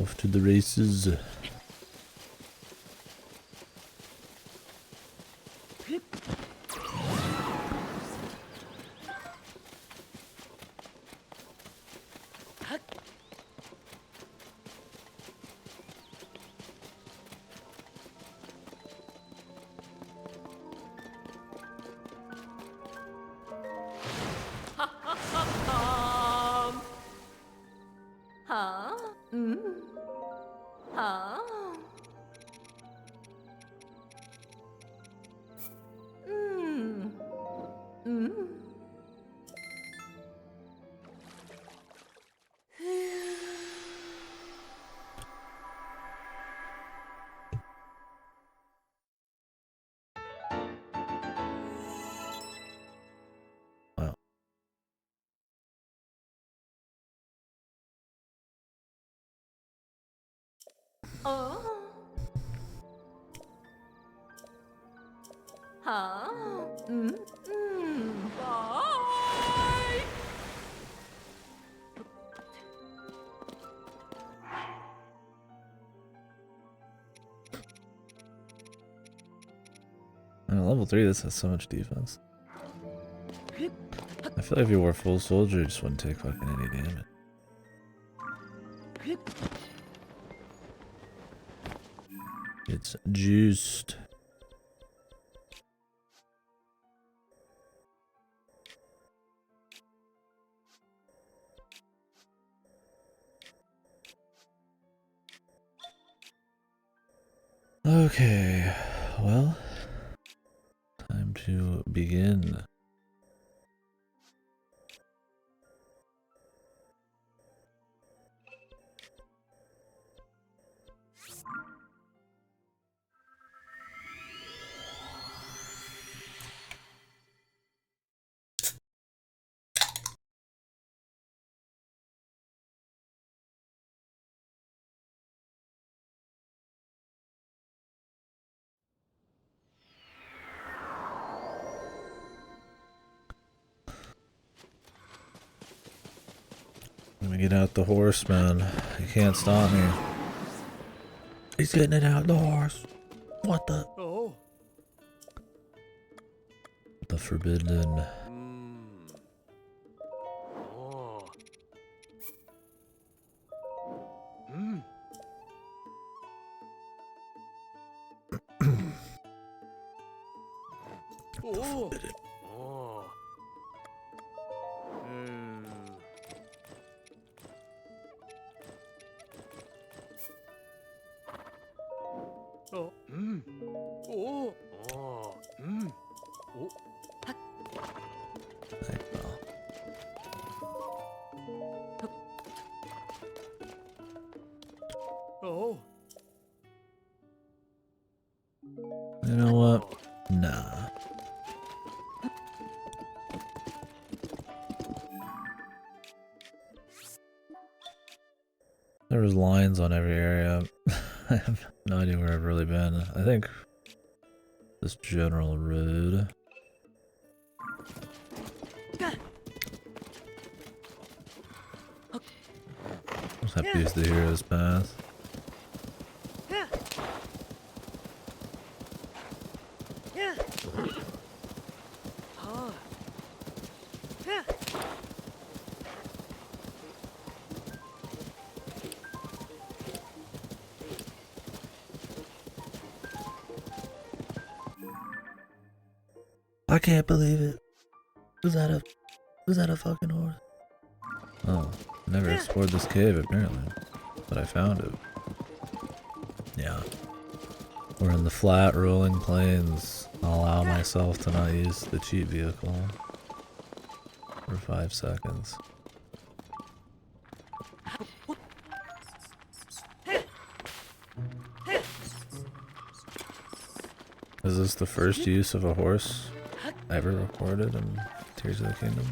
Off to the races. Wow. Bye. And at level 3, this has so much defense. I feel like if you wore full soldier, you just wouldn't take fucking any damage. It's juiced. Okay, well, time to begin. Let me get out the horse, man. You can't stop me. He's getting it out the horse. What the? Oh. The forbidden. Oh. Mm. Oh. Oh. Oh. Oh. Oh. Oh. Like, well, Oh. you know what? Nah. There was lines on every area. I have no idea where I've really been. I think this general road. Just have to use the hero's path. I can't believe it. Was that a fucking horse? Oh, never explored this cave apparently, but I found it. Yeah. We're in the flat rolling plains. I'll allow myself to not use the cheat vehicle for 5 seconds. Is this the first use of a horse ever recorded in Tears of the Kingdom?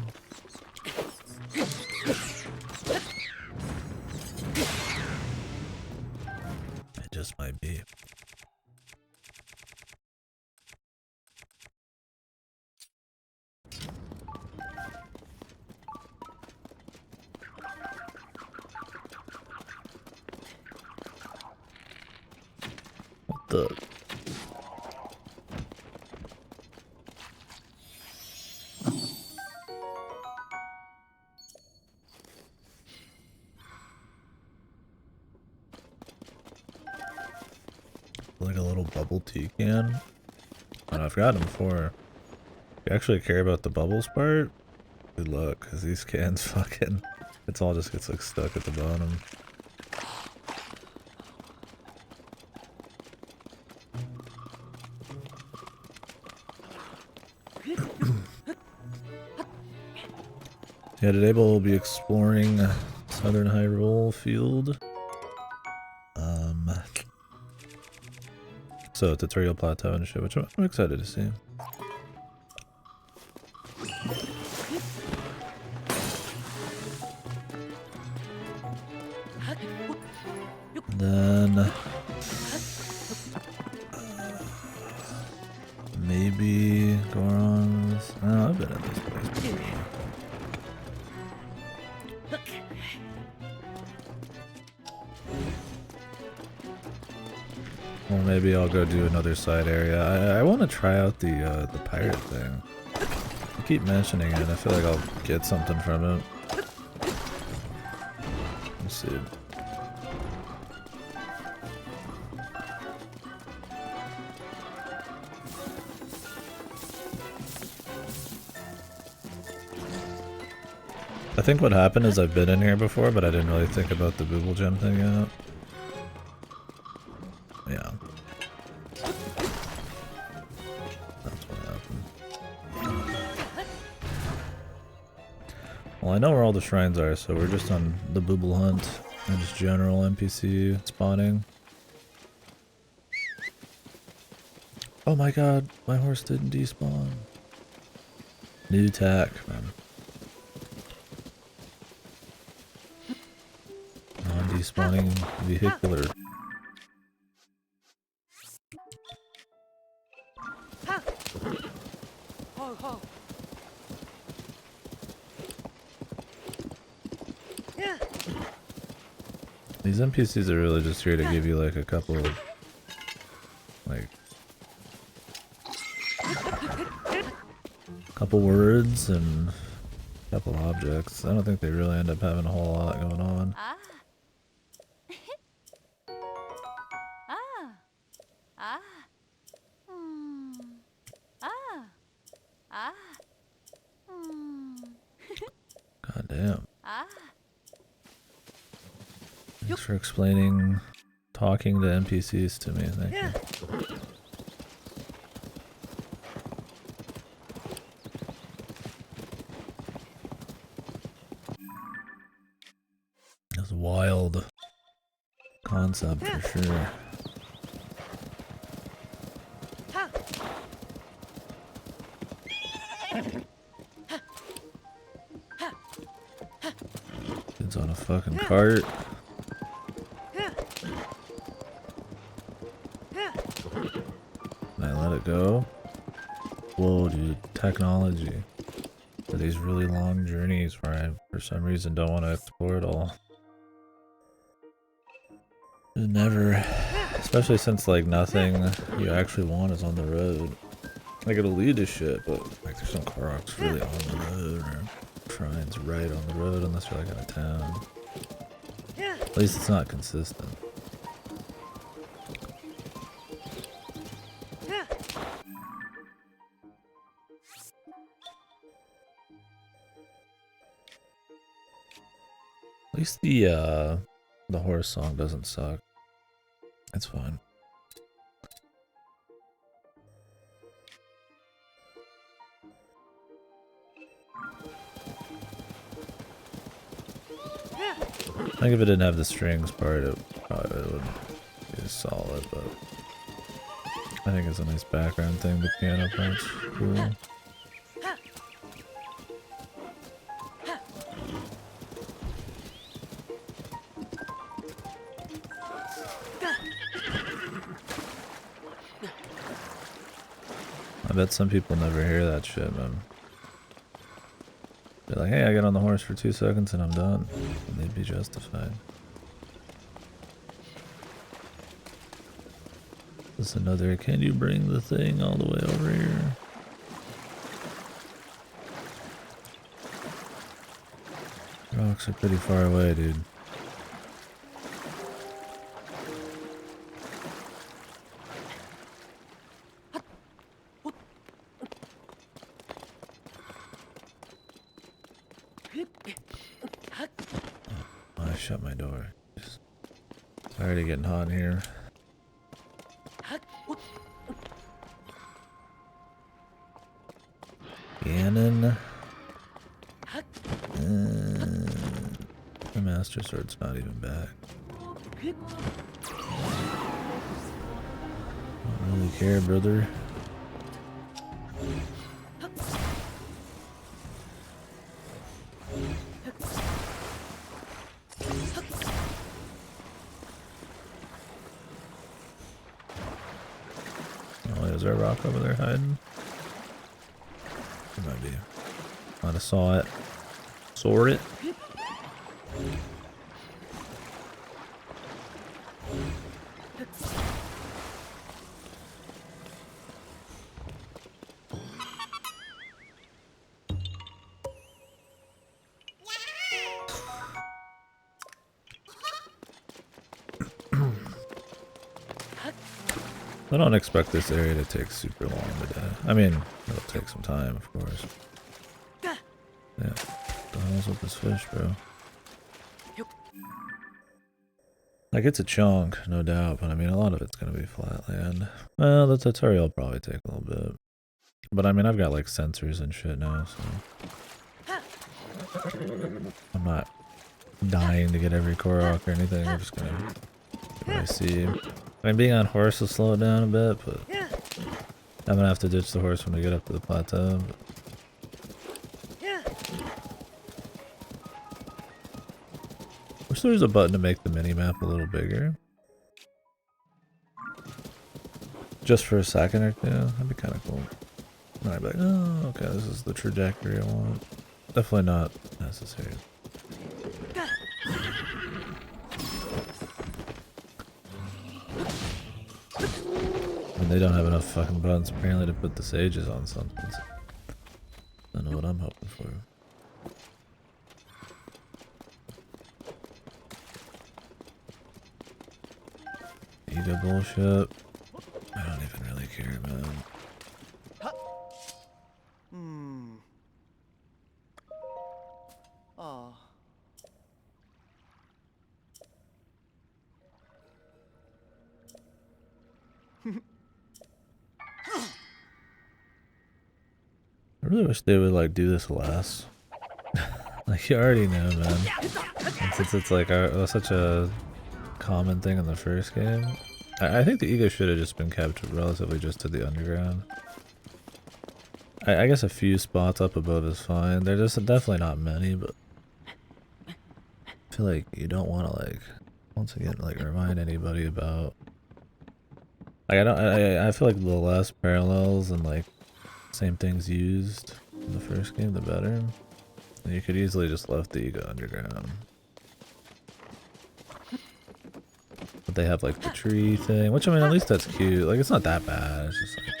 It just might be. fuck? Like a little bubble tea can. And I've gotten them before. If you actually care about the bubbles part, good luck, because these cans fucking... It's all just gets like stuck at the bottom. Yeah, today we'll be exploring Southern Hyrule Field. So tutorial plateau and shit, which I'm excited to see. Then maybe Goron's. Oh, I've been in this place before. Well, maybe I'll go do another side area. I want to try out the pirate thing. I keep mentioning it. I feel like I'll get something from it. Let's see. I think what happened is I've been in here before, but I didn't really think about the Booble Gem thing yet. Yeah. That's what happened. Well, I know where all the shrines are, so we're just on the Booble hunt and just general NPC spawning. Oh my god, my horse didn't despawn. New tack, man. Non-despawning vehicular. These NPCs are really just here to give you like a couple of like couple words and a couple objects. I don't think they really end up having a whole lot going on. God damn. Thanks for explaining talking to NPCs to me, thank you. It's a wild concept for sure. It's on a fucking cart. Let it go. Whoa, dude. Technology. For these really long journeys where I, for some reason, don't want to explore it all. Never. Especially since, like, nothing you actually want is on the road. Like, it'll lead to shit, but, like, there's no Koroks really on the road, or shrines right on the road unless you're, like, in a town. At least it's not consistent. At least the horse song doesn't suck. It's fine. I think if it didn't have the strings part, it probably would be solid, but I think it's a nice background thing. The piano part's cool. I bet some people never hear that shit, man. They're like, hey, I get on the horse for 2 seconds and I'm done. And they'd be justified. This is another, can you bring the thing all the way over here? Rocks are pretty far away, dude. Oh, I shut my door. It's already getting hot in here. Ganon. The Master Sword's not even back. Don't really care, brother. Oh, is there a rock over there hiding? There might be. Might have saw it. Saw it. I don't expect this area to take super long today. I mean, it'll take some time, of course. Yeah. What the hell's with this fish, bro? Like, it's a chunk, no doubt, but I mean, a lot of it's gonna be flat land. Well, the tutorial will probably take a little bit. But I mean, I've got like sensors and shit now, so I'm not dying to get every Korok or anything. I'm just gonna get what I see. I mean, being on horse will slow it down a bit, but I'm gonna have to ditch the horse when we get up to the plateau. But wish there was a button to make the mini-map a little bigger. Just for a second or two, that'd be kind of cool. And I'd be like, oh, okay, this is the trajectory I want. Definitely not necessary. And they don't have enough fucking buttons apparently to put the sages on something. So I don't know what I'm hoping for. Ego bullshit. I don't even really care, man. Oh. I really wish they would like do this less. Like, you already know, man. And since it's like such a common thing in the first game, I think the ego should have just been kept relatively just to the underground. I guess a few spots up above is fine. They're just definitely not many, but I feel like you don't want to like once again like remind anybody about. Like I feel like the less parallels and like same things used in the first game, the better. And you could easily just left the ego underground. But they have like the tree thing, which I mean at least that's cute. Like it's not that bad. It's just like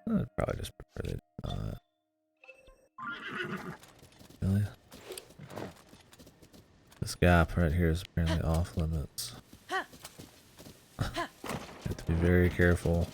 I'd probably just prefer it not. Really? This gap right here is apparently off limits. You have to be very careful.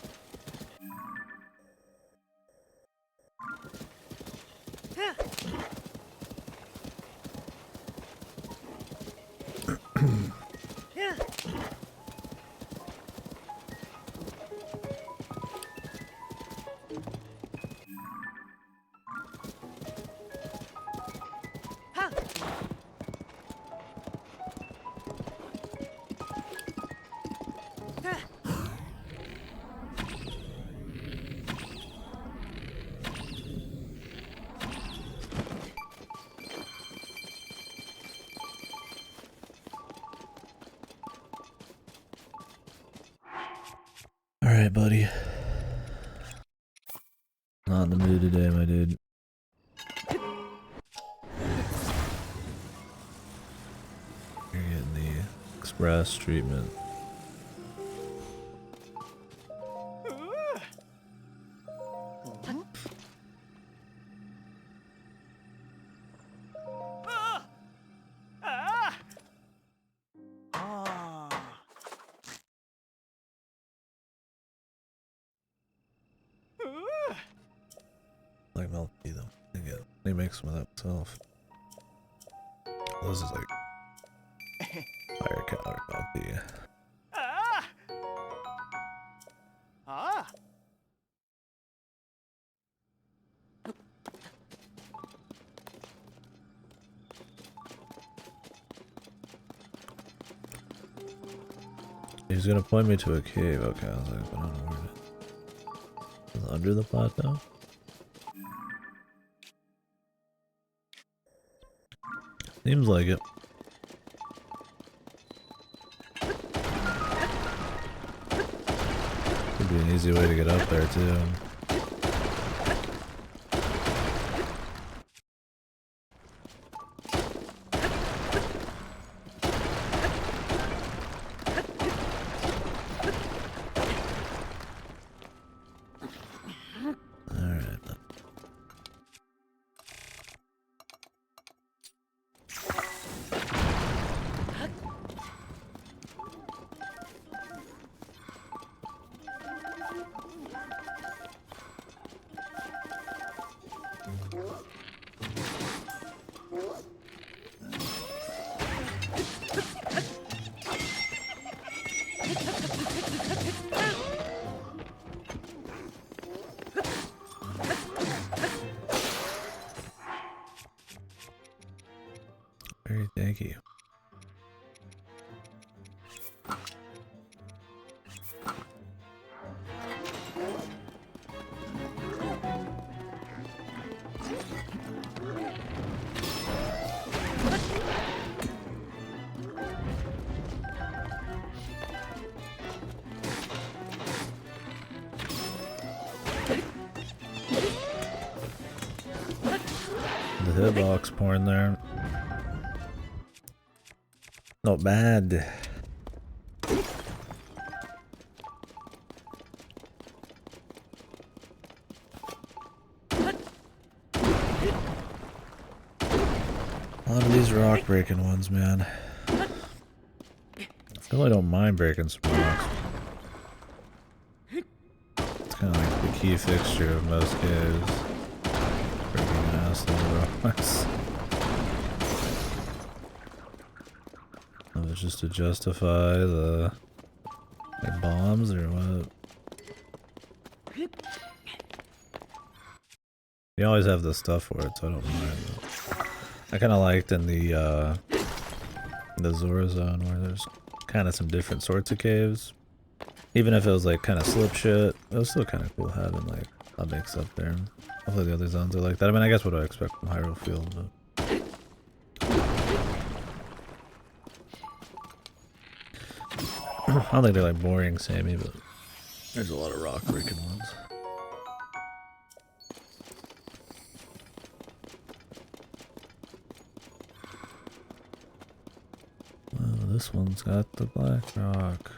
Alright, buddy. Not in the mood today, my dude. You're getting the express treatment. Like milk tea though. He makes some of that himself. This is like higher calorie milk tea. Ah! Ah! He's gonna point me to a cave. Okay, I was like, but I don't know where it is. Is it under the plateau? Seems like it. Could be an easy way to get up there too. Very thank you. The hitbox porn there. Not bad. A lot of these rock breaking ones, man. I really don't mind breaking some rocks. It's kind of like the key fixture of most caves. Breaking ass little rocks. It's just to justify the like bombs or what? You always have the stuff for it, so I don't mind. I kind of liked in the Zora zone where there's kind of some different sorts of caves. Even if it was like kind of slip shit, it was still kind of cool having like a mix up there. Hopefully the other zones are like that. I mean, I guess what I expect from Hyrule Field, but. I don't think they're like boring, Sammy, but there's a lot of rock breaking ones. Well, this one's got the black rock.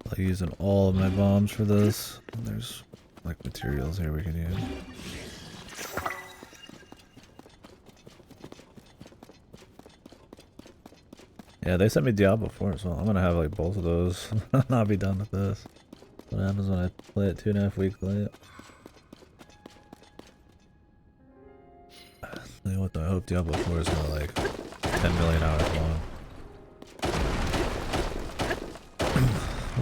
Like using all of my bombs for this. And there's like materials here we can use. Yeah, they sent me Diablo 4 as well. I'm gonna have like both of those. I'll be done with this. What happens when I play it 2.5 weeks late? You know what though? I hope Diablo 4 is not like 10 million hours long.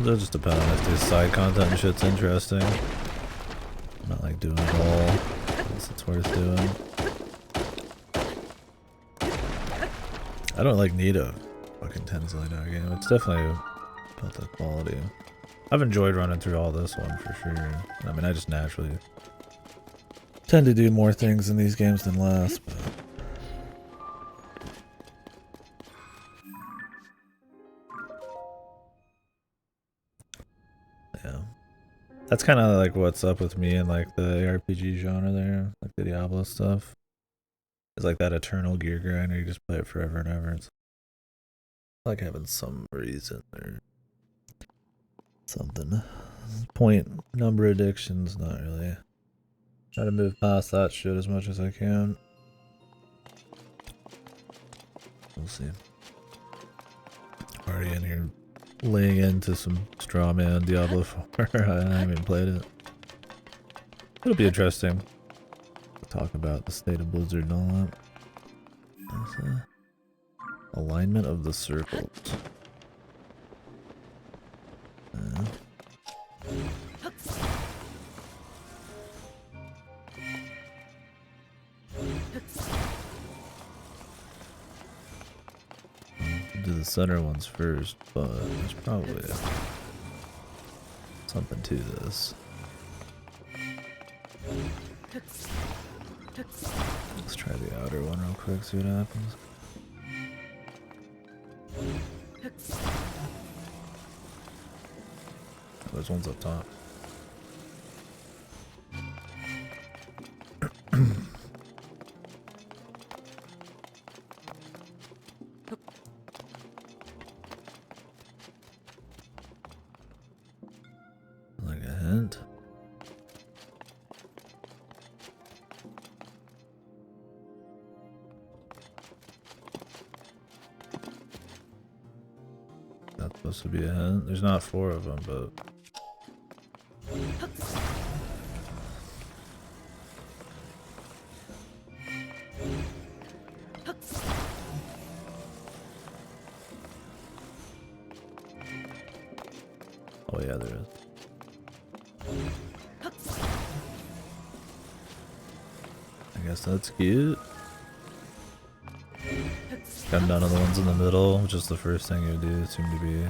It'll just depend on if this side content and shit's interesting. I'm not like doing it all unless it's worth doing. I don't like need a fucking 10 zillion hour game. It's definitely about the quality. I've enjoyed running through all this one for sure. I mean, I just naturally tend to do more things in these games than less, but yeah. That's kind of like what's up with me and like the ARPG genre there, like the Diablo stuff. It's like that eternal gear grind where you just play it forever and ever. It's like having some reason or something. Point number addictions, not really. Try to move past that shit as much as I can. We'll see. Already in here laying into some straw man Diablo 4. I haven't even played it. It'll be interesting to talk about the state of Blizzard and all that. Alignment of the circles. Do the center ones first, but there's probably something to this. Let's try the outer one real quick, see what happens. Oh, there's ones up top. Like a hint. That's supposed to be a hint. There's not 4 of them, but oh yeah, there is. I guess that's cute. Come down to the ones in the middle, which is the first thing you do, seem to be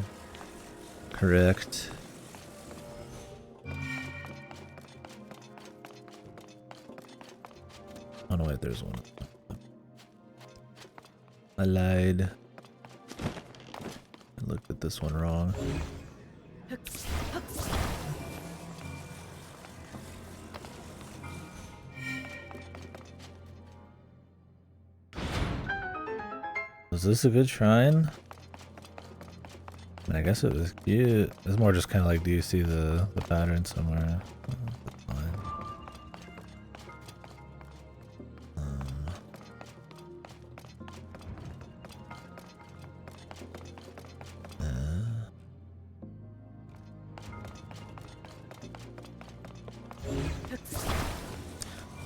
correct. Oh no, wait, there's one. I lied. I looked at this one wrong. Was this a good shrine? I mean, I guess it was cute. It's more just kind of like, do you see the pattern somewhere? That's fine.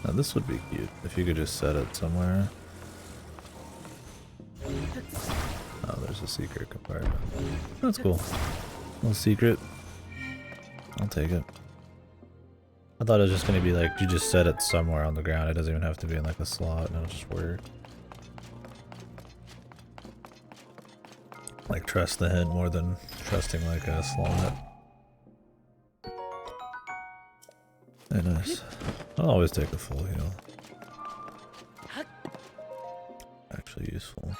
Now this would be cute if you could just set it somewhere. Oh, there's a secret compartment. That's cool. Little secret. I'll take it. I thought it was just gonna be like, you just set it somewhere on the ground. It doesn't even have to be in like a slot and it'll just work. Like trust the hint more than trusting like a slot. Very nice. I'll always take a full heal. Actually useful.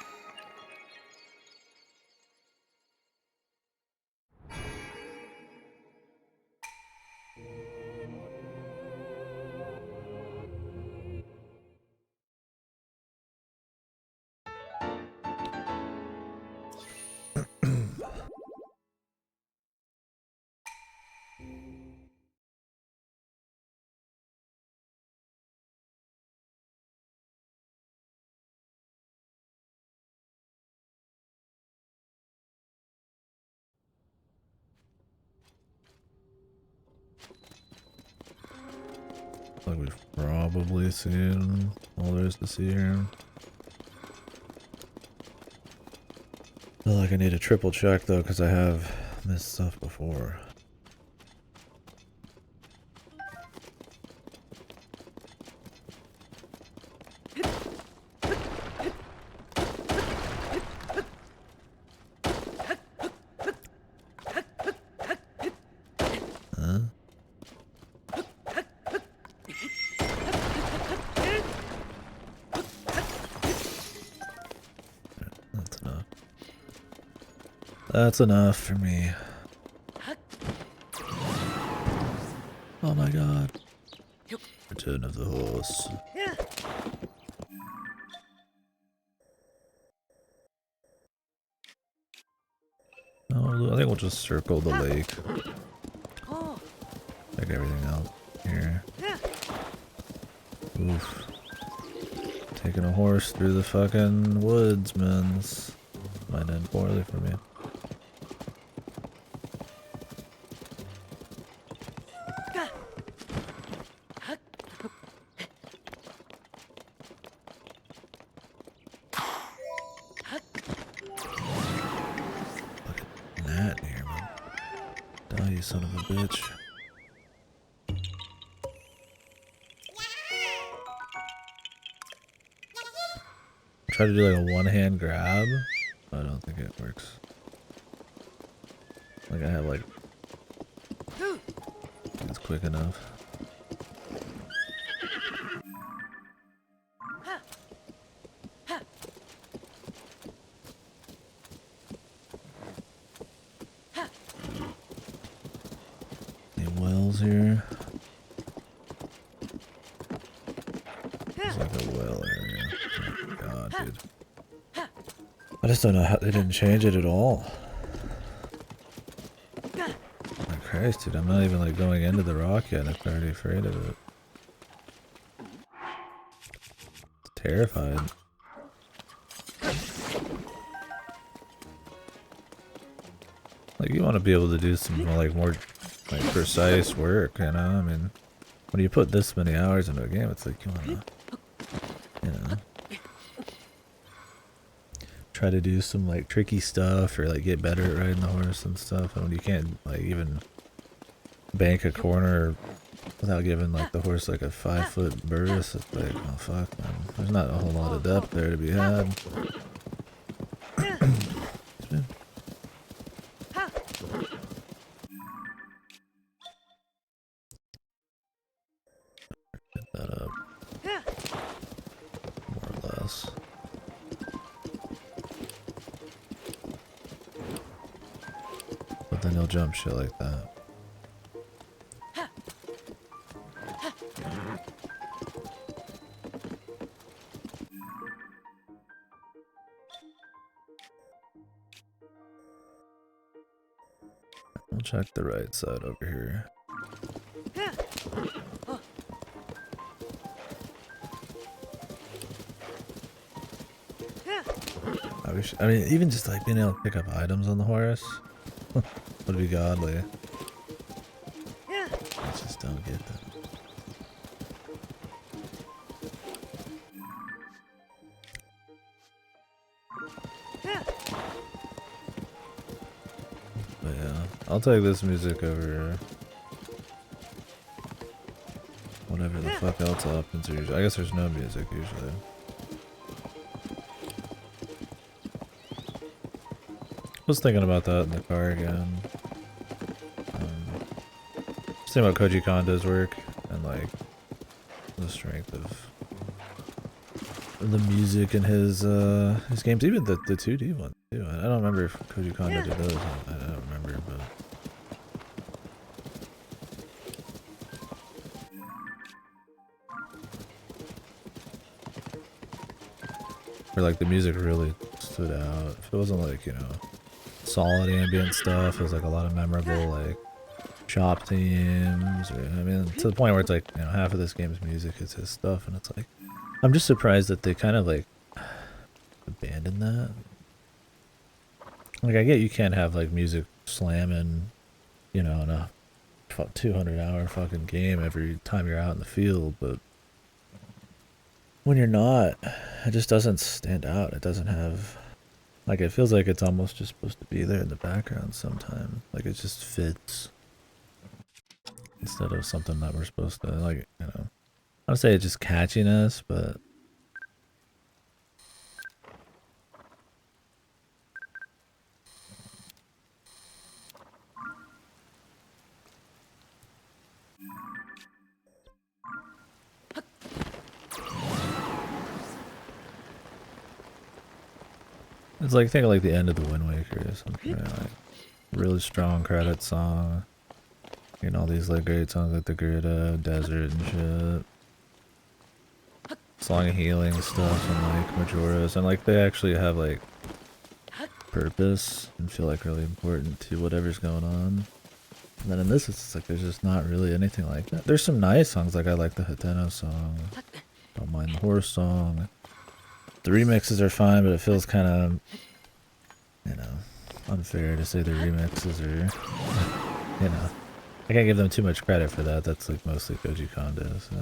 Like we've probably seen all there is to see here. I feel like I need a triple check though, because I have missed stuff before. That's enough for me. Oh my god. Return of the horse. Oh, I think we'll just circle the lake. Check everything out here. Oof. Taking a horse through the fucking woods, man. This might end poorly for me. Fucking gnat here, man. Die, you son of a bitch. Try to do like a one-hand grab. I don't think it works. Like I have like, I think it's quick enough. Any wells here? There's like a well area. Oh god, dude. I just don't know how they didn't change it at all. My Christ, dude, I'm not even like going into the rock yet and I'm already afraid of it. Terrified. Like you want to be able to do some like more like precise work, you know? I mean, when you put this many hours into a game, it's like you want to, you know, try to do some like tricky stuff or like get better at riding the horse and stuff. And when you can't like even bank a corner without giving like the horse like a 5-foot burst, it's like, oh fuck, man. There's not a whole lot of depth there to be had. Get that up. More or less. But then he'll jump shit like that. I'll check the right side over here. I mean, even just like being able to pick up items on the horse would be godly. I just don't get that. But yeah, I'll take this music over whatever the fuck else happens usually. I guess there's no music usually. I was thinking about that in the car again. Just thinking about Koji Kondo's work and like the strength of the music in his games, even the 2D one too. I don't remember if Koji Kondo did those. I don't remember, but where like the music really stood out. If it wasn't like, you know, solid ambient stuff, it was like a lot of memorable like shop themes, or I mean to the point where it's like, you know, half of this game's music is his stuff, and it's like I'm just surprised that they kind of like abandoned that. Like I get you can't have like music slamming, you know, in a 200-hour fucking game every time you're out in the field, but when you're not, it just doesn't stand out. It doesn't have, like, it feels like it's almost just supposed to be there in the background sometimes. Like it just fits instead of something that we're supposed to, like, you know, I would say it's just catchiness, but It's like, think of like the end of the Wind Waker or something, right? Like, really strong credit song. You know, all these like great songs like the Gerda, Desert and shit. Song of Healing stuff and like Majora's, and like they actually have like purpose and feel like really important to whatever's going on. And then in this, it's like there's just not really anything like that. There's some nice songs, like I like the Hateno song. Don't mind the horse song. The remixes are fine, but it feels kind of, you know, unfair to say the remixes are, you know, I can't give them too much credit for that. That's like mostly Koji Kondo, so.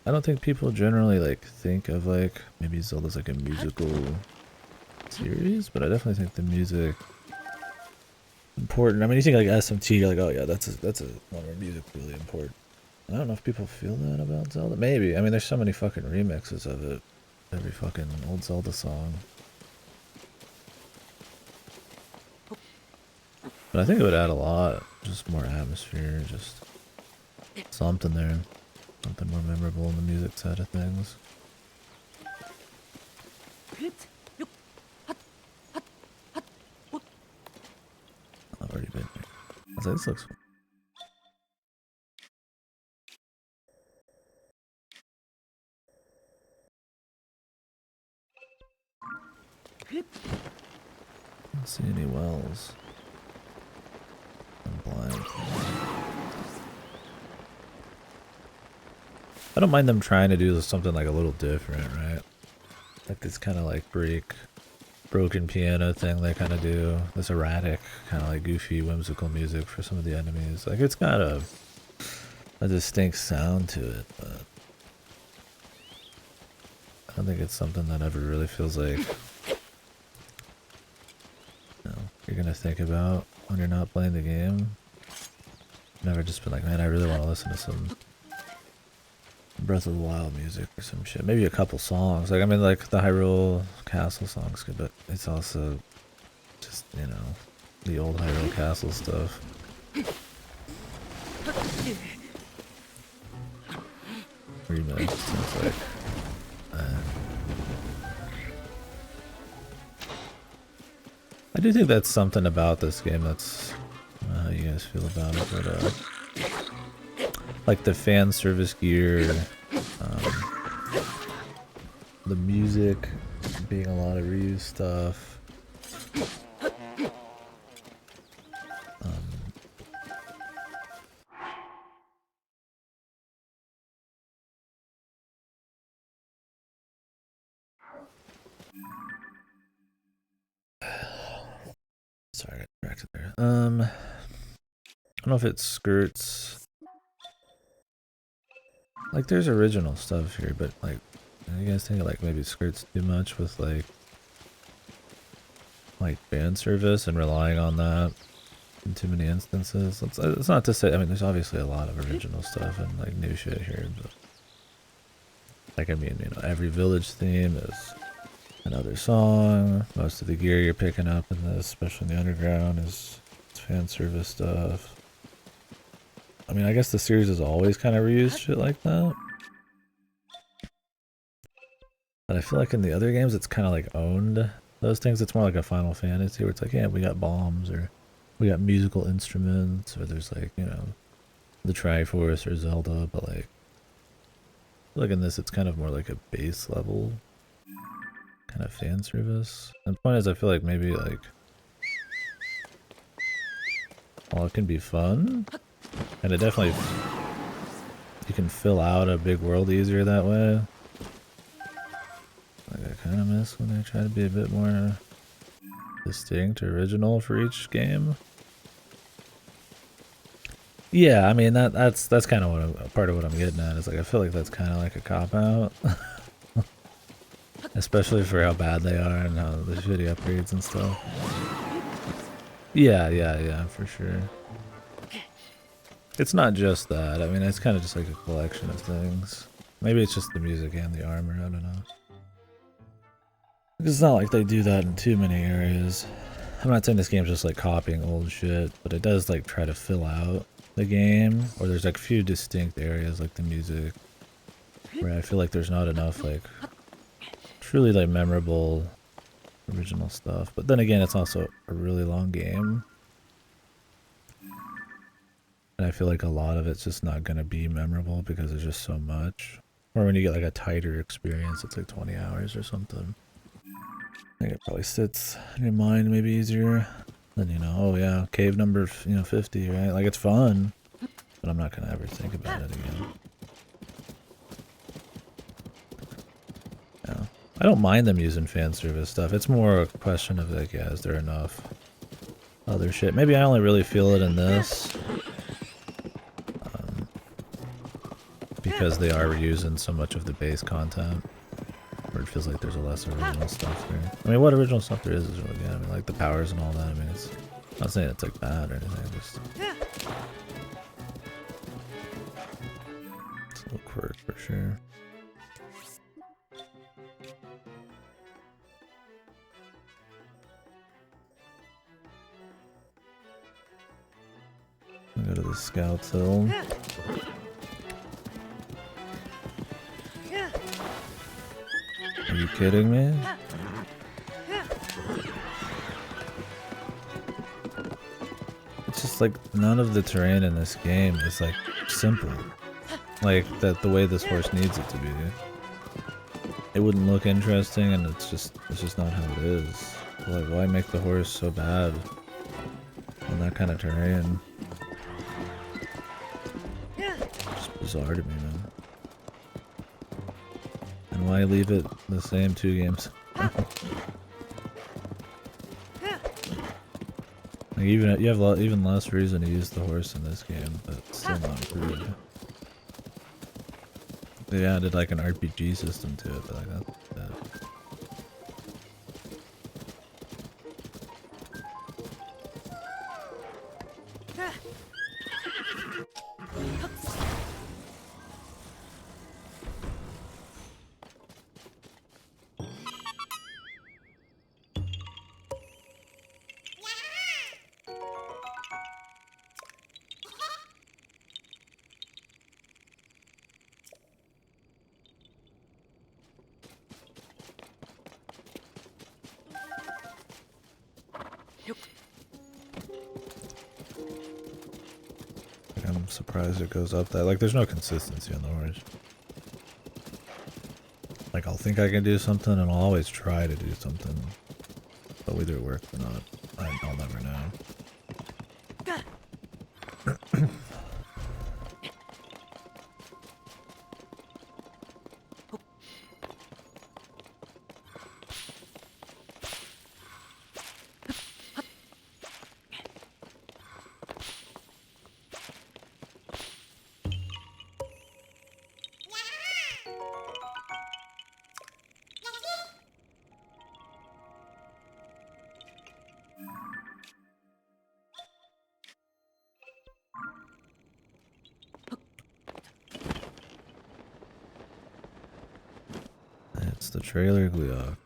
I don't think people generally like think of like maybe Zelda's like a musical series, but I definitely think the music important. I mean, you think like SMT, you're like, oh yeah, that's a one where music really important. I don't know if people feel that about Zelda. Maybe. I mean, there's so many fucking remixes of it. Every fucking old Zelda song. But I think it would add a lot. Just more atmosphere, just something there. Something more memorable in the music side of things. I've already been here. I was like, this looks fun. Don't see any wells. I'm blind. I don't mind them trying to do something like a little different, right? Like this kind of like broken piano thing they kind of do. This erratic, kind of like goofy, whimsical music for some of the enemies. Like it's got a distinct sound to it, but I don't think it's something that ever really feels like, you know, you're gonna think about when you're not playing the game. Never just been like, man, I really want to listen to some Breath of the Wild music or some shit. Maybe a couple songs. Like, I mean, like the Hyrule Castle song's good, but it's also just, you know, the old Hyrule Castle stuff. Remix, sounds like. I do think that's something about this game that's, I don't know how you guys feel about it, but like the fan service gear, the music being a lot of reused stuff. Sorry, I got distracted there. I don't know if it skirts. Like, there's original stuff here, but like, you guys think it like maybe skirts too much with like fan service and relying on that in too many instances? It's not to say. I mean, there's obviously a lot of original stuff and like new shit here, but like, I mean, you know, every village theme is another song. Most of the gear you're picking up in this, especially in the underground, is fan service stuff. I mean, I guess the series has always kind of reused shit like that. But I feel like in the other games, it's kind of like owned those things. It's more like a Final Fantasy where it's like, yeah, we got bombs, or we got musical instruments, or there's like, you know, the Triforce or Zelda, but like, I feel like in this, it's kind of more like a base level kind of fan service. And the point is, I feel like maybe like, while it can be fun, and it definitely, you can fill out a big world easier that way. Like, I kind of miss when they try to be a bit more distinct or original for each game. Yeah, I mean, that's kind of what part of what I'm getting at is like, I feel like that's kind of like a cop-out. Especially for how bad they are and how the shitty upgrades and stuff. Yeah, for sure. It's not just that. I mean, it's kind of just like a collection of things. Maybe it's just the music and the armor, I don't know. It's not like they do that in too many areas. I'm not saying this game's just like copying old shit, but it does like try to fill out the game, or there's like a few distinct areas like the music where I feel like there's not enough like truly like memorable original stuff. But then again, it's also a really long game. And I feel like a lot of it's just not gonna be memorable because there's just so much. Or when you get like a tighter experience, it's like 20 hours or something. I think it probably sits in your mind maybe easier than, you know, oh yeah, cave number, 50, right? Like it's fun, but I'm not gonna ever think about it again. Yeah. I don't mind them using fan service stuff. It's more a question of like, yeah, is there enough other shit? Maybe I only really feel it in this. Because they are reusing so much of the base content. Where it feels like there's a less original stuff there. I mean, what original stuff there is really good. I mean, like the powers and all that. I mean, it's I'm not saying it's like bad or anything. Just it's a little quirk for sure. I'll go to the Scouts Hill. Are you kidding me? It's just like none of the terrain in this game is like simple. Like that the way this horse needs it to be. It wouldn't look interesting and it's just not how it is. Like why make the horse so bad on that kind of terrain? Just bizarre to me, man. And why leave it the same 2 games? Like even you have even less reason to use the horse in this game, but it's still not improved. They added like an RPG system to it, but like that's that. I'm surprised it goes up that. Like, there's no consistency on the horse. Like, I'll think I can do something, and I'll always try to do something. But whether it works or not, I'll never know. It's the trailer Gleeok.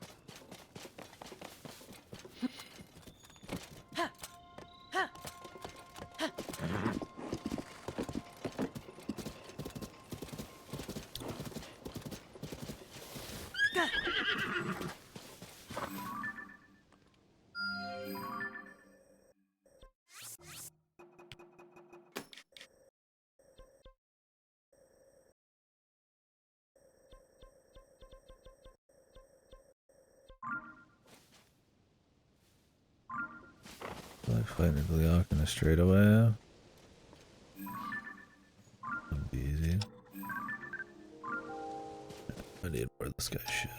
Like fighting a Gleeok in a straightaway. That'd be easy. I need more of this guy's shit.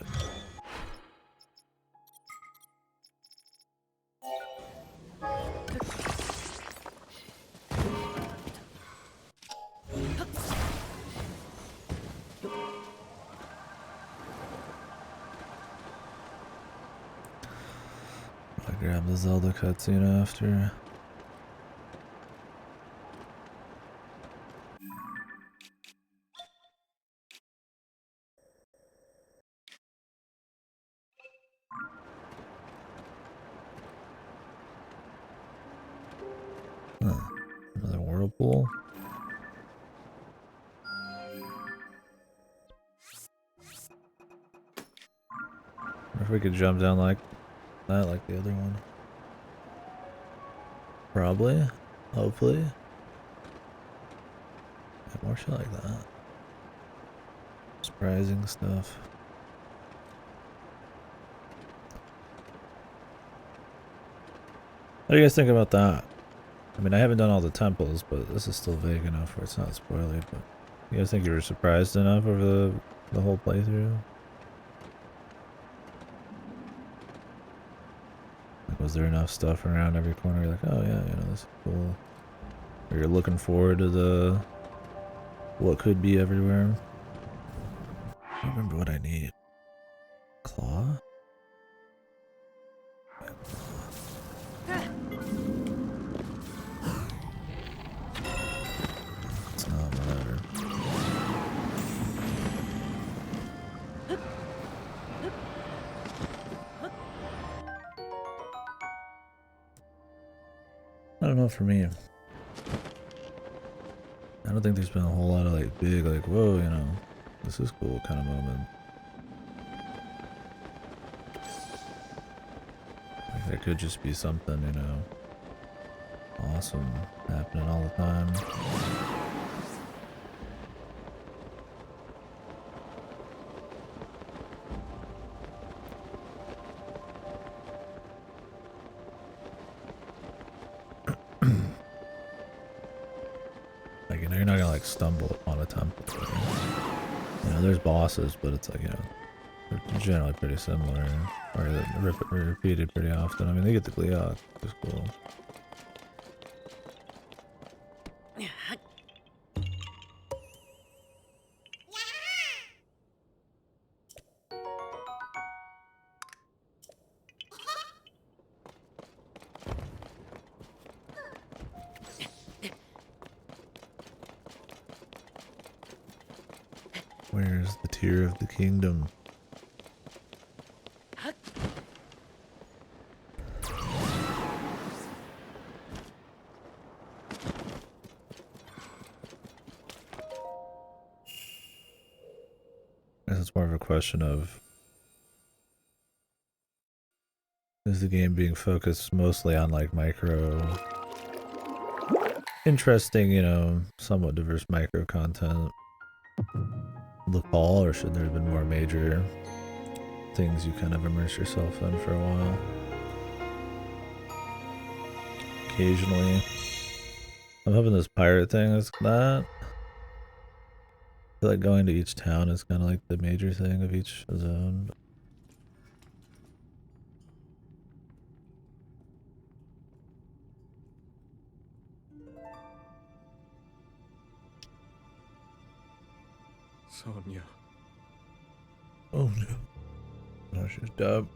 I'll grab the Zelda cutscene after. Huh. Another whirlpool. we could jump down like that, like the other one. Probably. Hopefully. Yeah, more shit like that. Surprising stuff. What do you guys think about that? I mean, I haven't done all the temples, but this is still vague enough where it's not spoilery, but you guys think you were surprised enough over the whole playthrough? Like, was there enough stuff around every corner? You're like, oh yeah, you know, this is cool. Or you're looking forward to what could be everywhere. I don't remember what I need. Claw? It's not, whatever. I don't know, for me. I don't think there's been a whole lot of like big, like, whoa, you know, this is cool kind of moment. Like, there could just be something, you know, awesome happening all the time. Like, you know, you're not gonna like stumble upon a temple. You know, there's bosses, but it's like, you know, they're generally pretty similar, or they're repeated pretty often. I mean, they get the Gleeok, which is cool. Where's the tear of the kingdom? I guess it's more of a question of, is the game being focused mostly on like micro, interesting, you know, somewhat diverse micro content, look all, or should there have been more major things you kind of immerse yourself in for a while? Occasionally. I'm hoping this pirate thing is that. I feel like going to each town is kind of like the major thing of each zone. Sonia. Oh no. No, she's dead.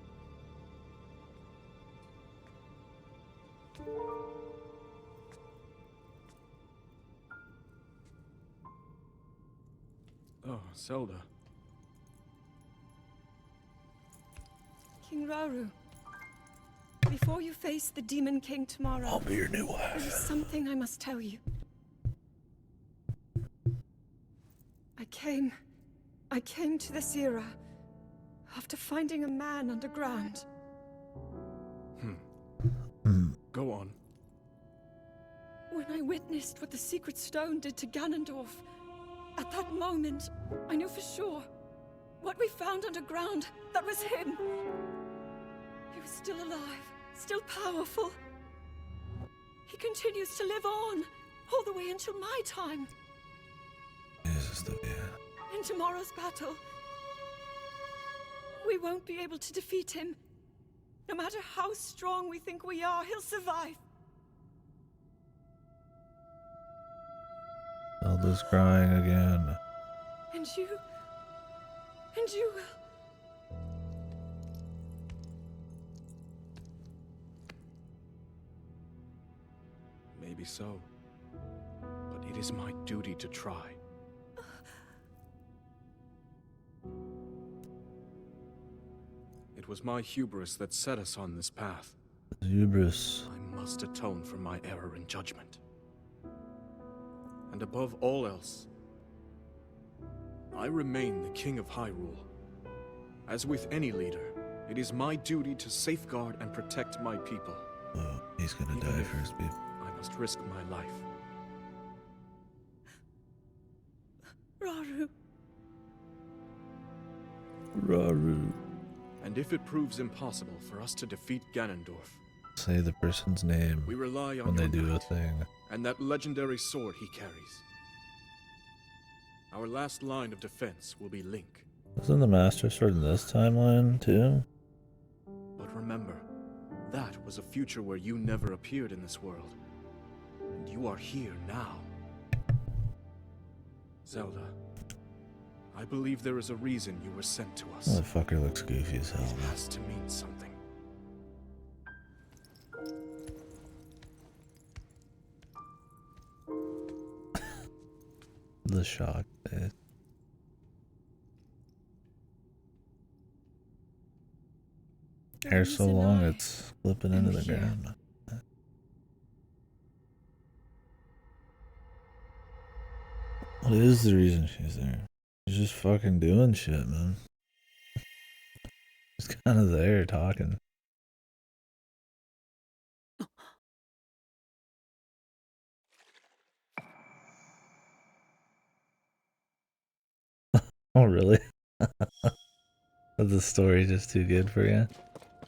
Oh, Zelda. King Rauru, before you face the Demon King tomorrow, I'll be your new there is wife. something I must tell you. I came to this era after finding a man underground. Go on. When I witnessed what the Secret Stone did to Ganondorf, at that moment, I knew for sure what we found underground, that was him. He was still alive, still powerful. He continues to live on, all the way until my time. Jesus, the man. In tomorrow's battle, we won't be able to defeat him. No matter how strong we think we are, he'll survive. Zelda's crying again. And you will. Maybe so. But it is my duty to try. It was my hubris that set us on this path. Hubris. I must atone for my error in judgment. And above all else, I remain the King of Hyrule. As with any leader, It is my duty to safeguard and protect my people. Whoa, he's gonna Even die if first, people. I must risk my life. Raru. Raru. And if it proves impossible for us to defeat Ganondorf, Say the person's name we rely on when they your do a knight thing. and that legendary sword he carries. Our last line of defense will be Link. Isn't the Master Sword in this timeline too? But remember, that was a future where you never appeared in this world. And you are here now. Zelda, I believe there is a reason you were sent to us. Motherfucker looks goofy as hell. It has to mean something. The shock face. Hair so reason long I it's flipping am into the here. ground. What is the reason she's there? She's just fucking doing shit, man. She's kind of there talking. Oh, really? Is the story just too good for you?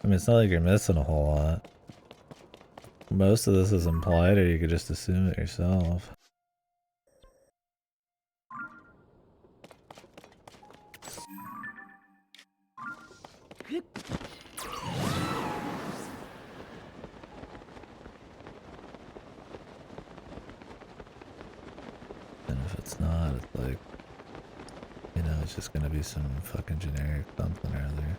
I mean, it's not like you're missing a whole lot. Most of this is implied, or you could just assume it yourself. And if it's not, it's like, you know, it's just gonna be some fucking generic something or other.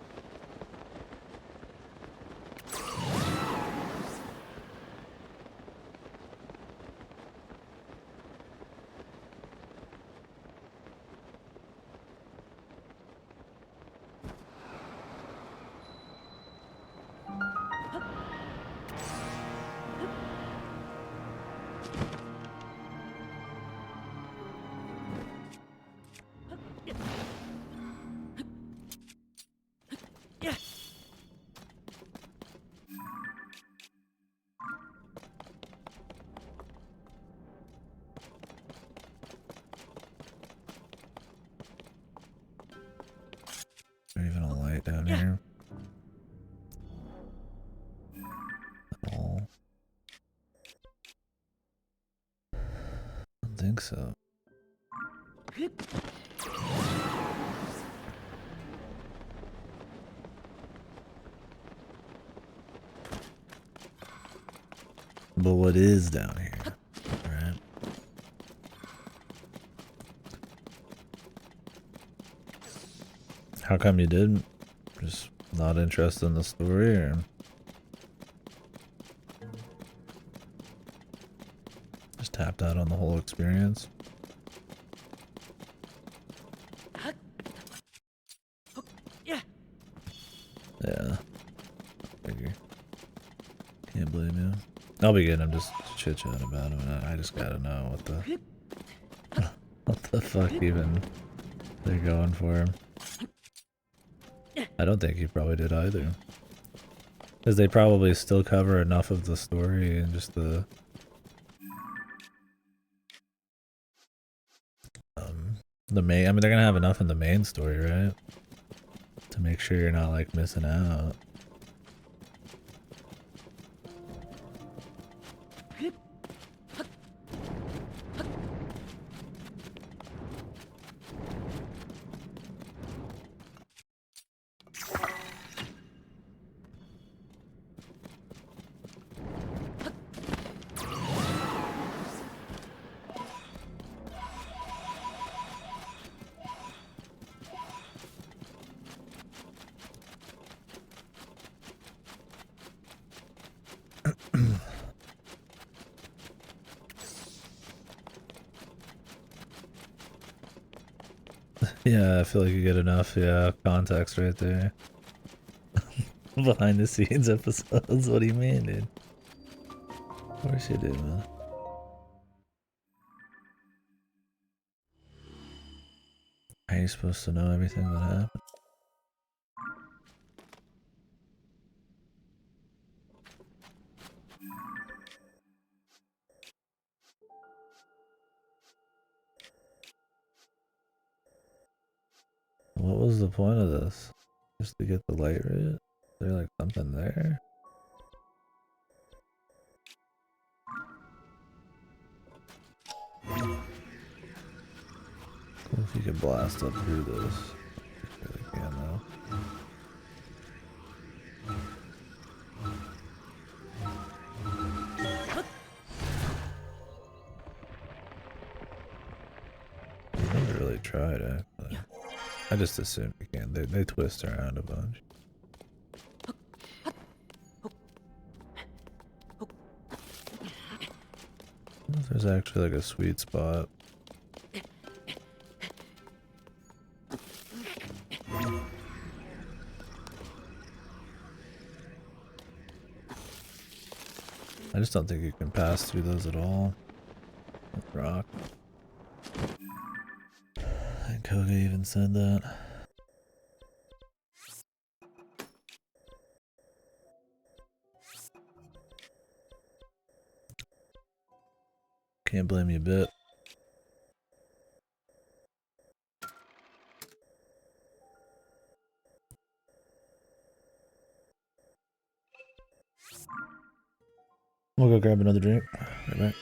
Is there even a light down here? At all? I don't think so. But what is down here? Right? How come you didn't? Just not interested in the story, or just tapped out on the whole experience? Yeah. Figure. Can't blame you. I'll be getting him just chit chat about him. I just gotta know what the what the fuck even they're going for him. I don't think he probably did either. Because they probably still cover enough of the story and just the main. I mean, they're gonna have enough in the main story, right? To make sure you're not like missing out. Yeah, I feel like you get enough, yeah, context right there. Behind the scenes episodes, what do you mean, dude? Of course you do, man. Are you supposed to know everything that happened? the point of this? Just to get the light rate? Is there like something there? Cool if you could blast up through this. You really can though. I never really tried actually. I just assumed you can. They twist around a bunch. I wonder if there's actually like a sweet spot. I just don't think you can pass through those at all. With rock. I think Koga even said that. Can't blame you a bit. We'll go grab another drink. Right back.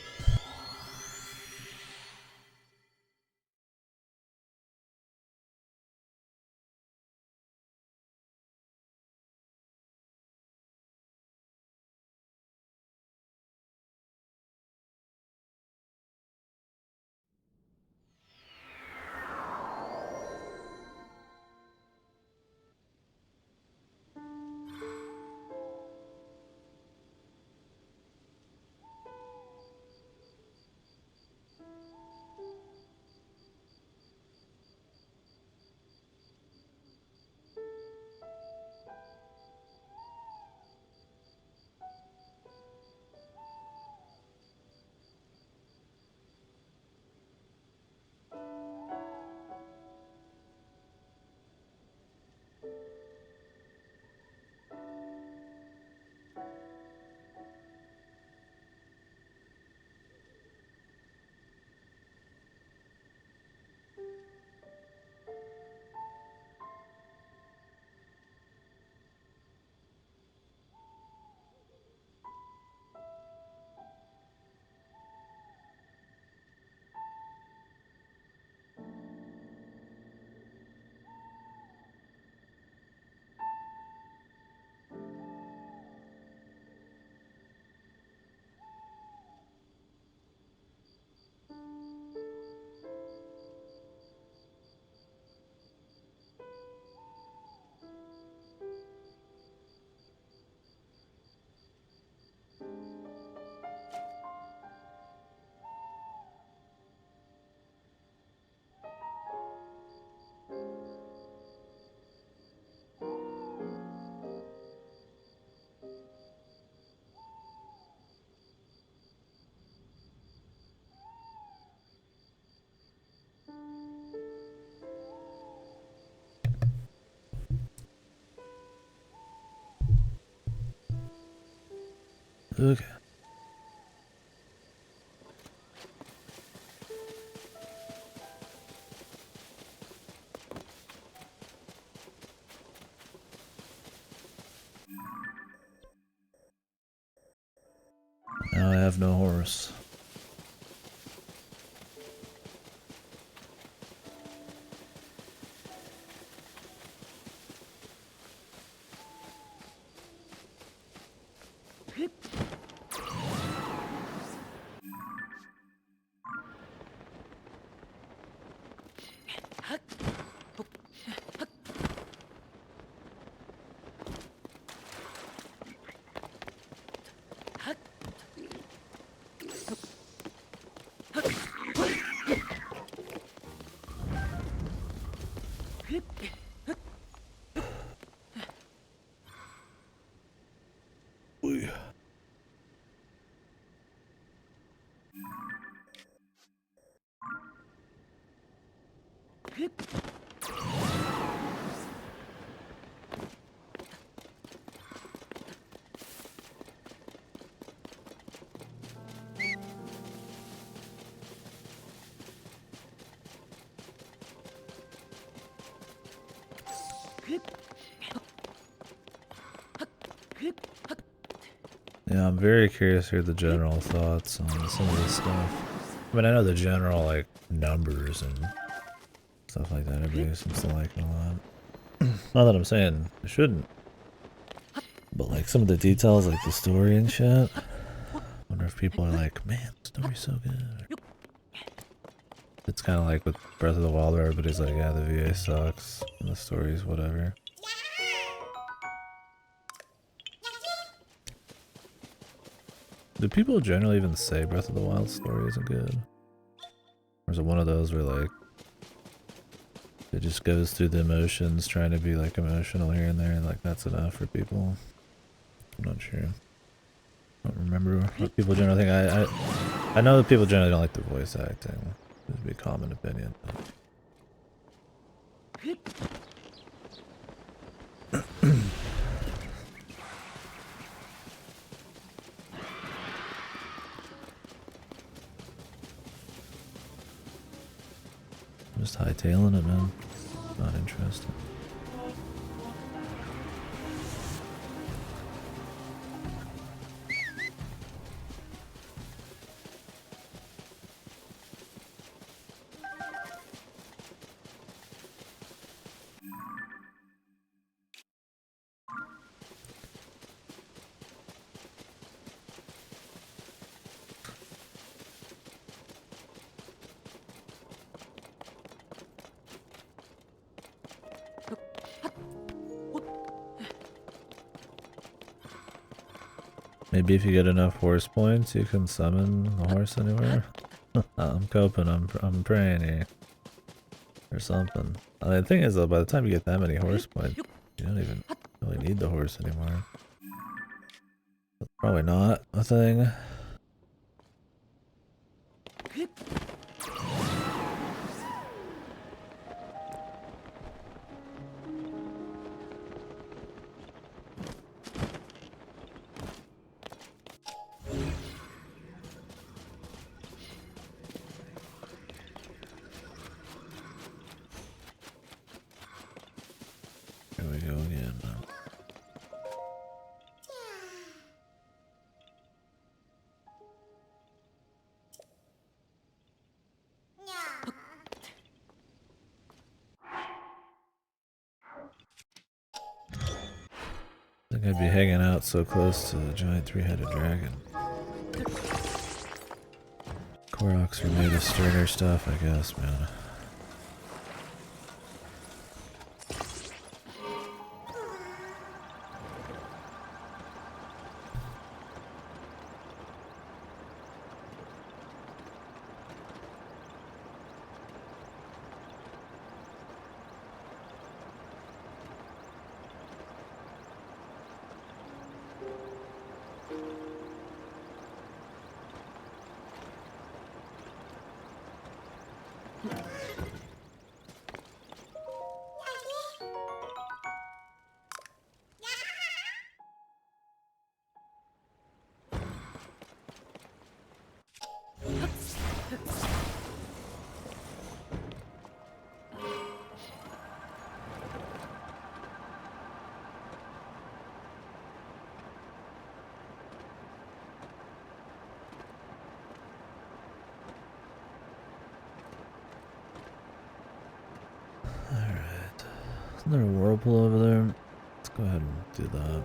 Okay. Now I have no horse. Yeah, I'm very curious to hear the general thoughts on some of this stuff. I mean, I know the general, like, numbers and stuff like that. Everybody seems to like it a lot. Not that I'm saying I shouldn't. But, like, some of the details, like the story and shit. I wonder if people are like, man, the story's so good. It's kind of like with Breath of the Wild where everybody's like, yeah, the VA sucks. And the story's whatever. Do people generally even say Breath of the Wild story isn't good? Or is it one of those where like it just goes through the emotions, trying to be like emotional here and there, and like that's enough for people? I'm not sure. I don't remember what people generally think. I know that people generally don't like the voice acting. This would be a common opinion. I'm just hightailing it, man. Not interested. Maybe if you get enough horse points, you can summon a horse anywhere. I'm coping. I'm praying here, or something. I mean, the thing is, though, by the time you get that many horse points, you don't even really need the horse anymore. That's probably not a thing. Here we go again. I think I'd be hanging out so close to the giant three-headed dragon. Koroks are made of sterner stuff, I guess, man. Isn't there a whirlpool over there? Let's go ahead and do that.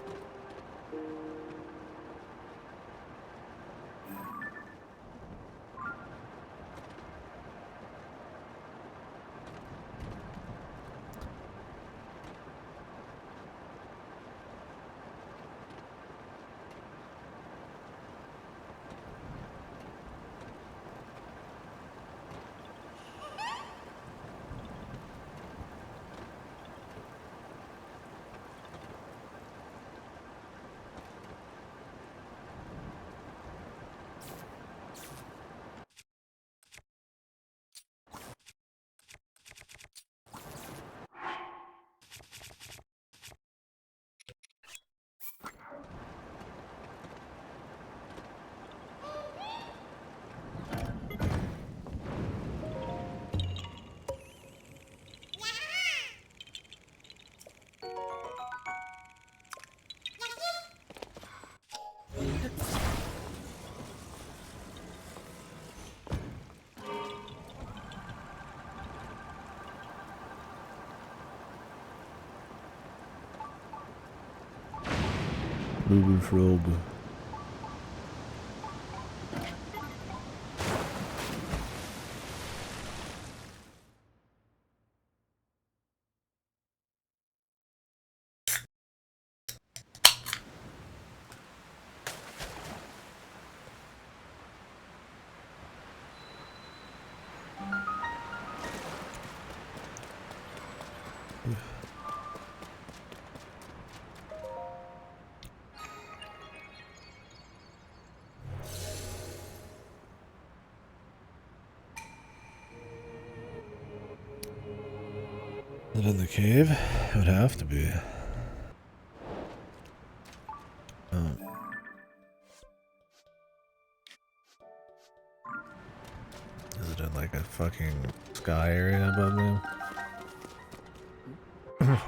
Baby frog. Is it in the cave? It would have to be. Oh. Is it in like a fucking sky area above them?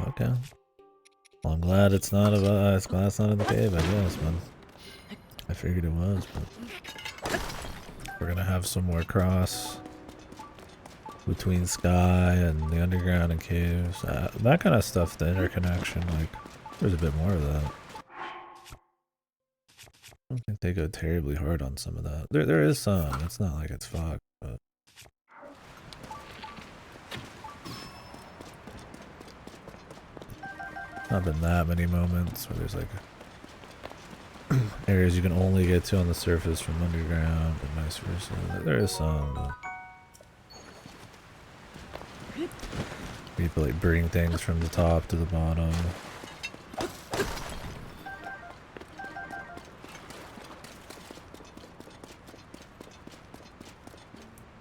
Okay. Well, I'm glad it's not about. Glad it's not in the cave. I guess, man. I figured it was, but we're gonna have some more cross between sky and the underground and caves. That kind of stuff. The interconnection, like, there's a bit more of that. I don't think they go terribly hard on some of that. There is some. It's not like it's fucked, but. Not been that many moments where there's like areas you can only get to on the surface from underground and vice versa. There is some, but people like bring things from the top to the bottom.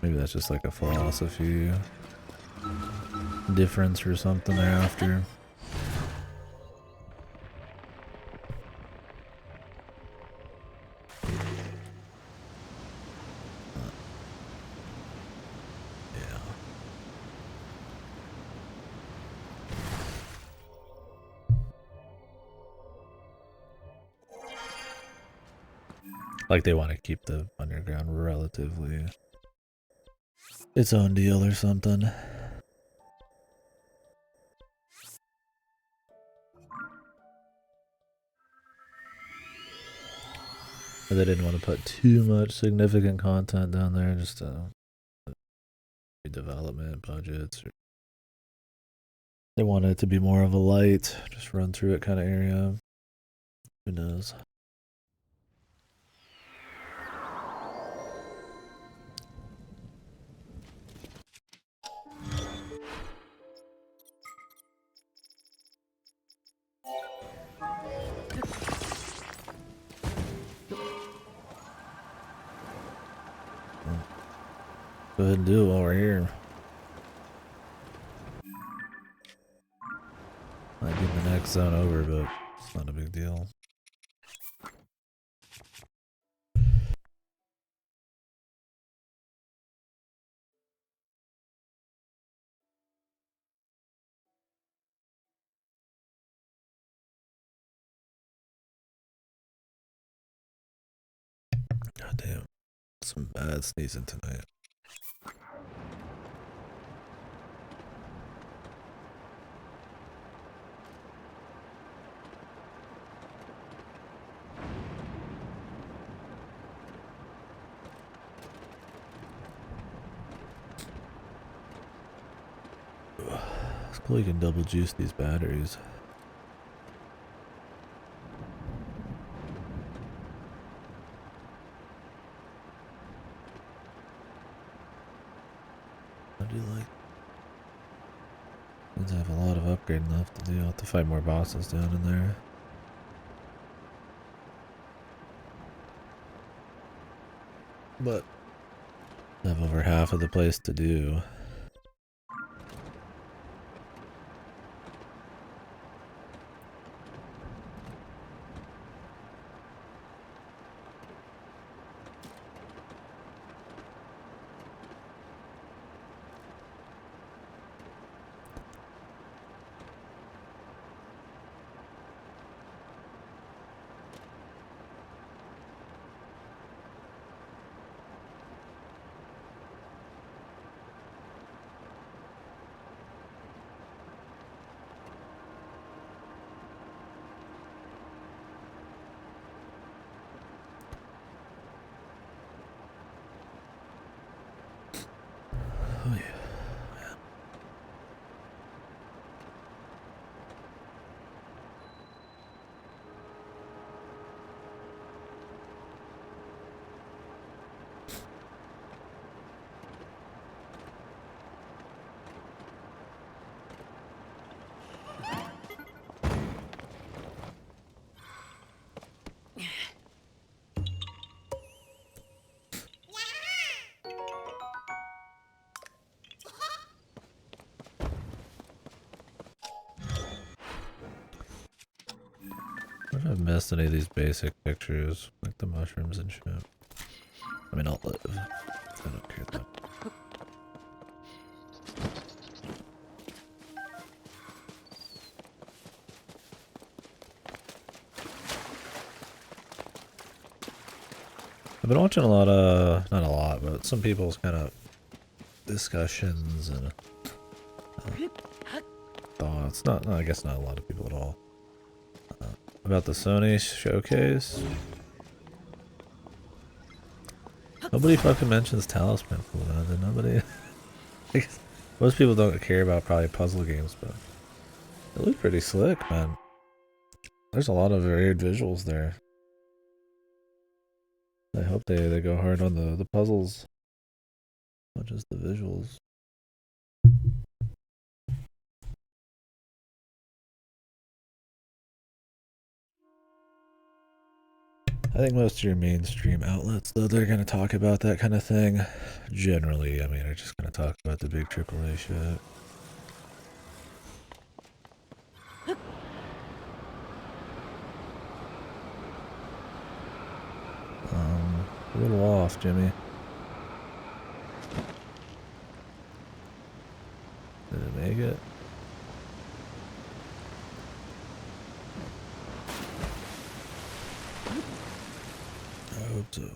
Maybe that's just like a philosophy difference or something they're after. Like they want to keep the underground relatively its own deal or something. But they didn't want to put too much significant content down there, just development budgets. They wanted it to be more of a light, just run through it kind of area. Who knows? Go ahead and do it while we're here. Might be the next zone over, but it's not a big deal. God damn. Some bad sneezing tonight. It's cool you can double juice these batteries. I do like. Means I have a lot of upgrading left to do. I'll have to fight more bosses down in there. But I have over half of the place to do. Oh yeah. I wonder if I've missed any of these basic pictures, like the mushrooms and shit. I mean, I'll live. I don't care that. I've been watching a lot of, not a lot, but some people's kind of discussions and thoughts. Not, I guess not a lot of people at all. About the Sony showcase. Nobody fucking mentions Talisman Pool, man. Nobody. Most people don't care about probably puzzle games, but it looked pretty slick, man. There's a lot of varied visuals there. I hope they go hard on the puzzles, not just the visuals. I think most of your mainstream outlets, though, they're going to talk about that kind of thing. Generally, I mean, they're just going to talk about the big AAA shit. A little off, Jimmy. Did it make it? I hope so. I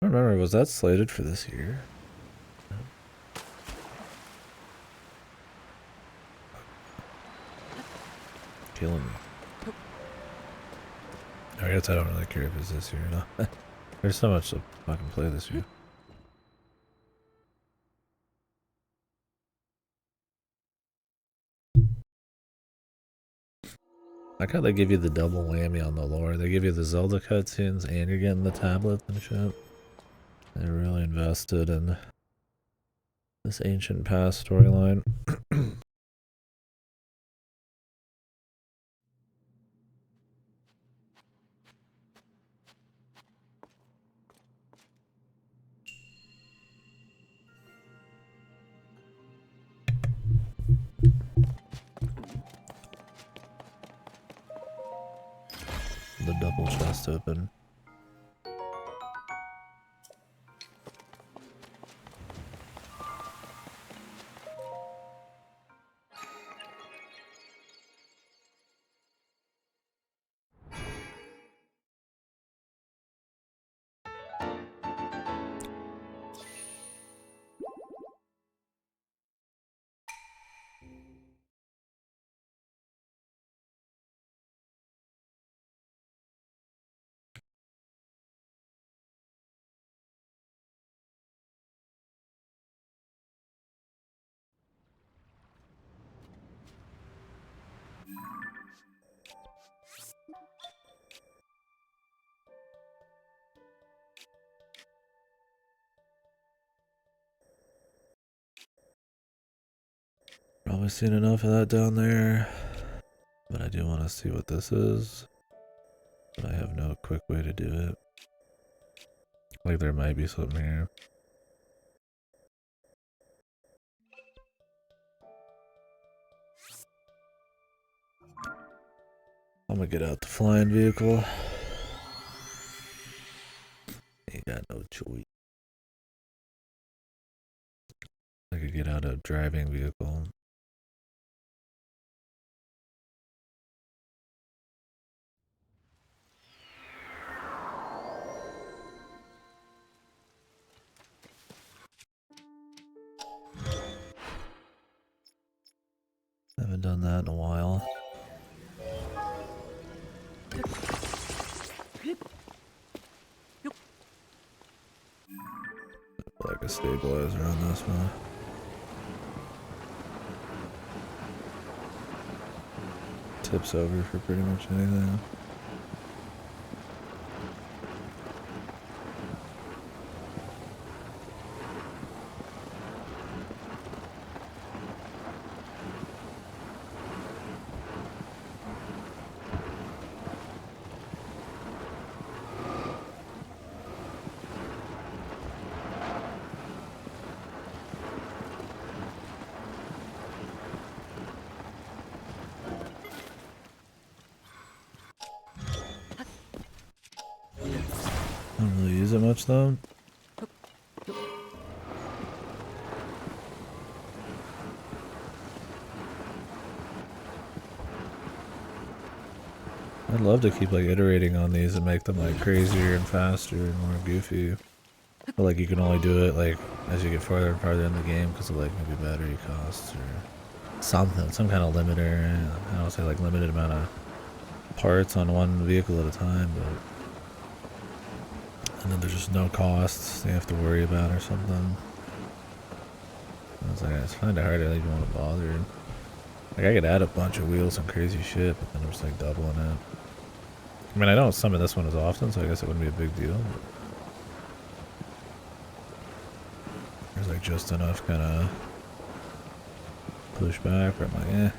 don't remember, was that slated for this year? Killing me. I guess I don't really care if it's this year or not. There's so much to fucking play this year. I like how they give you the double whammy on the lore. They give you the Zelda cutscenes and you're getting the tablets and shit. They really invested in this ancient past storyline. The double chest open. Probably seen enough of that down there. But I do want to see what this is. But I have no quick way to do it. Like there might be something here. I'm gonna get out the flying vehicle. Ain't got no choice. I could get out a driving vehicle. Haven't done that in a while. Like a stabilizer on this one. Tips over for pretty much anything. I don't really use it much though. I'd love to keep like iterating on these and make them like crazier and faster and more goofy. But like you can only do it like as you get farther and farther in the game because of like maybe battery costs or something, some kind of limiter. I don't say like limited amount of parts on one vehicle at a time, but and then there's just no costs you have to worry about or something. I was like, I just find it hard to even want to bother. Like I could add a bunch of wheels and crazy shit, but then I'm just like doubling it. I mean, I don't summon this one as often, so I guess it wouldn't be a big deal. But there's like just enough kind of pushback where I'm like, eh.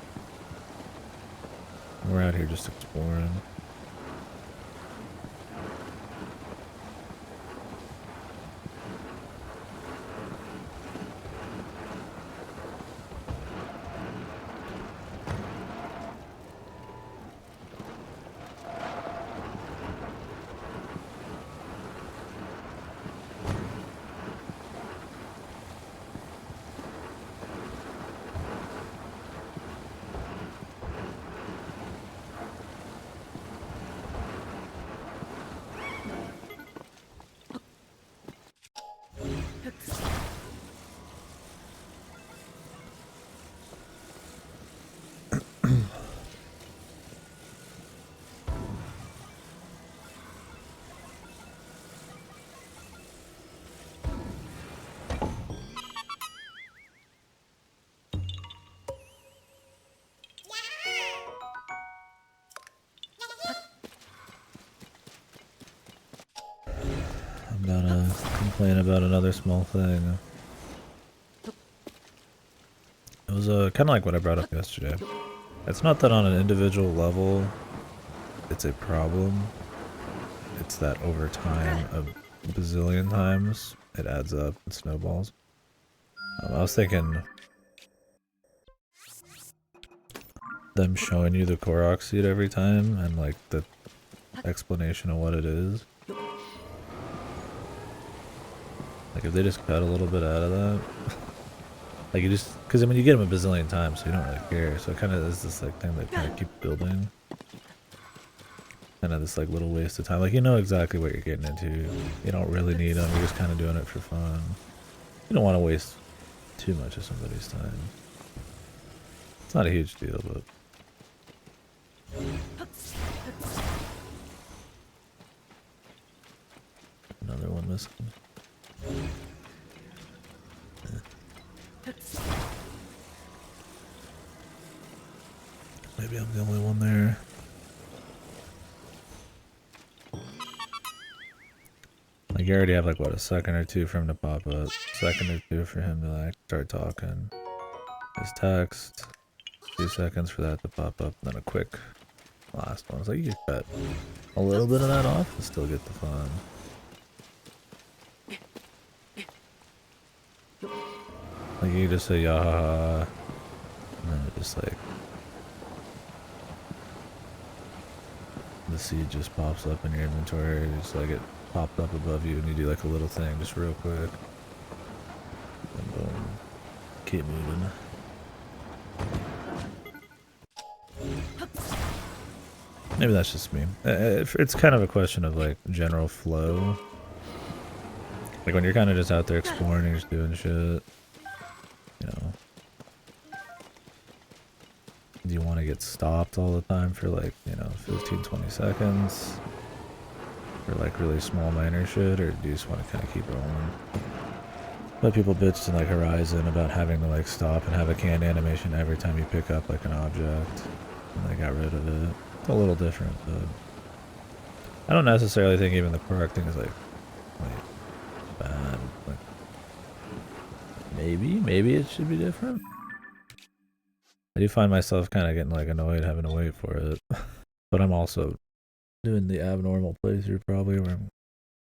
We're out here just exploring. I'm gonna complain about another small thing. It was kind of like what I brought up yesterday. It's not that on an individual level it's a problem. It's that over time, a bazillion times, it adds up and snowballs. I was thinking them showing you the Korok seed every time and like the explanation of what it is. Like if they just cut a little bit out of that. Like you just, because I mean you get them a bazillion times so you don't really care. So it kind of is this like thing that kind of keeps building. Kind of this like little waste of time. Like you know exactly what you're getting into. You don't really need them. You're just kind of doing it for fun. You don't want to waste too much of somebody's time. It's not a huge deal, but another one missing. Maybe I'm the only one there. Like you already have like what, a second or two for him to pop up, second or two for him to like start talking. His text, 2 seconds for that to pop up, and then a quick last one. It's like you can cut a little bit of that off and still get the fun. Like you just say yahaha, and then it just like the seed just pops up in your inventory, just like it popped up above you and you do like a little thing just real quick. And boom. Keep moving. Maybe that's just me. It's kind of a question of like general flow. Like when you're kind of just out there exploring and just doing shit. You know. Do you want to get stopped all the time for like, you know, 15-20 seconds? For like really small minor shit, or do you just want to kind of keep rolling? But people bitched in like Horizon about having to like stop and have a canned animation every time you pick up like an object. And they got rid of it. It's a little different, but I don't necessarily think even the correcting is like bad. Like maybe it should be different. I do find myself kind of getting like annoyed having to wait for it. But I'm also doing the abnormal playthrough probably where I'm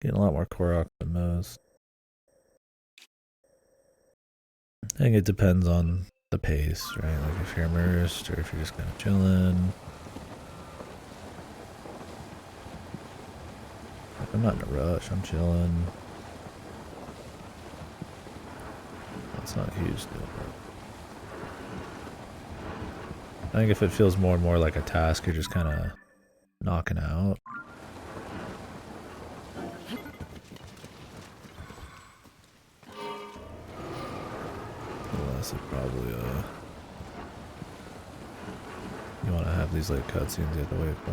getting a lot more Korok than most. I think it depends on the pace, right? Like if you're immersed or if you're just kind of chilling. Like I'm not in a rush, I'm chilling. That's not a huge deal, but I think if it feels more and more like a task, you're just kind of knocking out. Unless it probably, you want to have these like cutscenes you have to wait for.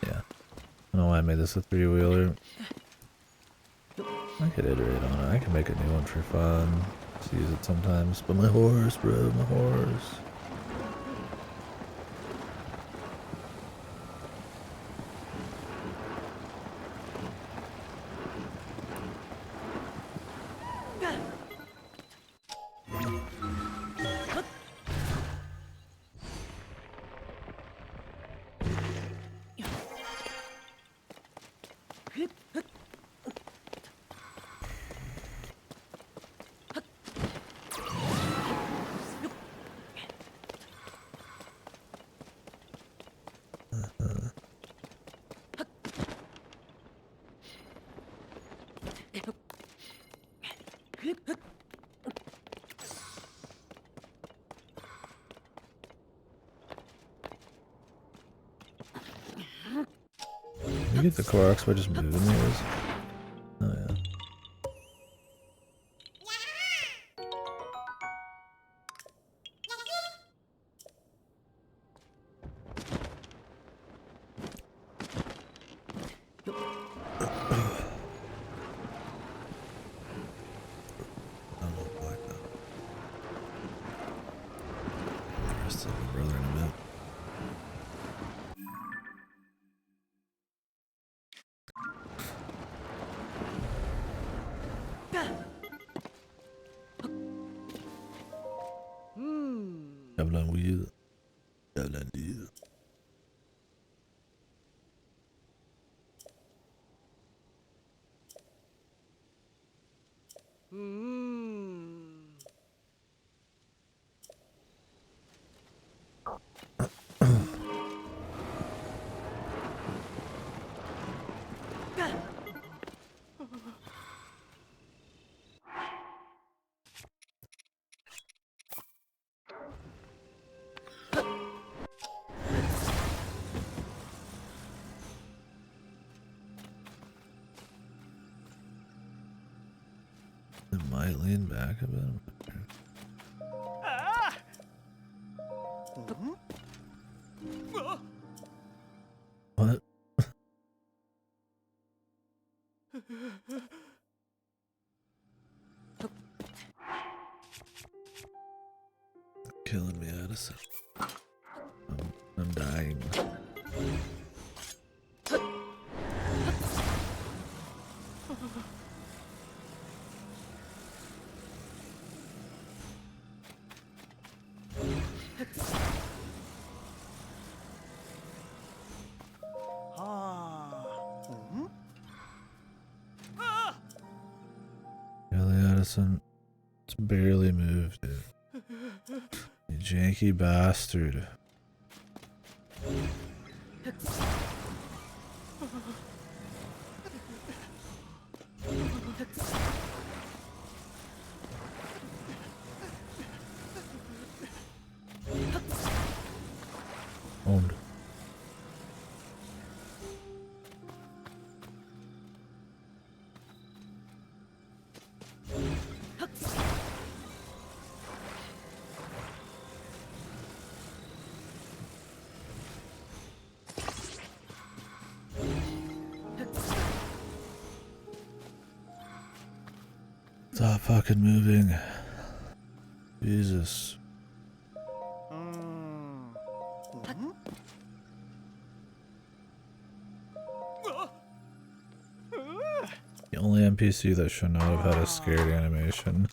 Yeah. I don't know why I made this a 3-wheeler. I could iterate on it. I can make a new one for fun. Just use it sometimes. But my horse, bro, my horse. You get the Koroks by just moving these? Oh yeah. Jävla weed. Jävla deal. It might lean back a bit. What? Killing me, Addison. I'm dying. Really, Addison? It's barely moved, dude. You janky bastard. Owned. Stop fucking moving. Jesus. The only NPC that should not have had a scared animation.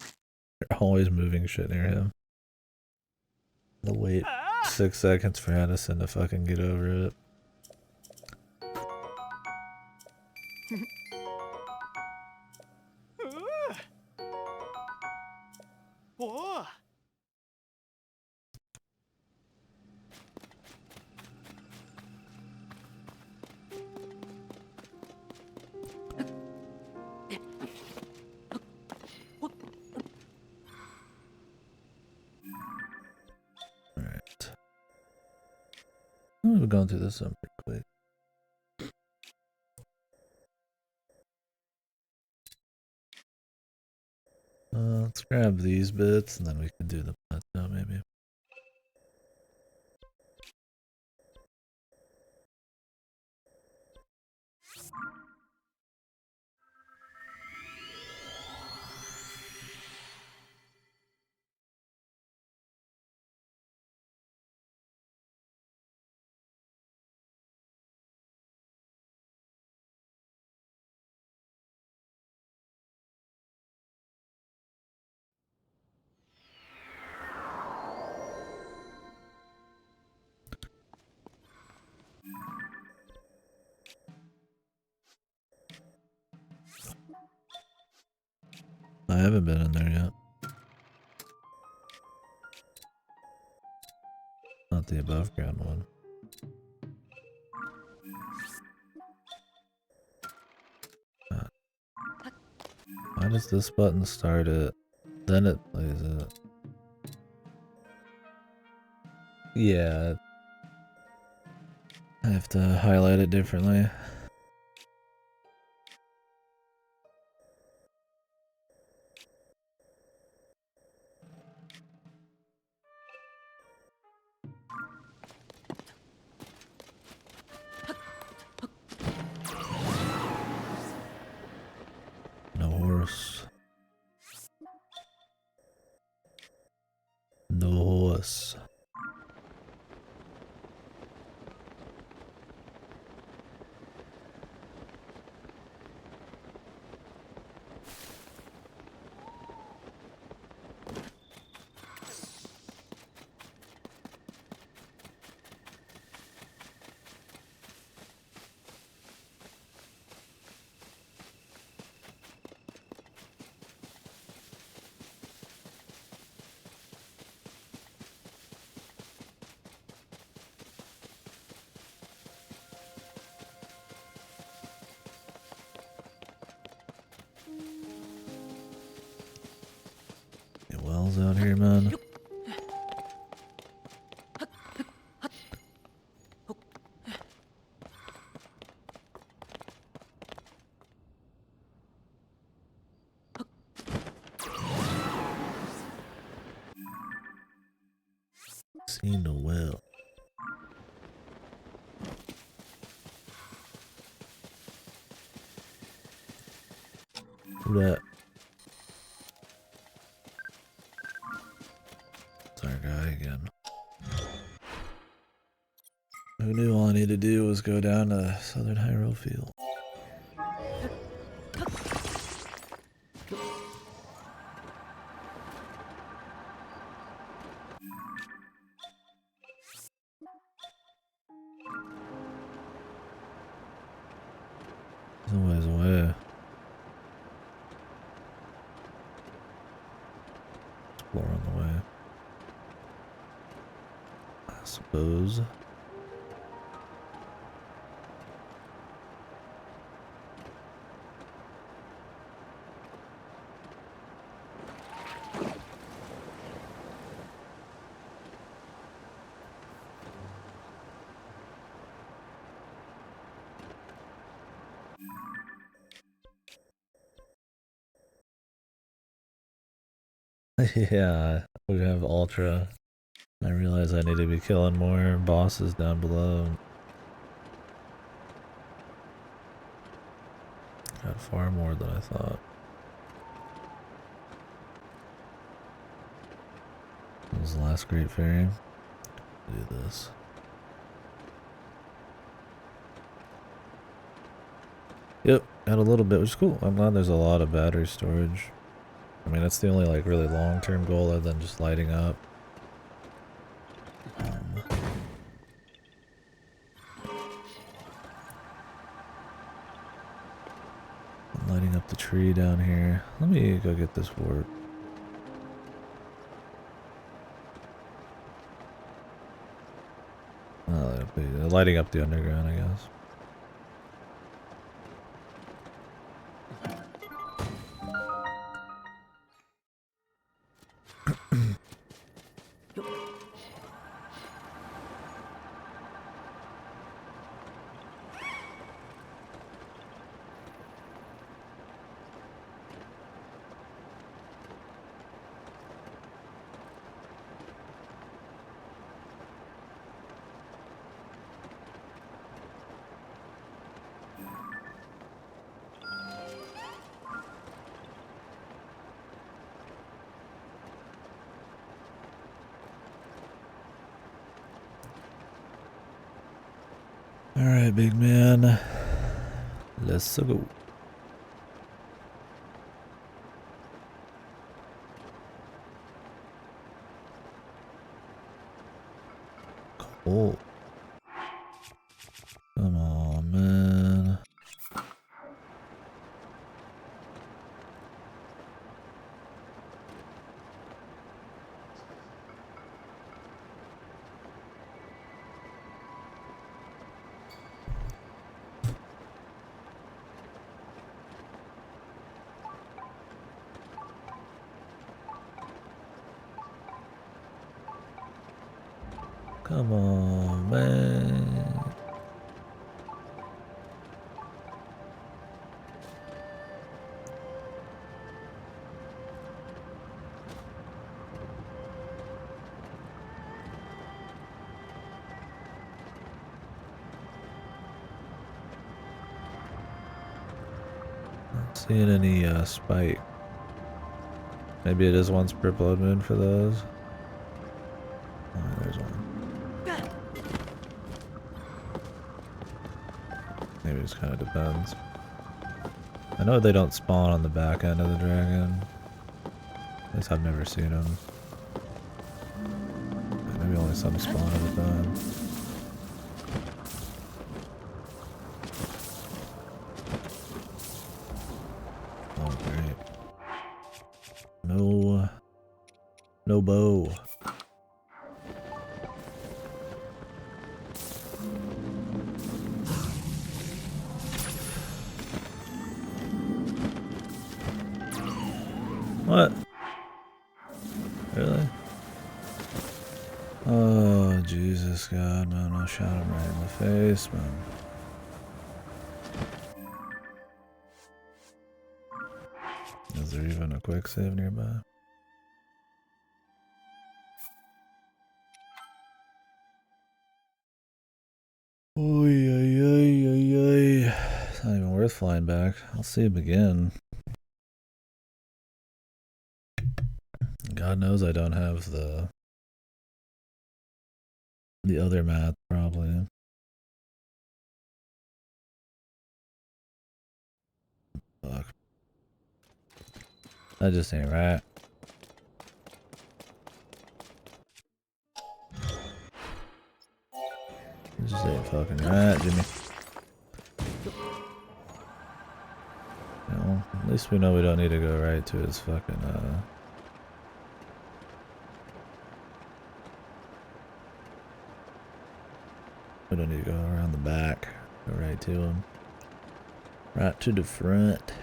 They're always moving shit near him. The wait 6 seconds for Addison to fucking get over it. Alright. We've gone through this one pretty quick. Let's grab these bits and then we can do the plateau maybe. I haven't been in there yet. Not the above ground one. Why does this button start it? Then it plays it. Yeah. I have to highlight it differently. No horse. No horse. Get wells out here, man. Seen a well. Who that? It's our guy again. Who knew all I needed to do was go down to Southern Hyrule Field? It's a ways away. Explore on the way. I suppose. Yeah, we have Ultra. I realize I need to be killing more bosses down below. Got far more than I thought. was the last Great Fairy. Do this. Yep, got a little bit, which is cool. I'm glad there's a lot of battery storage. I mean, that's the only like really long-term goal other than just lighting up. Lighting up the tree down here. Let me go get this warp. Lighting up the underground, I guess. Alright, big man. Let's go. Cool. Come on, man. Come on, man. Not seeing any spike. Maybe it is once per blood moon for those. Oh, there's one. Maybe it just kind of depends. I know they don't spawn on the back end of the dragon. At least I've never seen them. Maybe only some spawn at a time. Oh, great. No bow. What? Really? Oh, Jesus, God, man. I'll shot him right in the face, man. Is there even a quick save nearby? Oy, oy, oy, oy, oy. It's not even worth flying back. I'll see him again. God knows I don't have the other map, probably. Fuck. That just ain't right. This just ain't fucking right, Jimmy. You know, at least we know we don't need to go right to his fucking, we don't need to go around the back. Go right to him. Right to the front.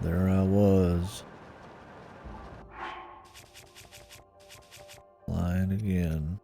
There I was. Lying again.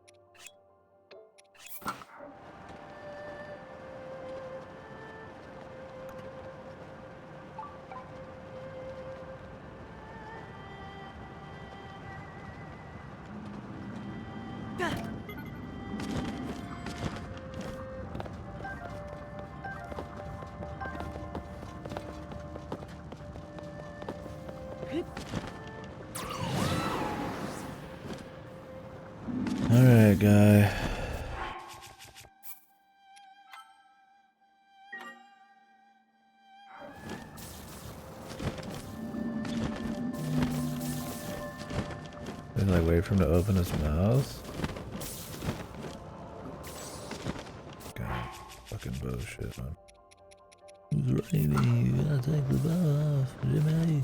Alright, guy. Did I wait for him to open his mouth? God, fucking bullshit, man. It's raining, you gotta take the bow off, Jimmy.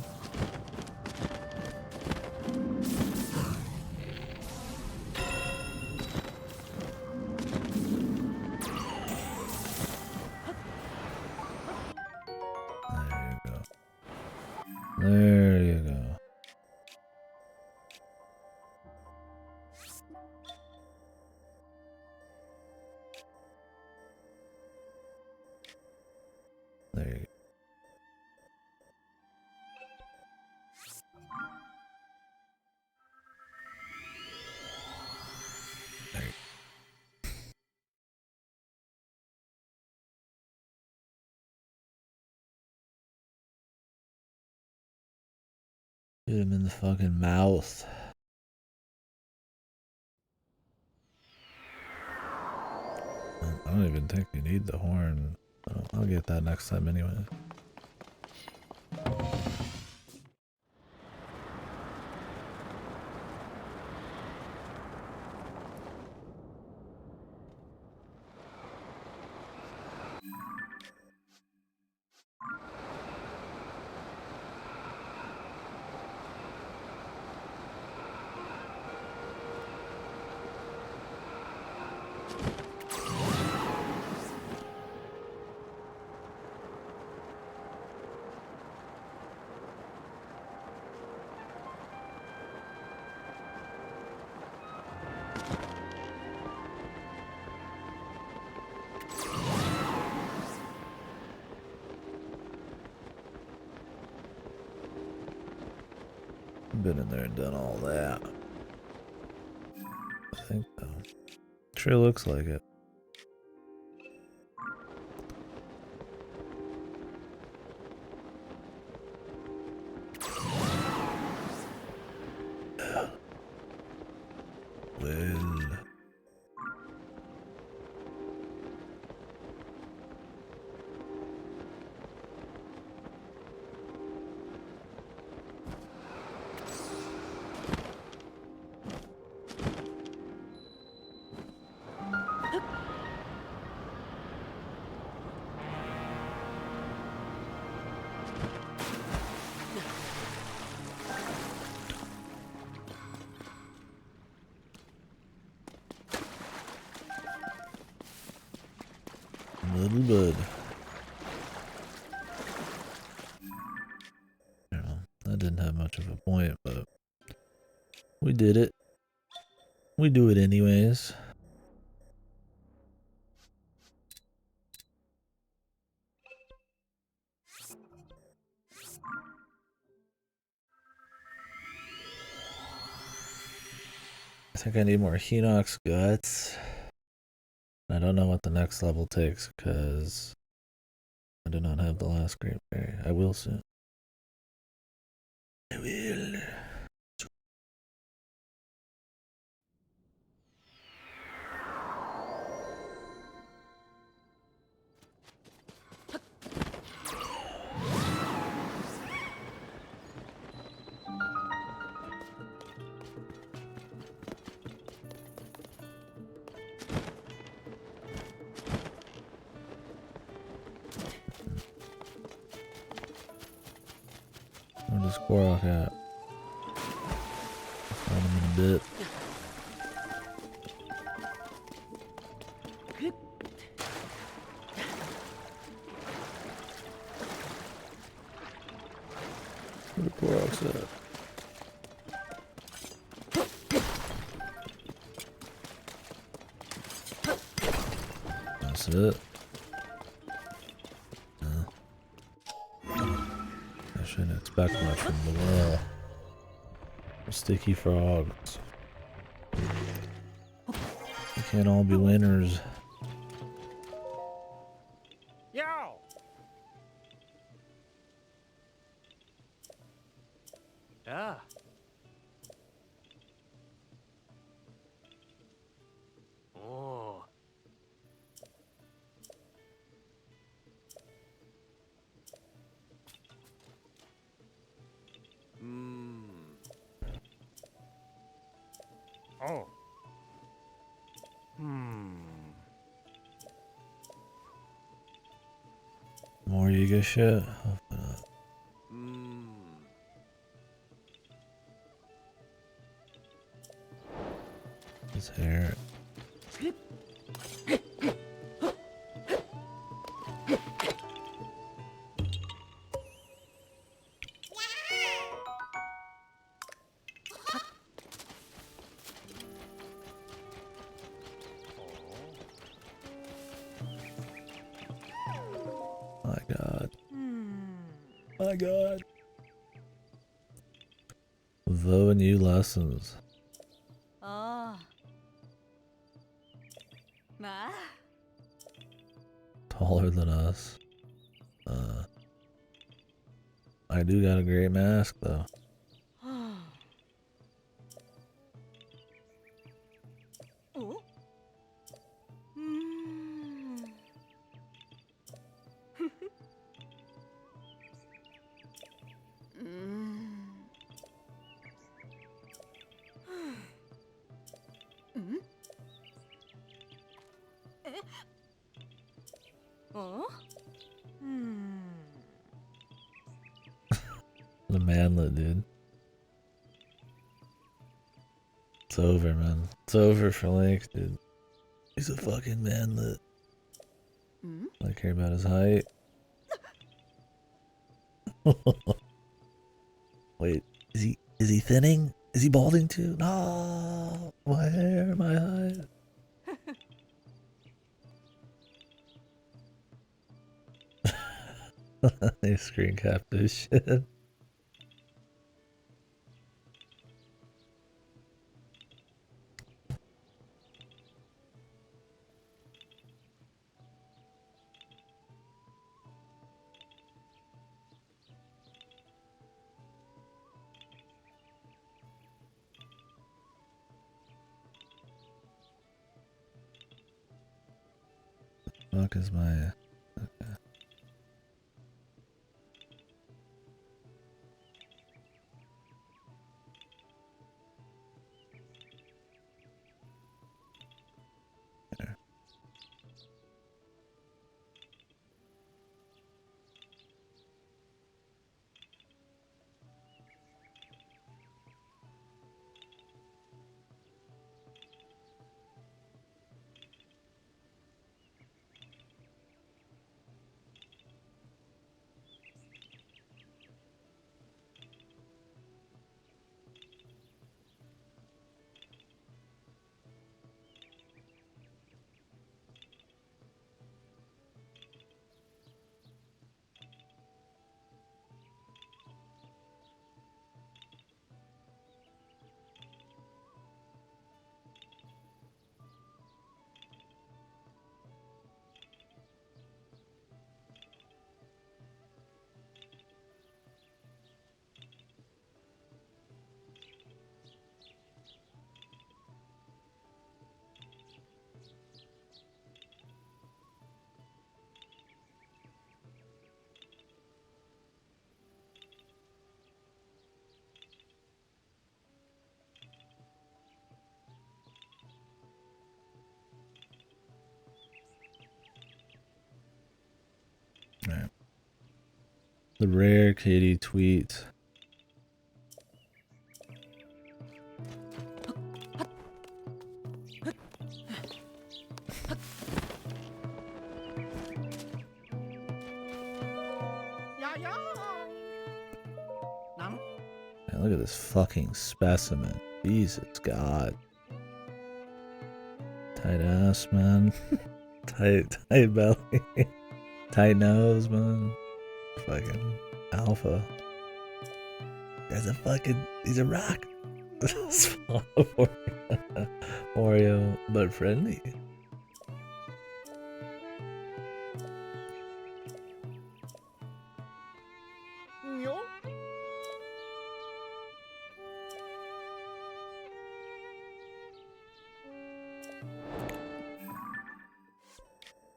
There you go. There you go. There you go. Hit him in the fucking mouth. I don't even think you need the horn. I'll get that next time anyway. Been in there and done all that. I think so. Sure looks like it. Well. Little bud. You know, that didn't have much of a point, but we did it. We do it anyways. I think I need more Hinox guts. I don't know what the next level takes because I do not have the last Great Berry. I will soon. I will. Where's the Korok at? I'll find him in a bit. Where the Koroks at? That's it. I shouldn't expect much from the well. Sticky frogs. We can't all be winners. Yo! Ah. Oh. Oh. More Yiga shit? His hair. My God. My God. Vo and new lessons. Oh. Ma? Taller than us. I do got a great mask though. Oh. Oh? The manlet, dude. It's over, man. It's over for Link, dude. He's a fucking manlet. I care about his height. Wait, is he thinning? Is he balding too? No, my hair, my height. They screen cap this shit. Fuck is my... Okay. There. Right. The rare kitty tweet. Man, look at this fucking specimen. Jesus God. Tight ass, man. tight belly. Tight nose, man. Fucking alpha. He's a rock. Small Oreo, but friendly.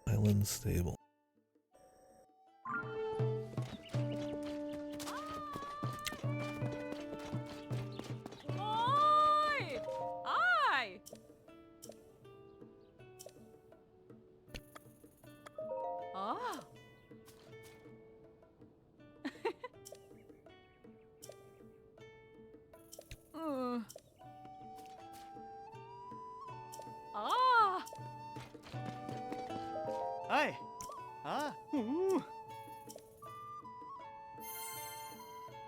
Island stable. Oi! Aye! Ah! Ah! Hey. Ah. Ooh.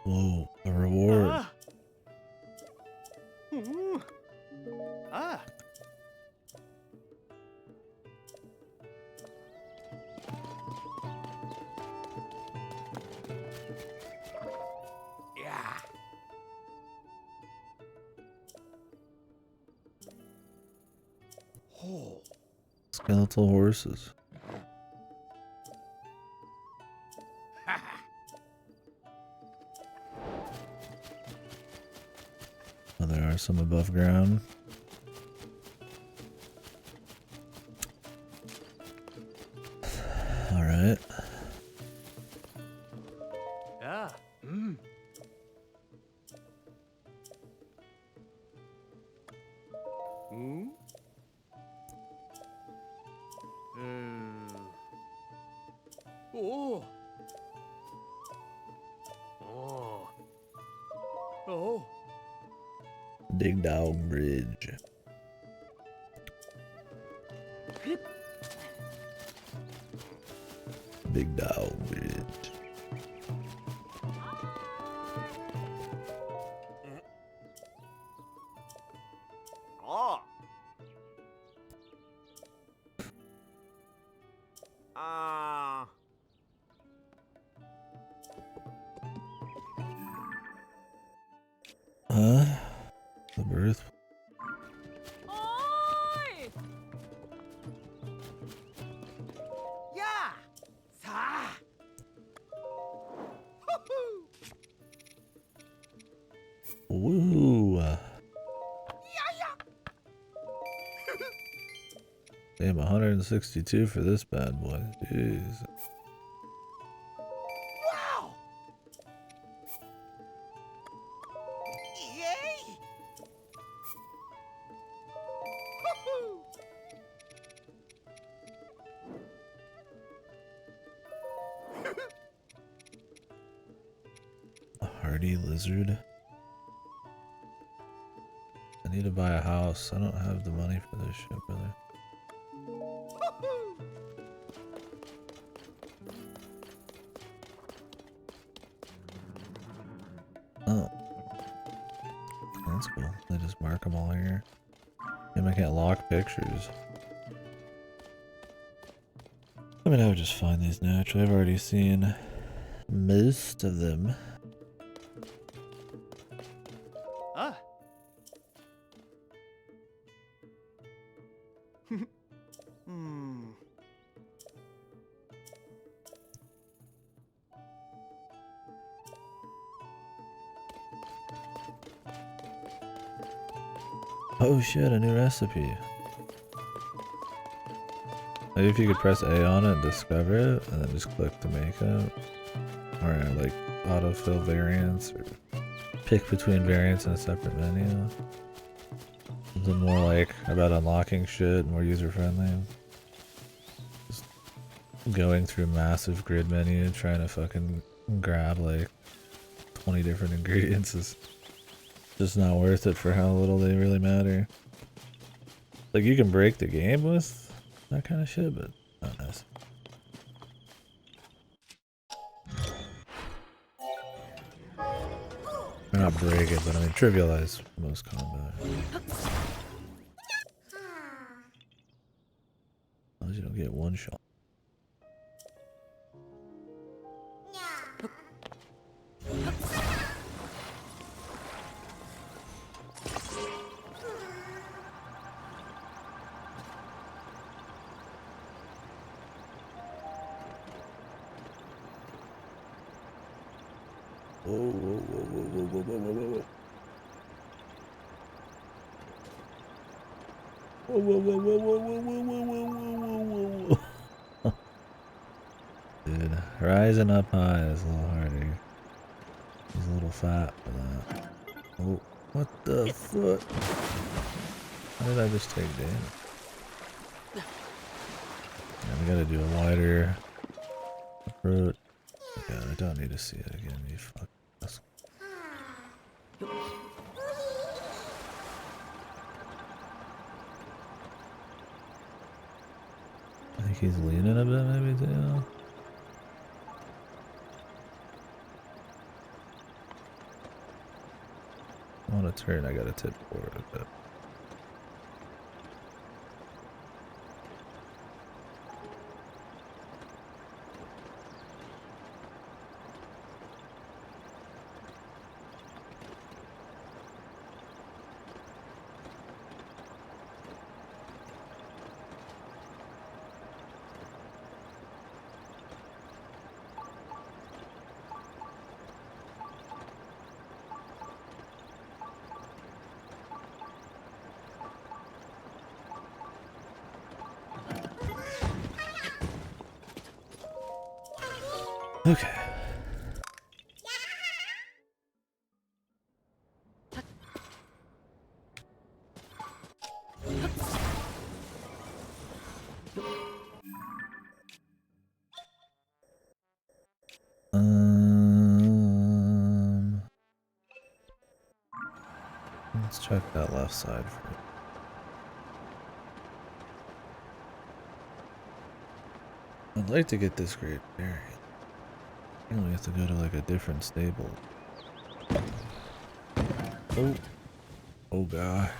Whoa, a reward. Ah. Ooh. Ah. Yeah. Oh. Skeletal horses. Oh, there are some above ground. All right. Yeah. Mm. Hmm? Oh. Oh. Oh. Dig Dog Bridge. Big Dog Bridge. Oh. Ah. Huh? The birth. Oi! Yeah. Sa. Woo! Damn, 162 for this bad boy. Jeez. Wow. Yay. A hardy lizard. I need to buy a house. I don't have the money for this shit, brother. Oh. That's cool. They just mark them all here. Damn, I can't lock pictures. I mean, I would just find these naturally. I've already seen most of them. Ah. Hmm. Oh shit, a new recipe. Maybe if you could press A on it and discover it, and then just click to make it. Or like autofill variants, or pick between variants in a separate menu. Something more like about unlocking shit, more user friendly. Just going through massive grid menu, trying to fucking grab like 20 different ingredients is just not worth it for how little they really matter. Like, you can break the game with that kind of shit, but not nice. Or not break it, but I mean trivialize most combat. As long as you don't get one shot. Whoa, whoa, whoa, whoa, whoa, whoa, whoa, whoa, whoa. Whoa, whoa, whoa, whoa, whoa, whoa, whoa, whoa, whoa, whoa, whoa. Dude, rising up high is a little harder. He's a little fat for that. Oh, what the fuck? How did I just take damage? Yeah, we gotta do a wider approach. Yeah, I don't need to see it again, you fuck. I think he's leaning a bit maybe too. On a turn I gotta tip forward a bit. Okay. Let's check that left side first. I'd like to get this Great Berry. I think we have to go to like a different stable. Oh. Oh god.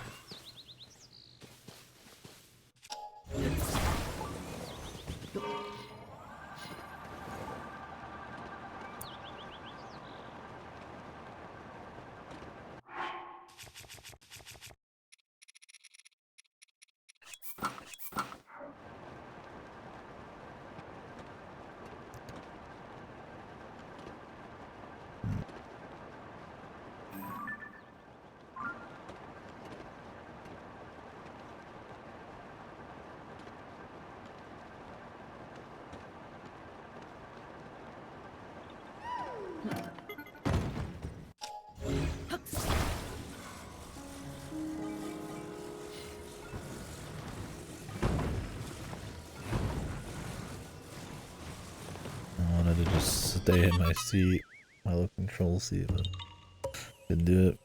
I wanted to just stay in my seat, my little control seat, but didn't do it.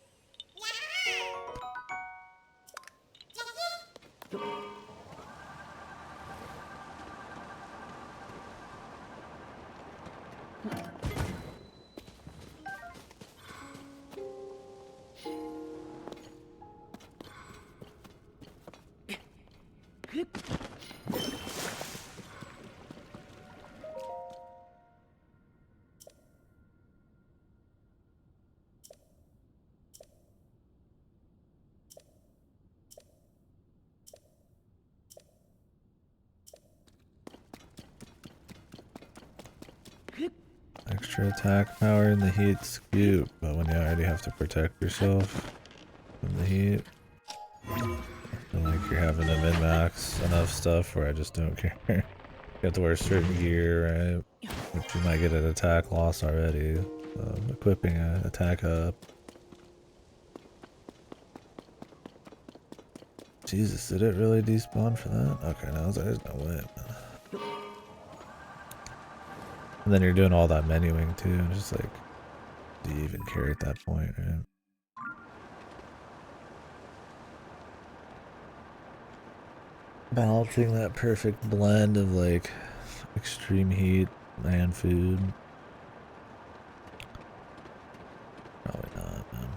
Extra attack power in the heat's cute, but when you already have to protect yourself from the heat, I feel like you're having to min-max enough stuff where I just don't care. You have to wear certain gear, right? Which you might get an attack loss already. Equipping an attack up. Jesus, did it really despawn for that? Okay, no, there's no way, man. And then you're doing all that menuing too, and just like, do you even care at that point, right? Balancing that perfect blend of like extreme heat and food. Probably not, no.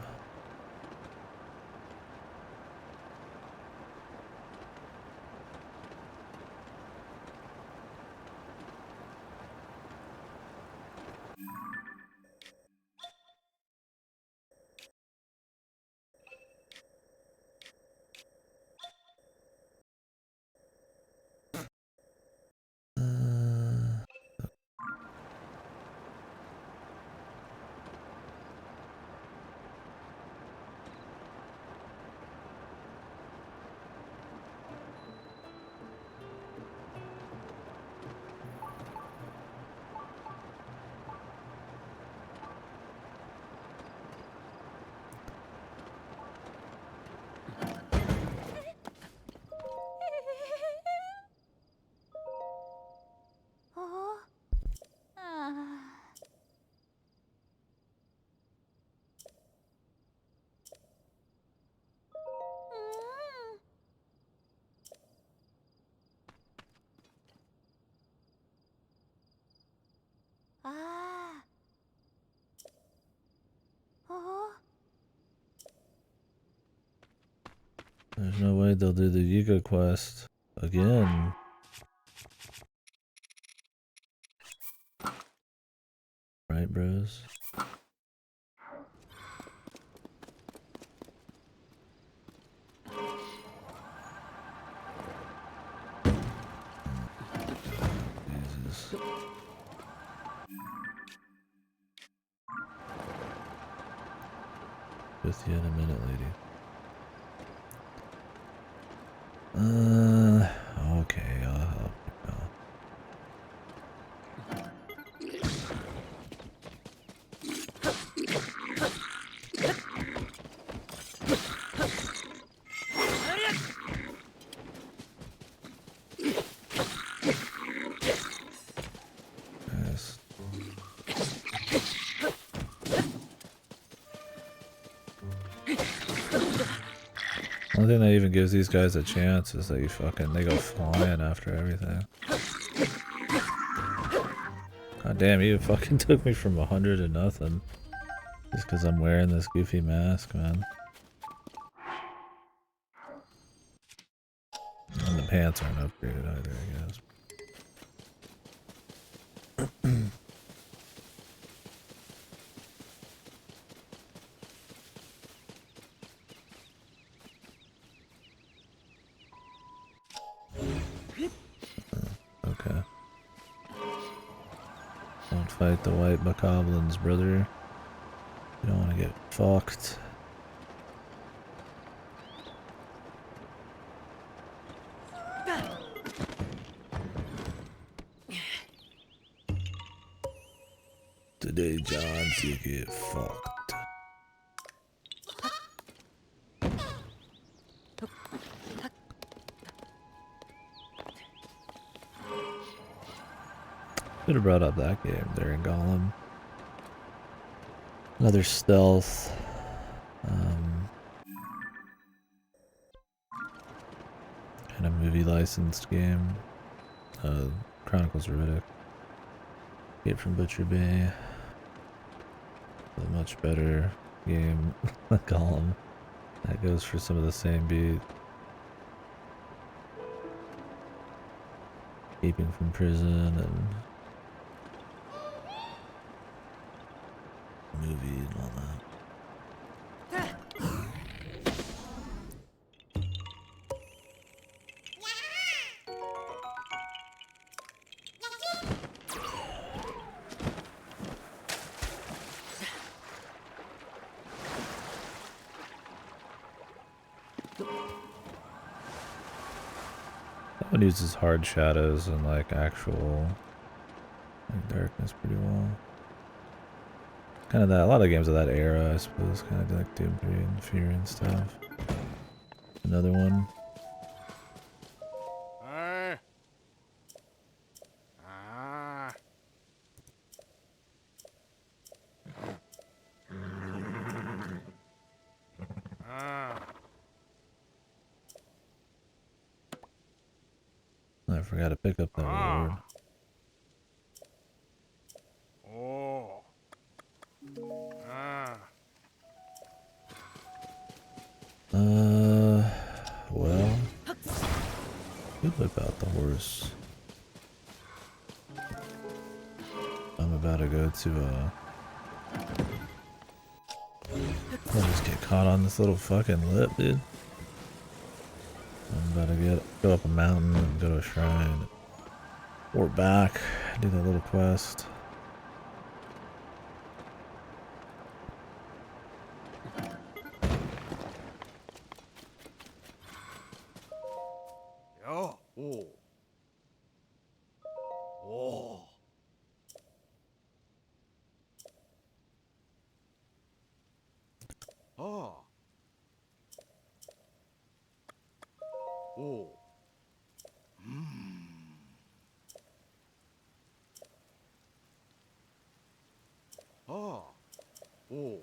There's no way they'll do the Yiga quest again. Right, bros? Jesus. With you in a minute, lady. Okay, I'll help you now. Yes. One thing that even gives these guys a chance is that they go flying after everything. God damn, you fucking took me from 100 to nothing. Just because I'm wearing this goofy mask, man. And the pants aren't upgraded either, I guess. Okay. Don't fight the white bokoblins, brother. You don't want to get fucked. Today, Johns, you get fucked. Should have brought up that game there in Gollum. Another stealth. Kind of movie licensed game. Chronicles of Riddick. Get from Butcher Bay. A much better game than Gollum. That goes for some of the same beat. Escaping from prison and movie and all that. That one uses hard shadows and like actual darkness pretty well. Kind of that, a lot of games of that era, I suppose, kind of like Doom 3 and Fear and stuff. Another one. I forgot to pick up that reward. Well, good about the horse. I'm about to go to I'll just get caught on this little fucking lip, dude. I'm about to go up a mountain and go to a shrine. Or back, do that little quest. Oh. Hmm.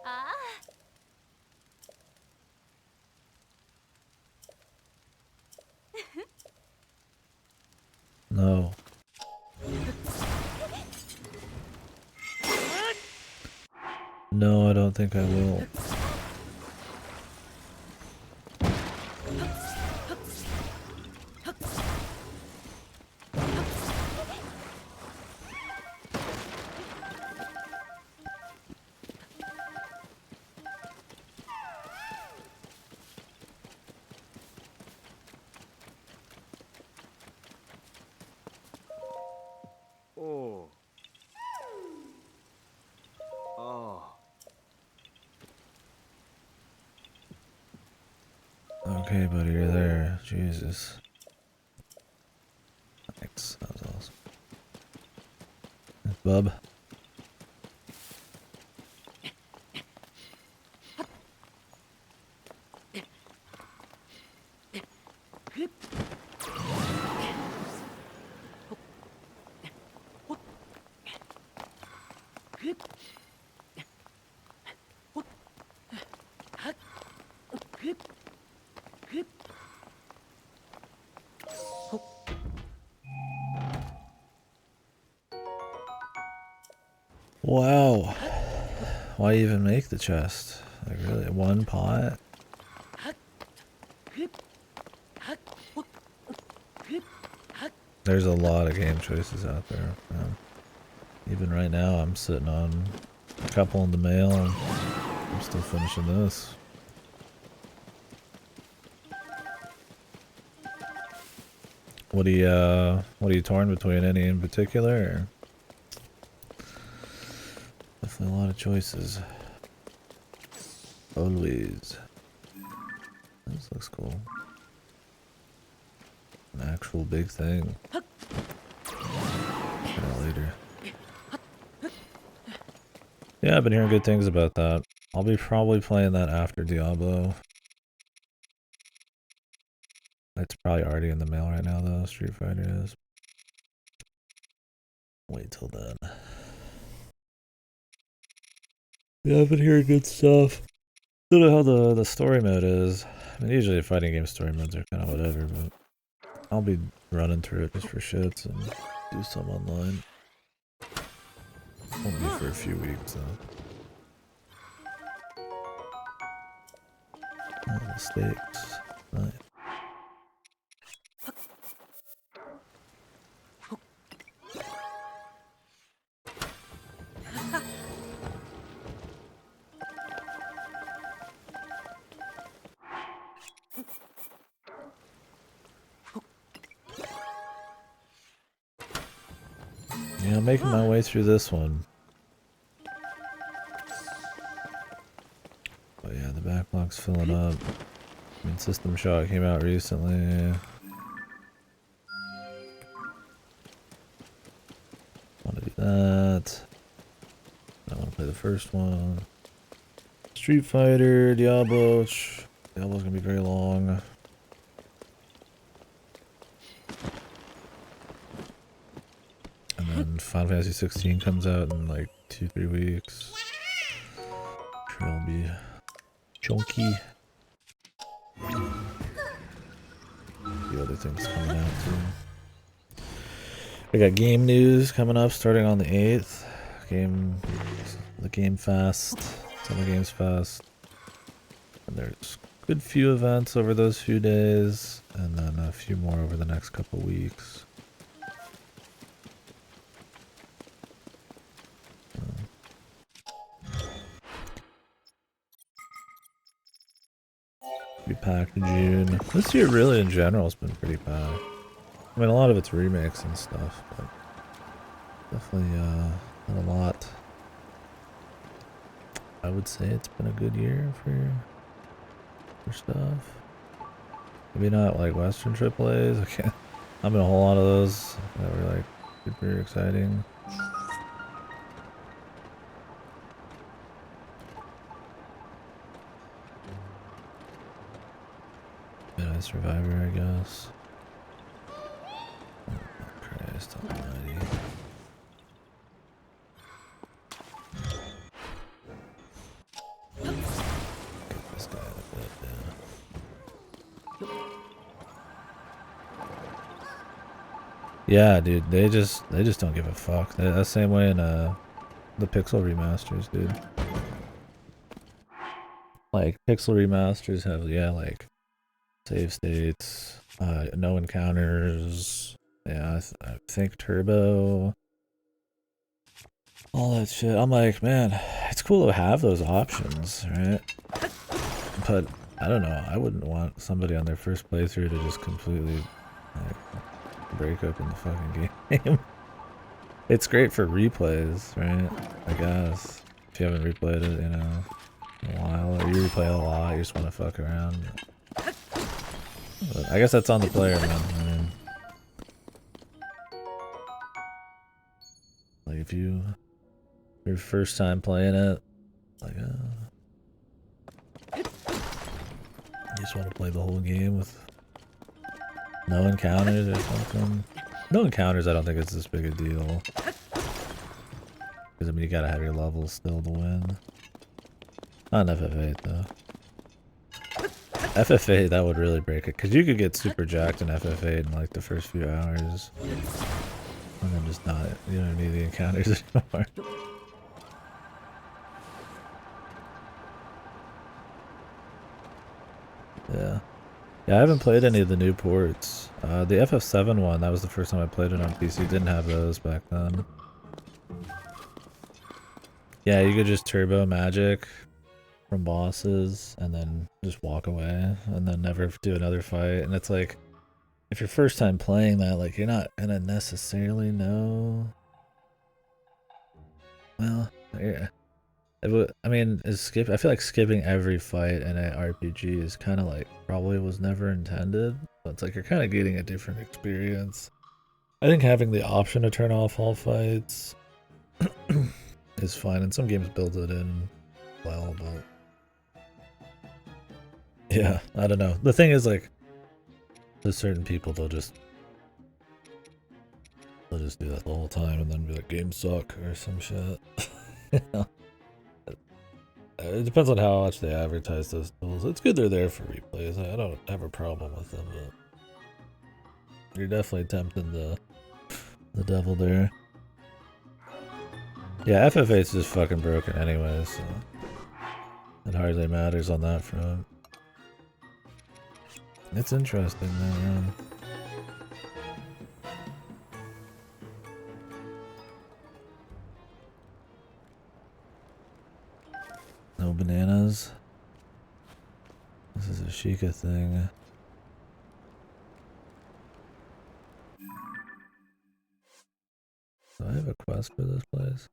Ah. No, I don't think I will. Oh. Oh. Okay, buddy, you're there. Jesus. Thanks. That was awesome. Thanks, bub. Wow. Why even make the chest? Like, really? One pot? There's a lot of game choices out there, man. Even right now, I'm sitting on a couple in the mail, and I'm still finishing this. What are you torn between? Any in particular? Or? Definitely a lot of choices. Always. This looks cool. An actual big thing. Later. Yeah, I've been hearing good things about that. I'll be probably playing that after Diablo. It's probably already in the mail right now, though. Street Fighter is. Wait till then. Yeah, I've been hearing good stuff. Don't know how the story mode is. I mean, usually fighting game story modes are kind of whatever, but I'll be running through it just for shits and do some online. Won't be for a few weeks, though. Oh, the stakes. Nice. Yeah, I'm making my way through this one. But yeah, the backlog's filling up. I mean, System Shock came out recently. Want to do that. I want to play the first one. Street Fighter, Diablo. Diablo's gonna be very long. And then Final Fantasy 16 comes out in like 2-3 weeks. Sure, it'll be chunky. The other things coming out too. I got game news coming up starting on the 8th. The Game Fest. Summer Games Fest. And there's a good few events over those few days, and then a few more over the next couple weeks. Be packed in June. This year really in general has been pretty packed. I mean, a lot of it's remakes and stuff, but definitely not a lot. I would say it's been a good year for stuff. Maybe not like Western AAAs. Okay, I'm in a whole lot of those that were like super exciting. Midnight Survivor, I guess. Oh Christ almighty. Get this guy out of bed, yeah, dude, they just don't give a fuck. They're the same way in the Pixel remasters, dude. Like Pixel remasters have, yeah, like save states, no encounters. Yeah, I think Turbo, all that shit. I'm like, man, it's cool to have those options, right? But I don't know. I wouldn't want somebody on their first playthrough to just completely like break open the fucking game. It's great for replays, right? I guess if you haven't replayed it, you know, in a while, or you replay it a lot, you just want to fuck around. But I guess that's on the player, man. I mean, like if your first time playing it, like, you just want to play the whole game with no encounters or something. No encounters, I don't think it's this big a deal. Because, I mean, you gotta have your levels still to win. Not in FF8, though. FF8, that would really break it. Because you could get super jacked in FF8 in, like, the first few hours. And then just not, you don't need the encounters anymore. Yeah. Yeah, I haven't played any of the new ports. The FF7 one, that was the first time I played it on PC. Didn't have those back then. Yeah, you could just turbo magic from bosses and then just walk away and then never do another fight. And it's like, if you're first time playing that, like, you're not gonna necessarily know. Well, yeah. I mean, I feel like skipping every fight in an RPG is kind of like probably was never intended. But it's like you're kind of getting a different experience. I think having the option to turn off all fights is fine, and some games build it in well, but yeah, I don't know. The thing is, like, there's certain people they'll just do that the whole time and then be like, games suck or some shit. You know? It depends on how much they advertise those tools. It's good they're there for replays. I don't have a problem with them, but you're definitely tempting the devil there. Yeah, FF8's just fucking broken anyway, so it hardly matters on that front. It's interesting, man. No bananas. This is a Sheikah thing. Do I have a quest for this place?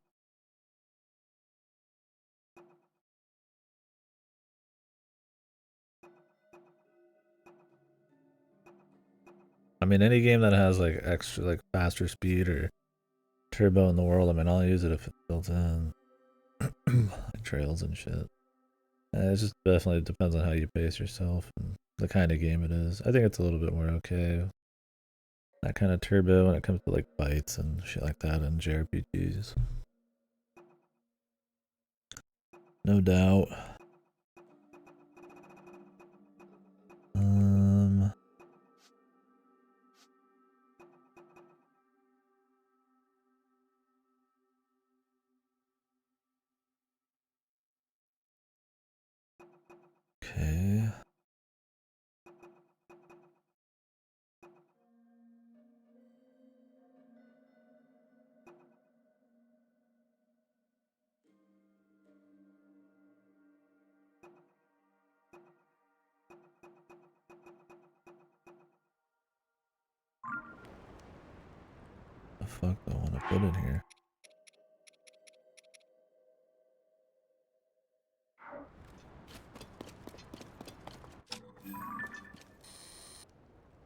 I mean, any game that has like extra, like faster speed or turbo in the world, I mean, I'll use it if it's built in. Like trails and shit. It just definitely depends on how you pace yourself and the kind of game it is. I think it's a little bit more okay. That kind of turbo when it comes to like fights and shit like that in JRPGs. No doubt. Okay. The fuck do I want to put in here?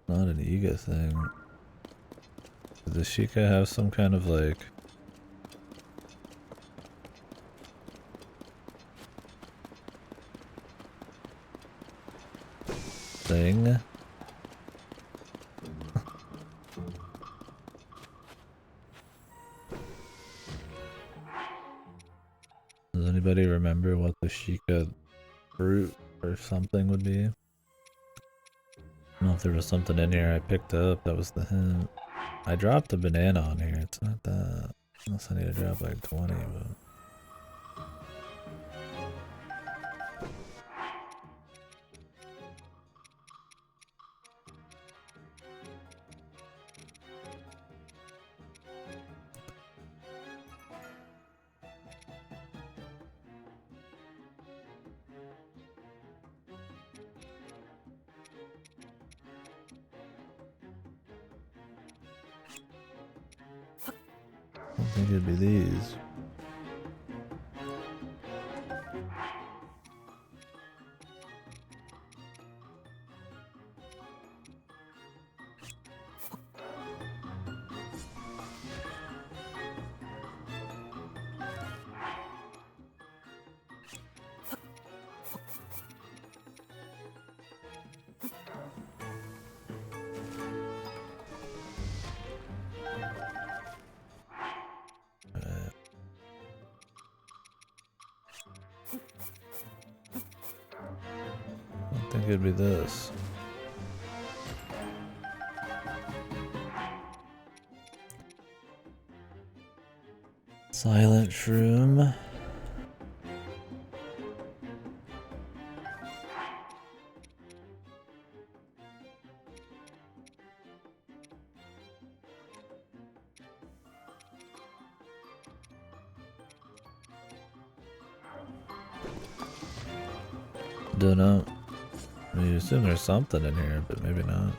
Not an Iga thing. Does Sheikah have some kind of like thing? Does anybody remember what the Sheikah fruit or something would be? I don't know if there was something in here I picked up that was the hint. I dropped a banana on here, it's not that. Unless I need to drop like 20, but think it'd be these. I think it'd be this. Silent shroom. Don't know. I mean, you assume there's something in here, but maybe not.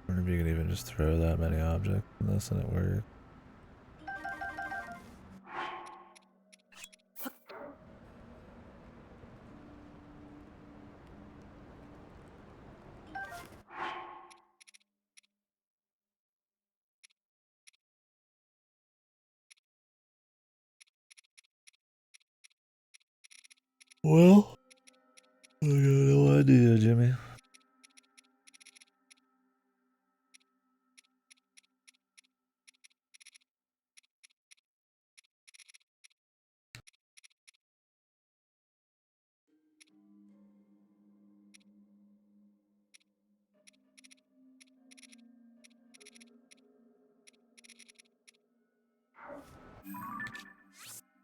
I wonder if you can even just throw that many objects in this and it works. Well, I got no idea, Jimmy.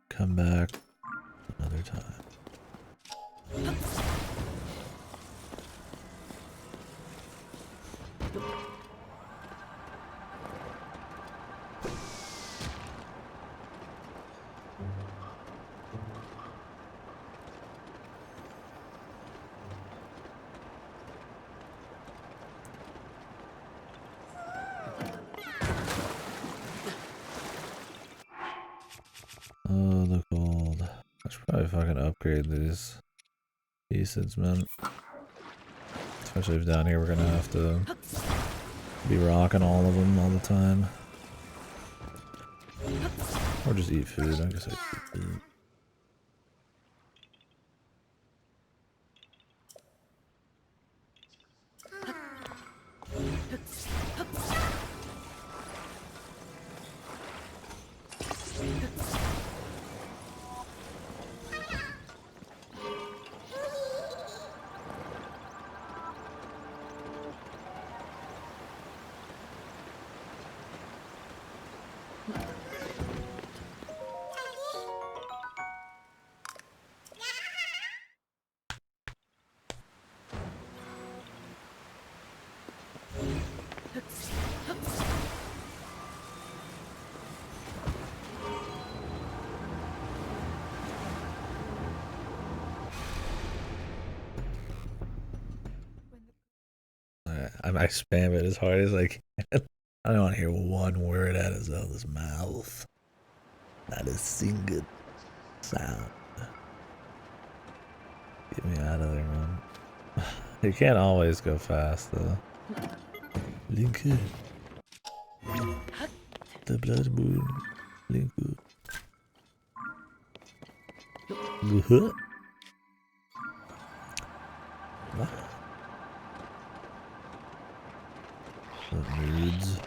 Come back another time. Oh, the gold. I should probably fucking upgrade these pieces, man. Especially if down here we're gonna have to be rocking all of them all the time. Or just eat food. I guess I eat food. I spam it as hard as I can. I don't want to hear one word out of Zelda's mouth. Not a single sound. Get me out of there, man. You can't always go fast, though. Link it. The blood moon. Link it. What? The nerds.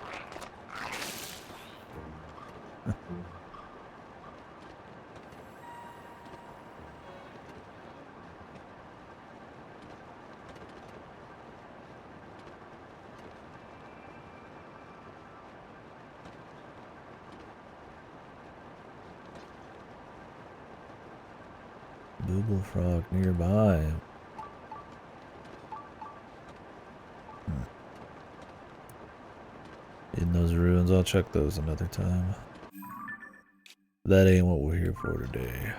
Double frog nearby. In those ruins, I'll check those another time. That ain't what we're here for today.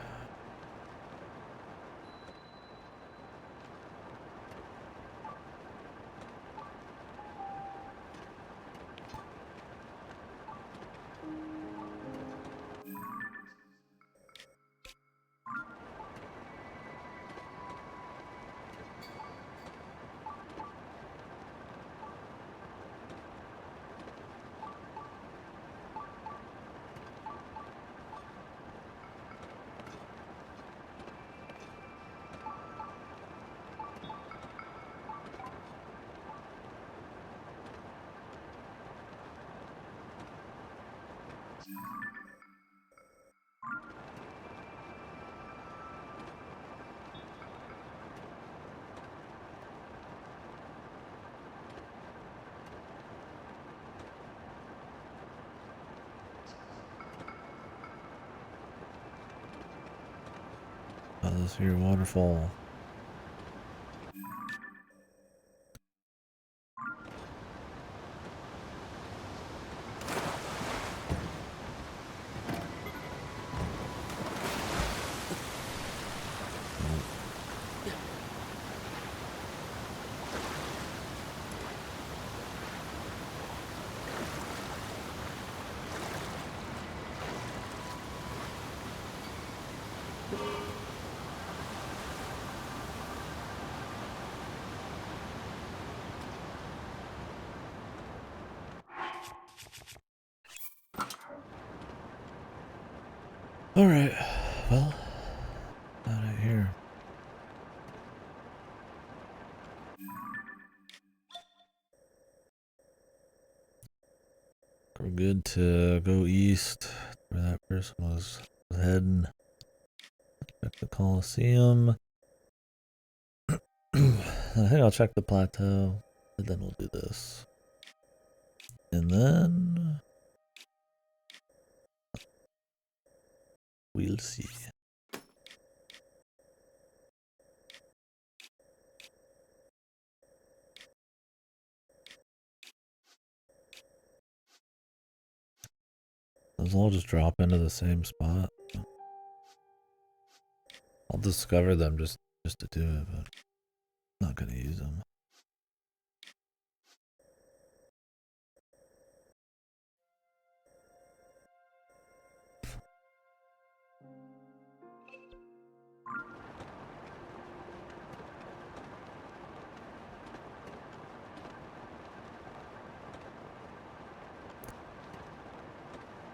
Oh, this here waterfall. Alright, well, out of here. We're good to go east where that person was heading. Check the Colosseum. I think I'll check the plateau, and then we'll do this. And then we'll see. Those all just drop into the same spot. I'll discover them just to do it, but I'm not gonna use them.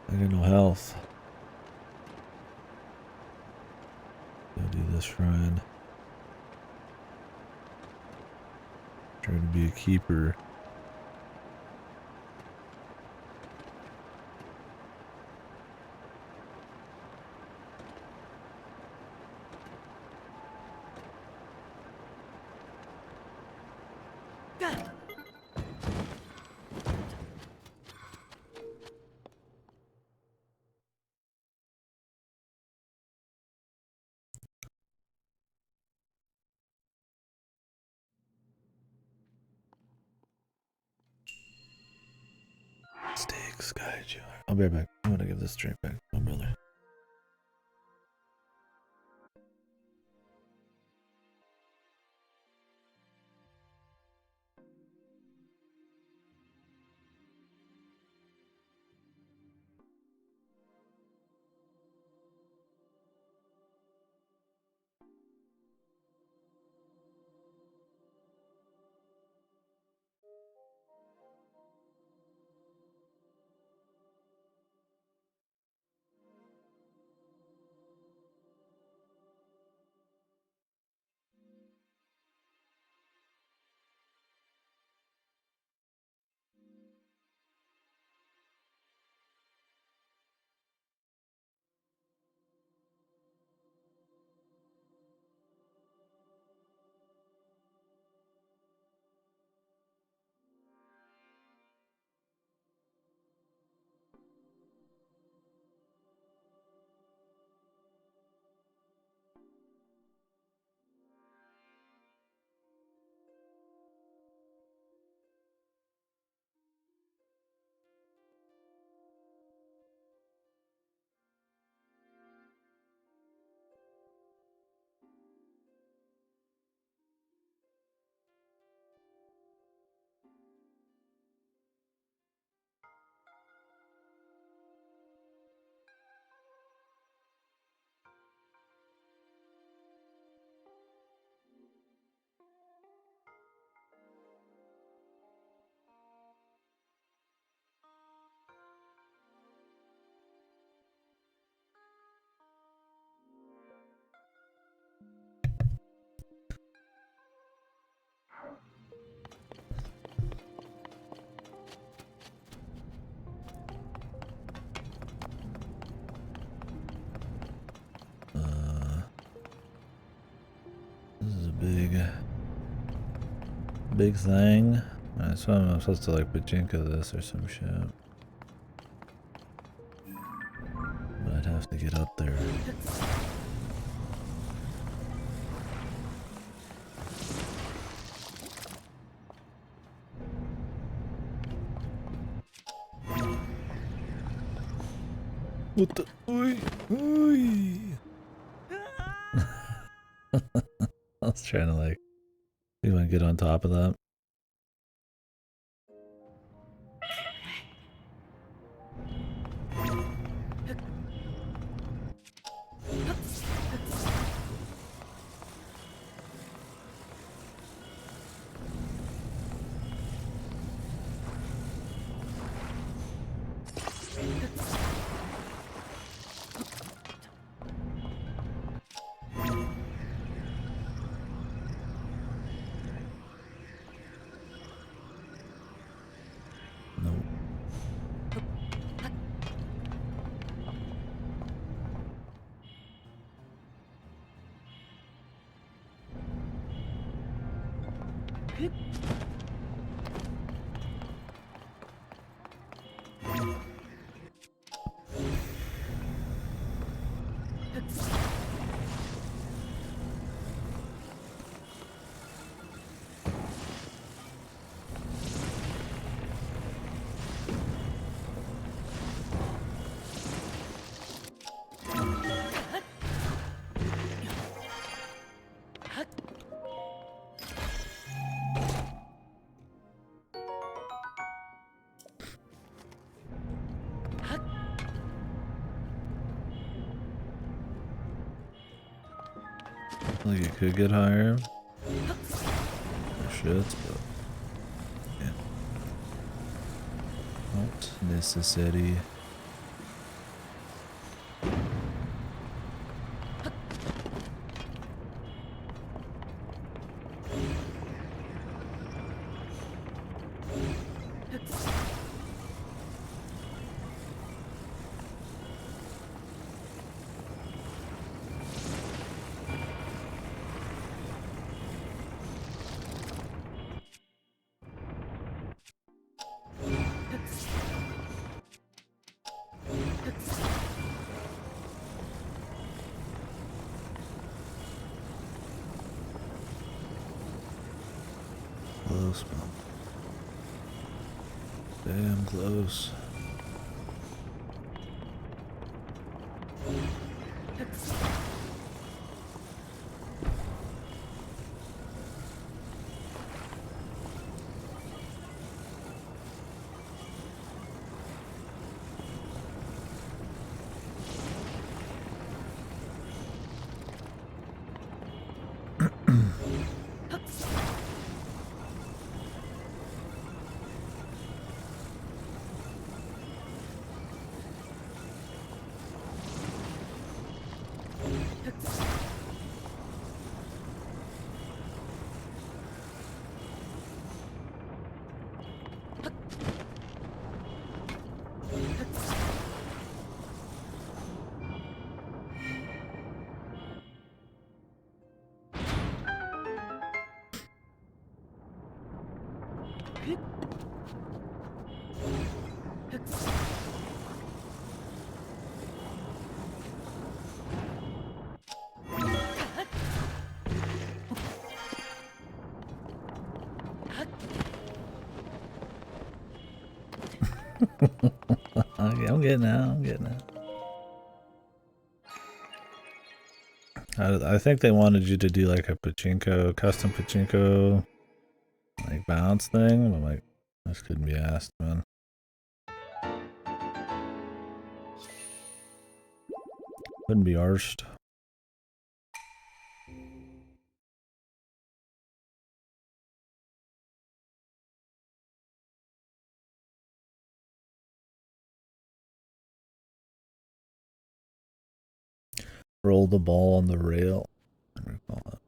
I got no health. Go do this shrine. Try to be a keeper. Steaks, guide you. I'll be right back. I'm gonna give this drink back to my brother. big thing. Alright, so I'm supposed to like pachinko this or some shit. But I'd have to get up there. What the? Oi, oi. I was trying to like, you want to get on top of that? Nope. Like it could get higher. Or shit, but yeah. Not necessary. Close, man. Damn close. Okay, I'm getting out. I think they wanted you to do like a pachinko, custom pachinko, like bounce thing. But I'm like, this couldn't be asked, man. Couldn't be arsed. Roll the ball on the rail. I recall that.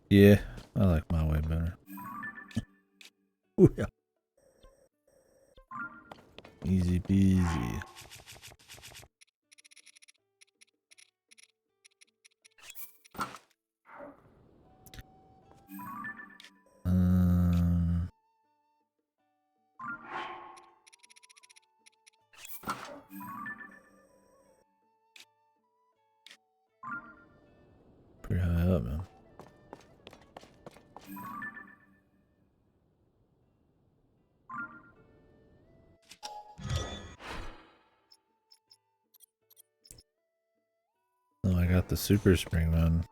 Yeah, I like my way better. Ooh, yeah. Easy peasy. got the super spring man.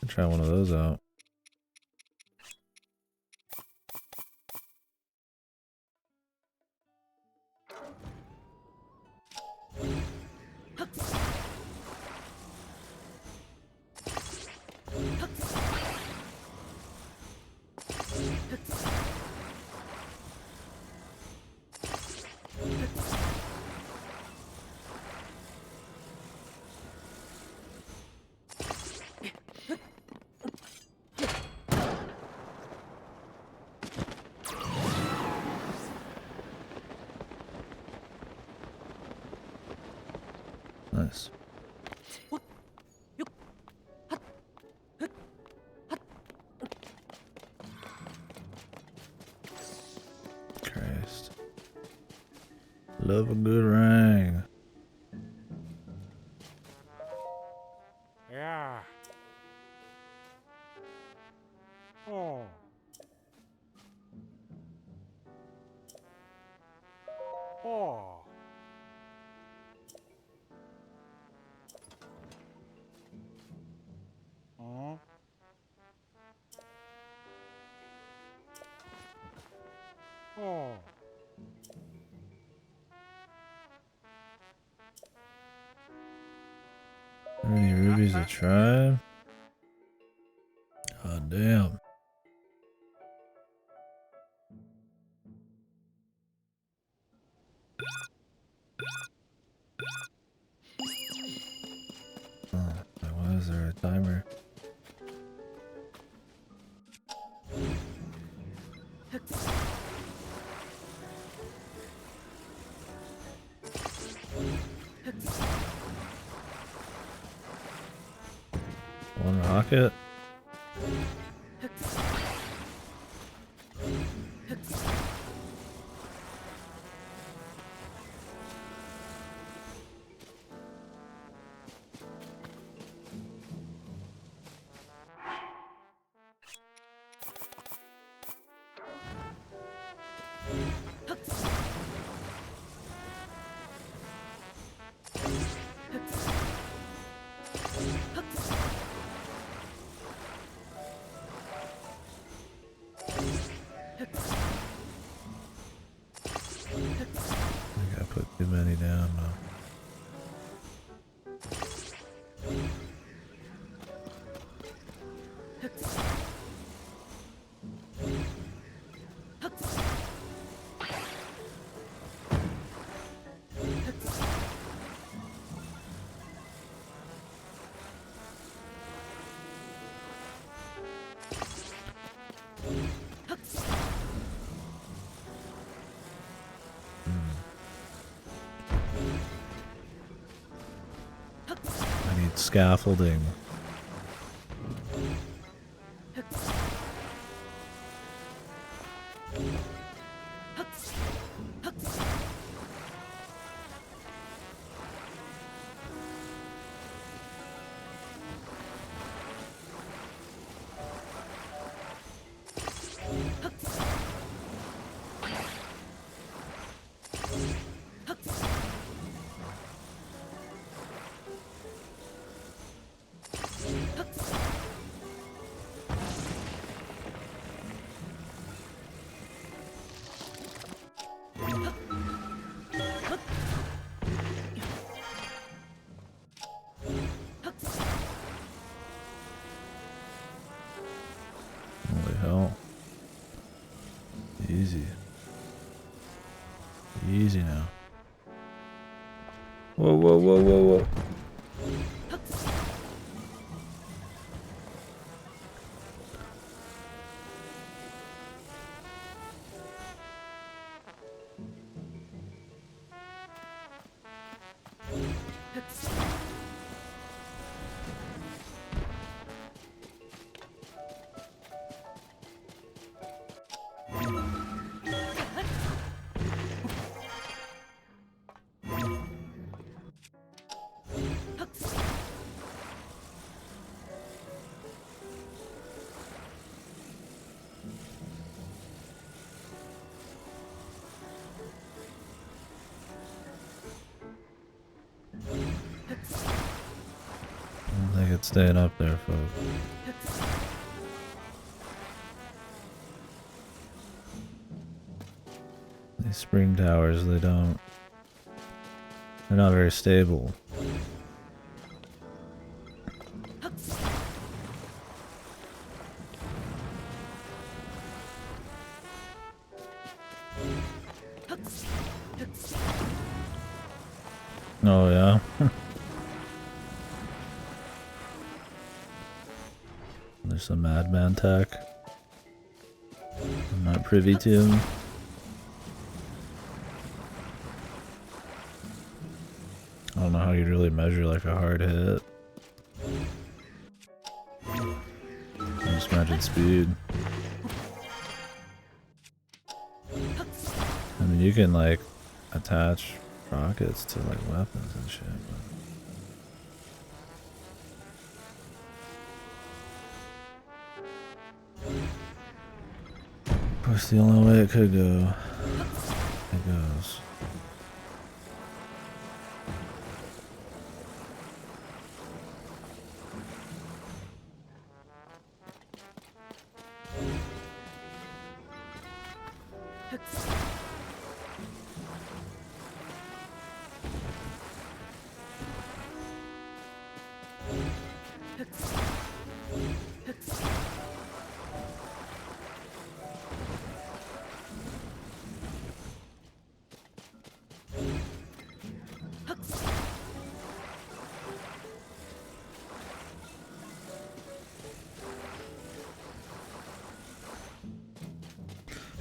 Try one of those out. Nice. Christ. Love a good rang. Yeah. Oh. Oh. Huh? Oh. How many rubies to try? God damn. Oh, why is there a timer? One rocket? I think I put too many down now. I need scaffolding. Holy hell. Easy. Easy now. Whoa, whoa, whoa, whoa, whoa. like it's staying up there, folks. These spring towers, they're not very stable. Oh yeah. There's some madman tech I'm not privy to. I don't know how you'd really measure like a hard hit. I just imagine speed. I mean, you can like attach rockets to like weapons and shit. But of course, the only way it could go, it goes.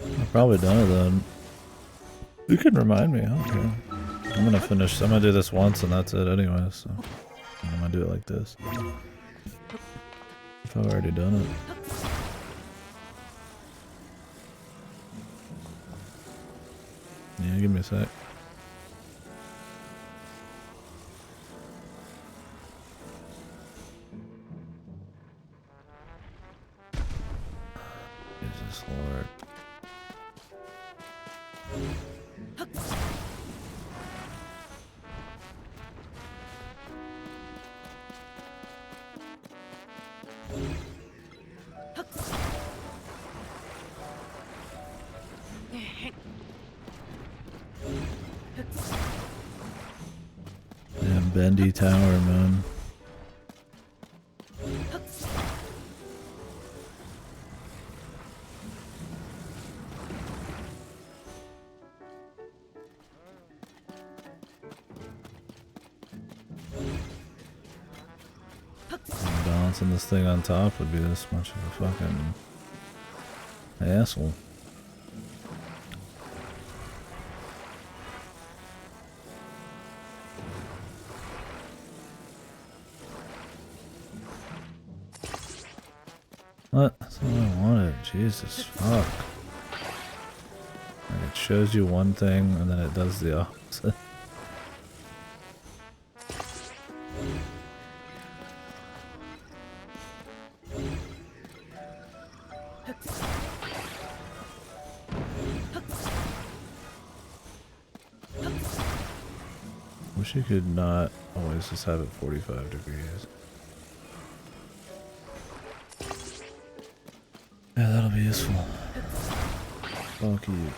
I've probably done it then. You can remind me, okay. I'm gonna do this once and that's it anyway, so I'm gonna do it like this. If I've already done it. Yeah, give me a sec. Jesus Lord. Damn bendy tower, man. Balancing this thing on top would be this much of a fucking asshole. What? That's all I wanted. Jesus fuck. Like it shows you one thing and then it does the opposite. Wish you could not always just have it 45 degrees. Yeah, that'll be useful. Fuck you.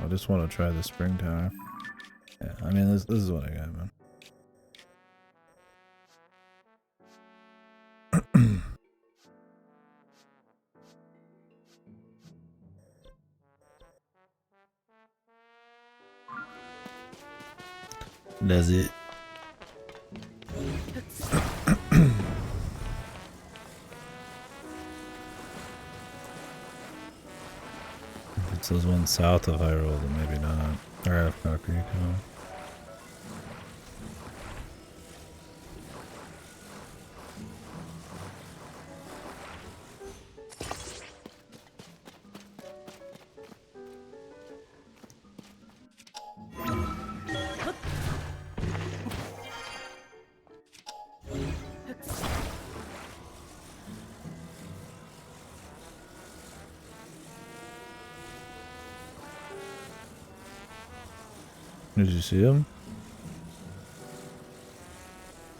I just want to try the spring tower. Yeah, I mean this is what I got, man. That's it. If it says one south of Hyrule, then maybe not. Or after Creek, huh? Did you see him?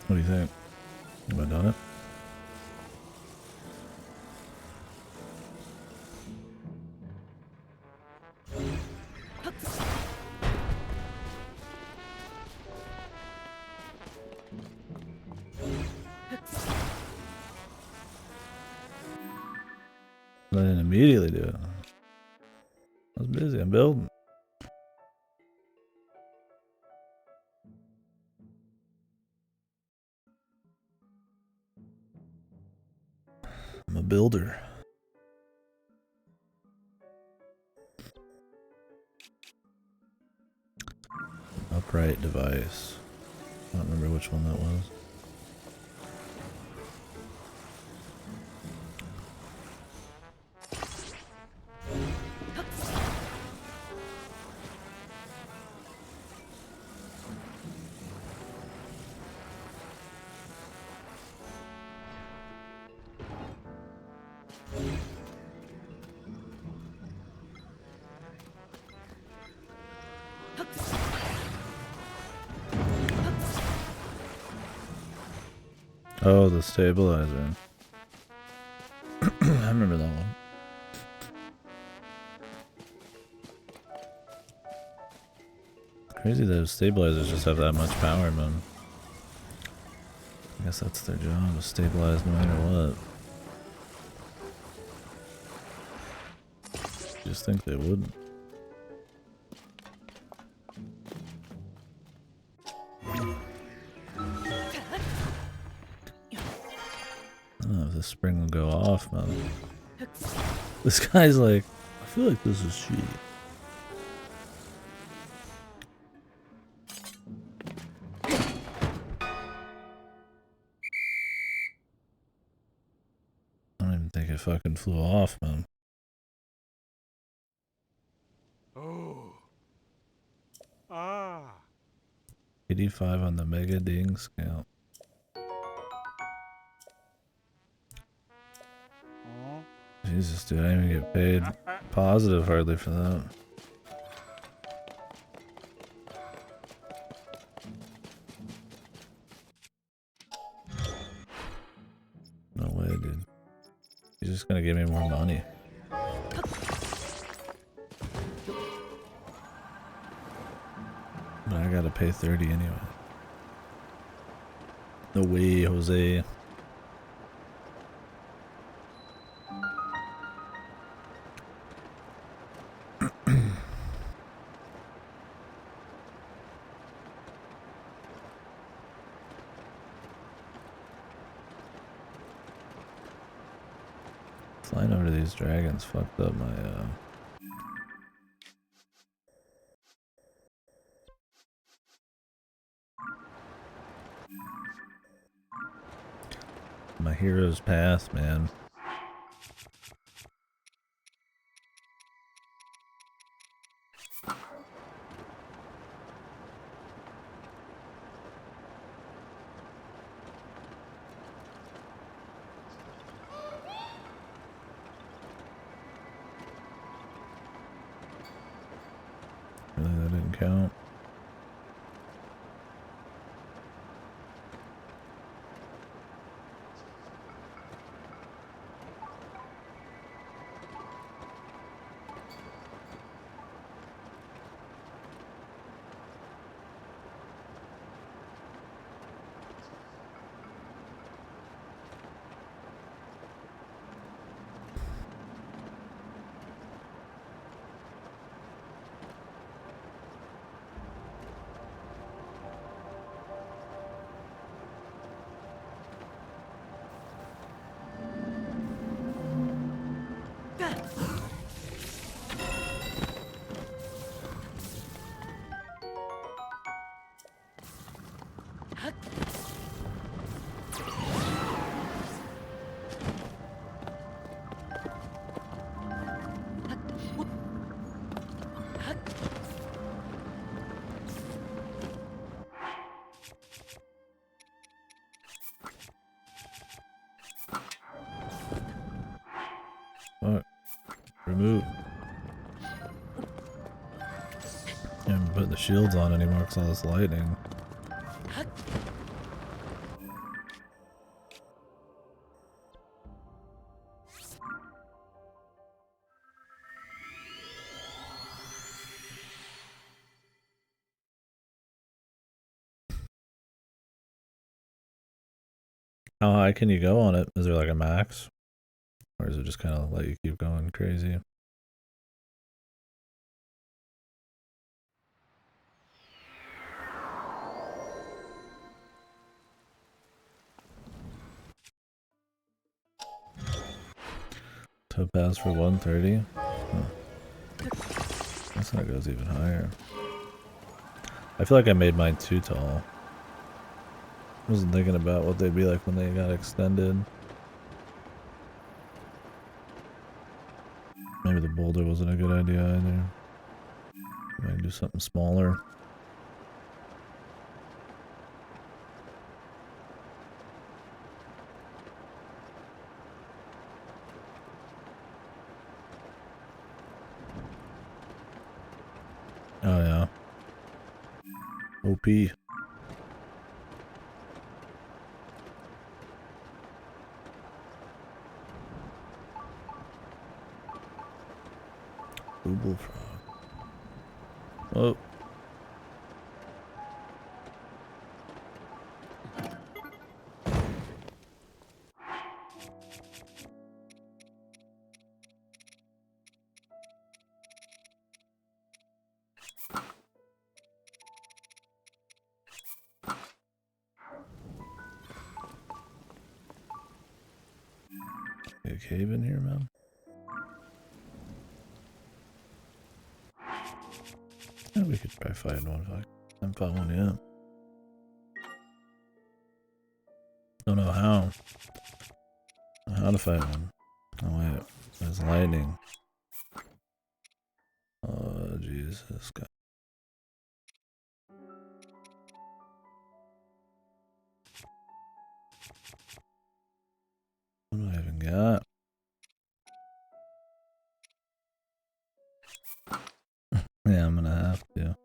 What do you think? Have I done it? I didn't immediately do it. I was busy. I'm building. I'm a builder. Upright device. I don't remember which one that was. Oh, the stabilizer. I remember that one. Crazy that stabilizers just have that much power, man. I guess that's their job, to stabilize no matter what. Just think they wouldn't. Oh, if the spring will go off, man. This guy's like, I feel like this is cheap. I don't even think it fucking flew off, man. Oh. Ah. 85 on the Mega Ding scale. Oh. Jesus, dude, I didn't even get paid positive hardly for that. No way, dude. He's just gonna give me more money. But I gotta pay 30 anyway. No way, Jose. Flying over these dragons fucked up my hero's path, man. Really, that didn't count. Fuck. Remove. And putting the shields on anymore because all this lightning. How high can you go on it? Is there like a max? Or is it just kind of let you keep going crazy? Topaz for 130? Huh. This one goes even higher. I feel like I made mine too tall. I wasn't thinking about what they'd be like when they got extended. Maybe the boulder wasn't a good idea either. Maybe do something smaller. Oh yeah. OP. Booble frog. Oh. A cave in here, man? Yeah, we could try fighting one if I haven't fought one yet. Don't know how. How to fight one. Oh wait, there's lightning. Oh jeez, this guy. What do I even got? Yeah, I'm gonna have to.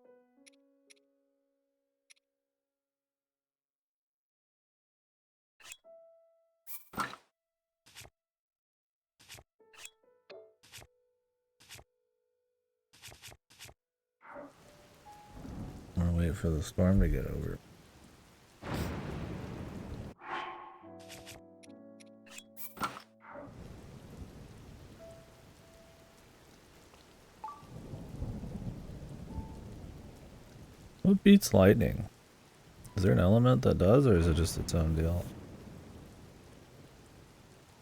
I'm gonna wait for the storm to get over. What beats lightning? Is there an element that does, or is it just its own deal?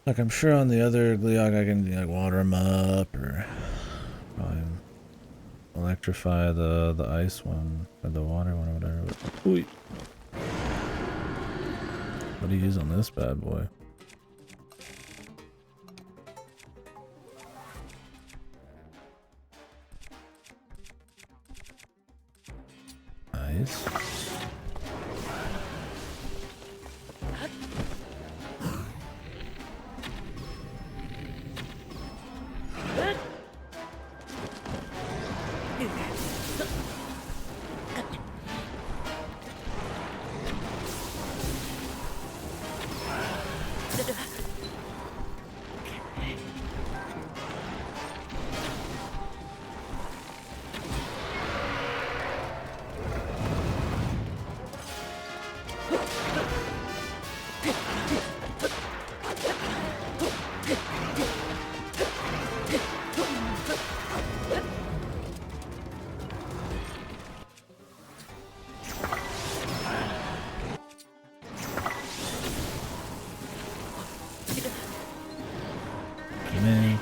Like, I'm sure on the other Gleeok I can like water them up, or probably electrify the ice one, or the water one, or whatever. Ooh. What do you use on this bad boy? Nice. Man.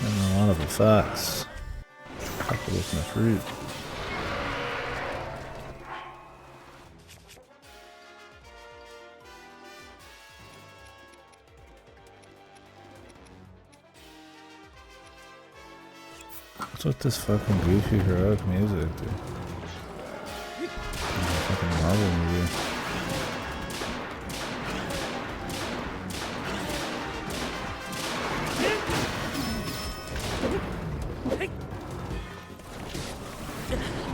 And a lot of effects. Couple with my fruit. What's with this fucking goofy heroic music, dude? Fucking Marvel movie.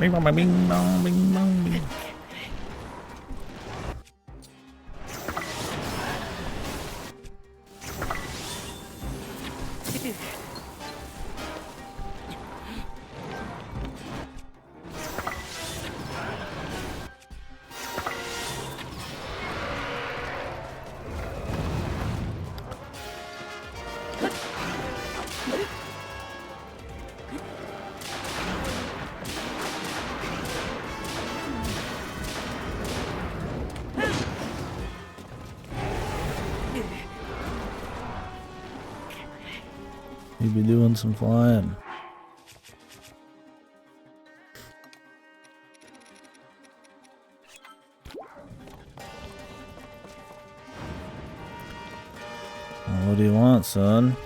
Bing bong, bing bong, bing bong, bing. You be doing some flying. Well, what do you want, son?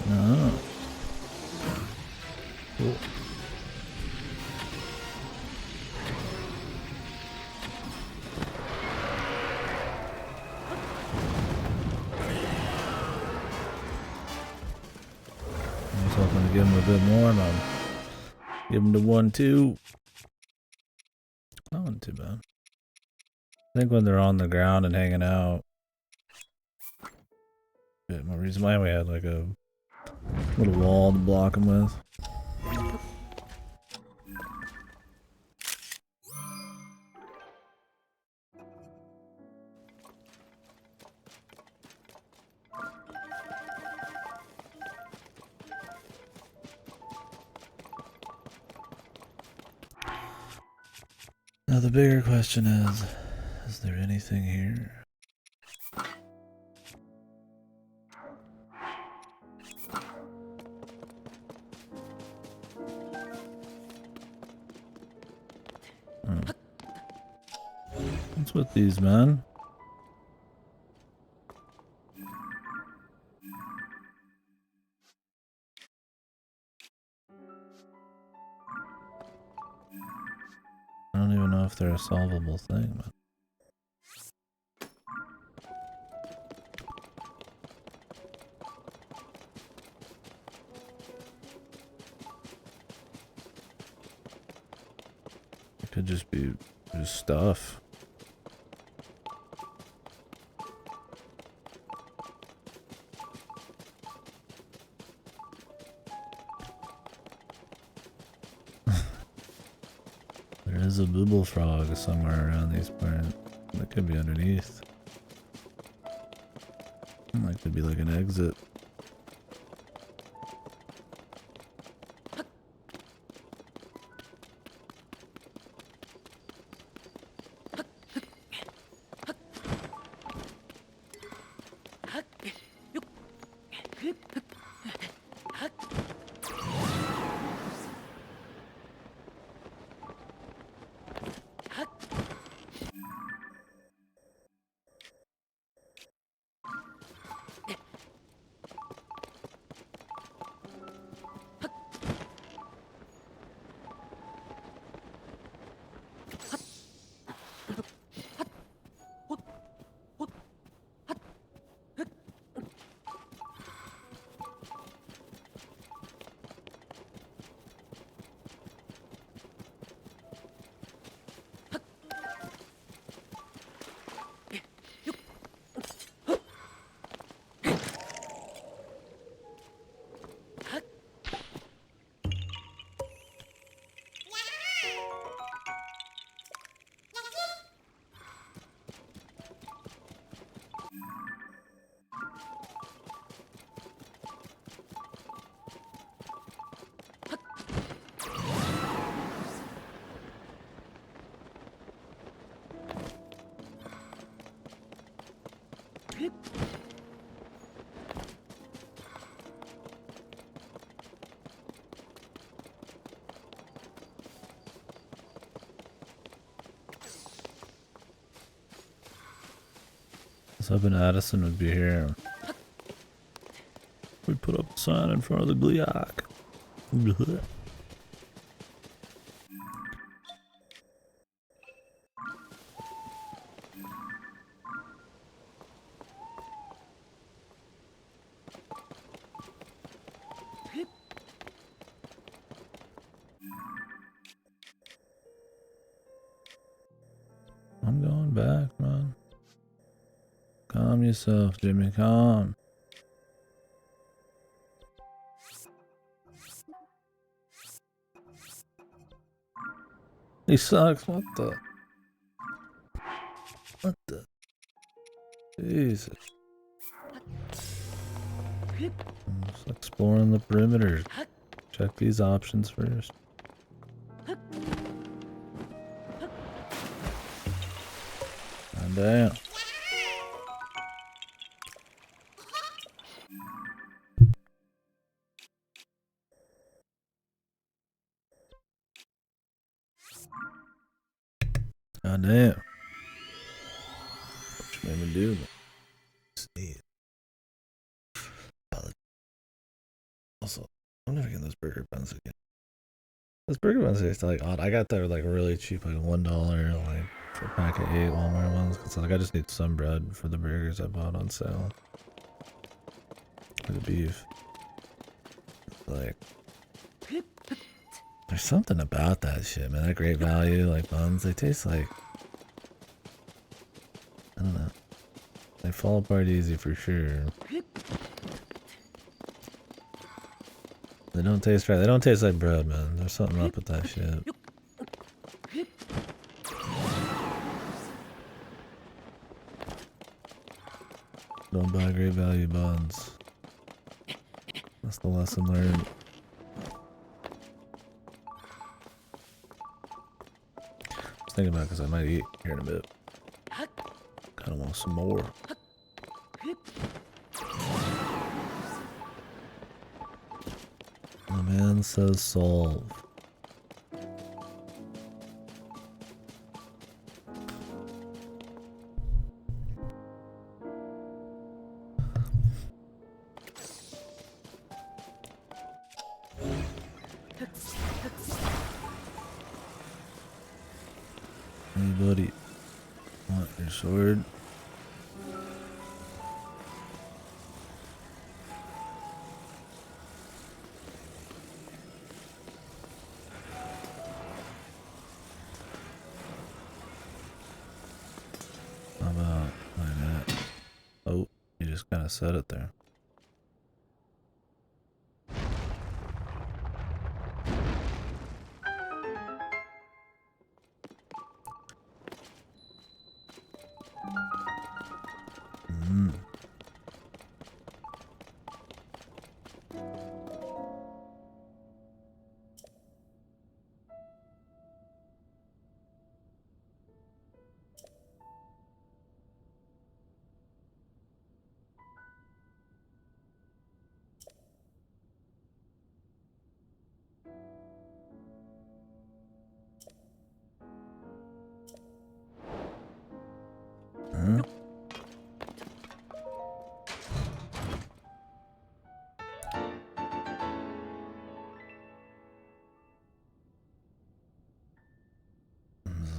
No. Cool. I was hoping to give him a bit more, and I'll give him the 1-2. That wasn't too bad. I think when they're on the ground and hanging out, a bit more reason why we had like a little wall to block them with. Now the bigger question is there anything here? What's with these, man? I don't even know if they're a solvable thing, man. It could just be just stuff. There is a booble frog somewhere around these parts. That could be underneath. That could be like an exit. I was hoping Addison would be here. We put up a sign in front of the Gliok. I'm going back, man. Calm yourself, Jimmy, calm. He sucks, what the? What the? Jesus. I'm just exploring the perimeter. Check these options first. God damn. God damn. What you made me do? Sneeze. Also, I'm never getting those burger buns again. Those burger buns taste like odd. I got that like really cheap, like $1, like for a pack of 8 Walmart ones. Cause like I just need some bread for the burgers I bought on sale. For the beef. Like, there's something about that shit, man. That Great Value, like buns, they taste like, I don't know. They fall apart easy for sure. They don't taste right. They don't taste like bread, man. There's something up with that shit. Don't buy Great Value buns. That's the lesson learned. I was thinking about it because I might eat here in a bit. Kind of want some more. The man says solve. Anybody want your sword? How about like that? Oh, you just kind of said it there. Mm. Huh?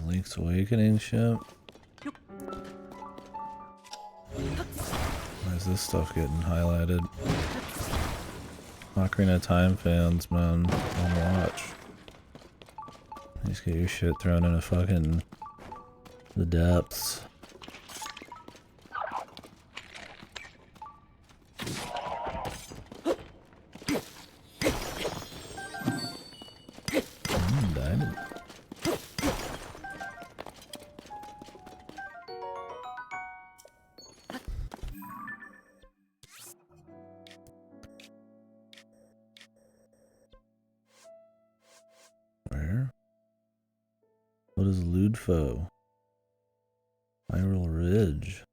Link's Awakening ship. Why is this stuff getting highlighted? Ocarina of Time fans, man, on watch. You just get your shit thrown into fucking the depths. Diamond. Where? What is Ludfo? Viral Ridge.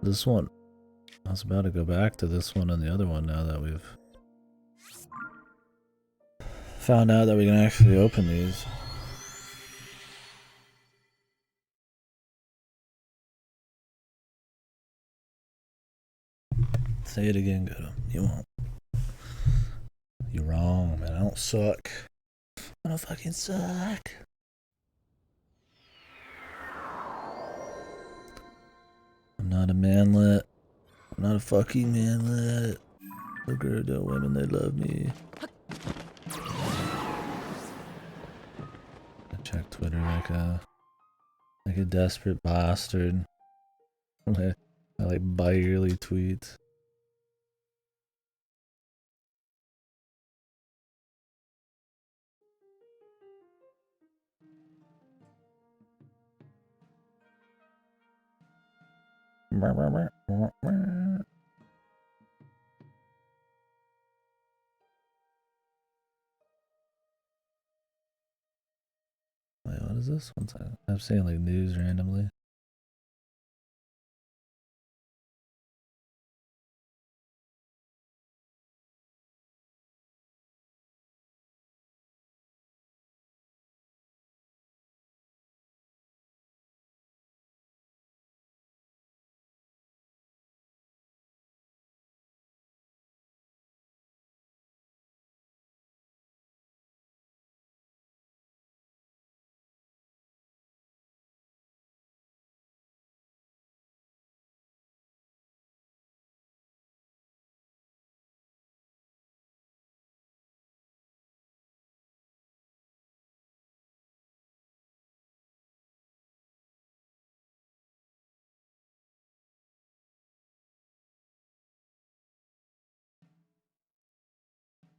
This one. I was about to go back to this one and the other one now that we've found out that we can actually open these. Say it again, Goto. You won't. You're wrong, man. I don't suck. I don't fucking suck. I'm not a manlet. I'm not a fucking manlet. Look at the women, they love me. I check Twitter like a desperate bastard. I like bi-yearly tweets. Wait, what is this? One second. I'm seeing like news randomly.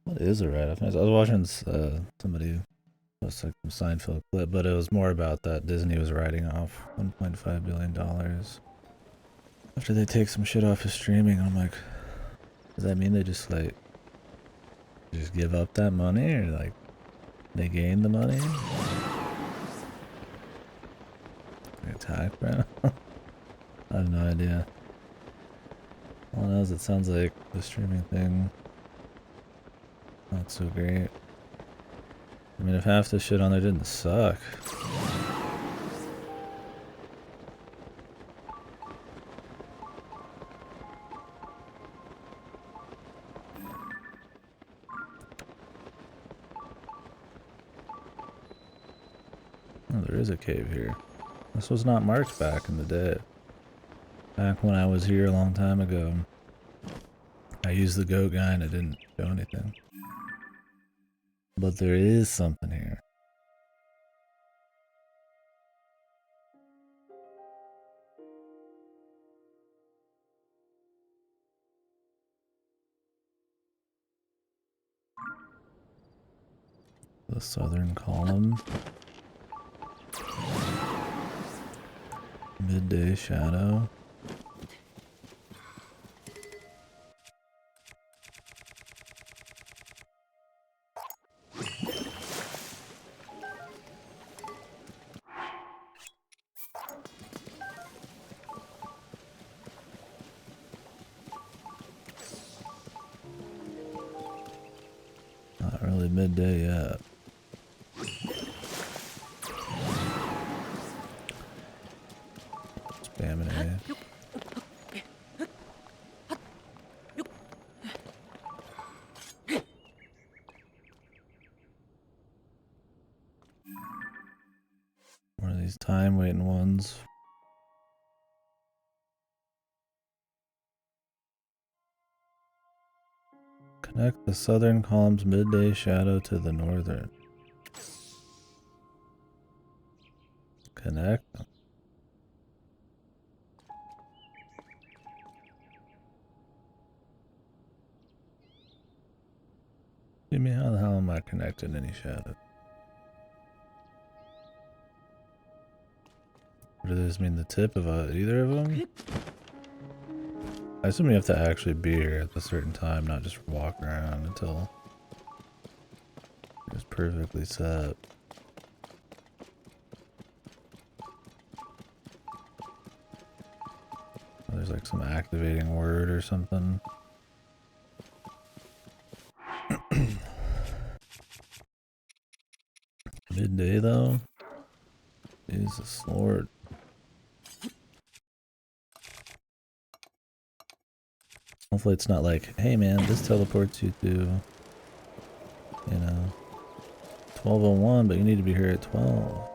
What is a write-off? I was watching somebody post like some Seinfeld clip, but it was more about that Disney was writing off $1.5 billion after they take some shit off of streaming. I'm like, does that mean they just like just give up that money, or like they gain the money? Attack, bro. I have no idea. All I know is it sounds like the streaming thing not so great. I mean, if half the shit on there didn't suck. Oh, there is a cave here. This was not marked back in the day. Back when I was here a long time ago. I used the goat guy and it didn't show anything. But there is something here. The southern column. Midday shadow. Not really midday yet. Spamming it. One of these time waiting ones. Connect the southern column's midday shadow to the northern. Connect them. Give me, how the hell am I connecting any shadow? Or does this mean the tip of either of them? I assume you have to actually be here at a certain time, not just walk around until it's perfectly set. Oh, there's there's like some activating word or something. Midday though? Jesus Lord. Hopefully it's not like, hey man, this teleports you to, you know, 12:01, but you need to be here at 12.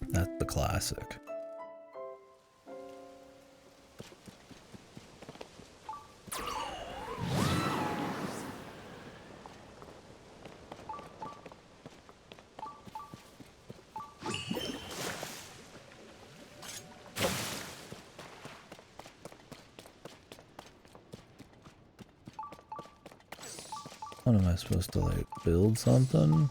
That's the classic. What am I supposed to like build something?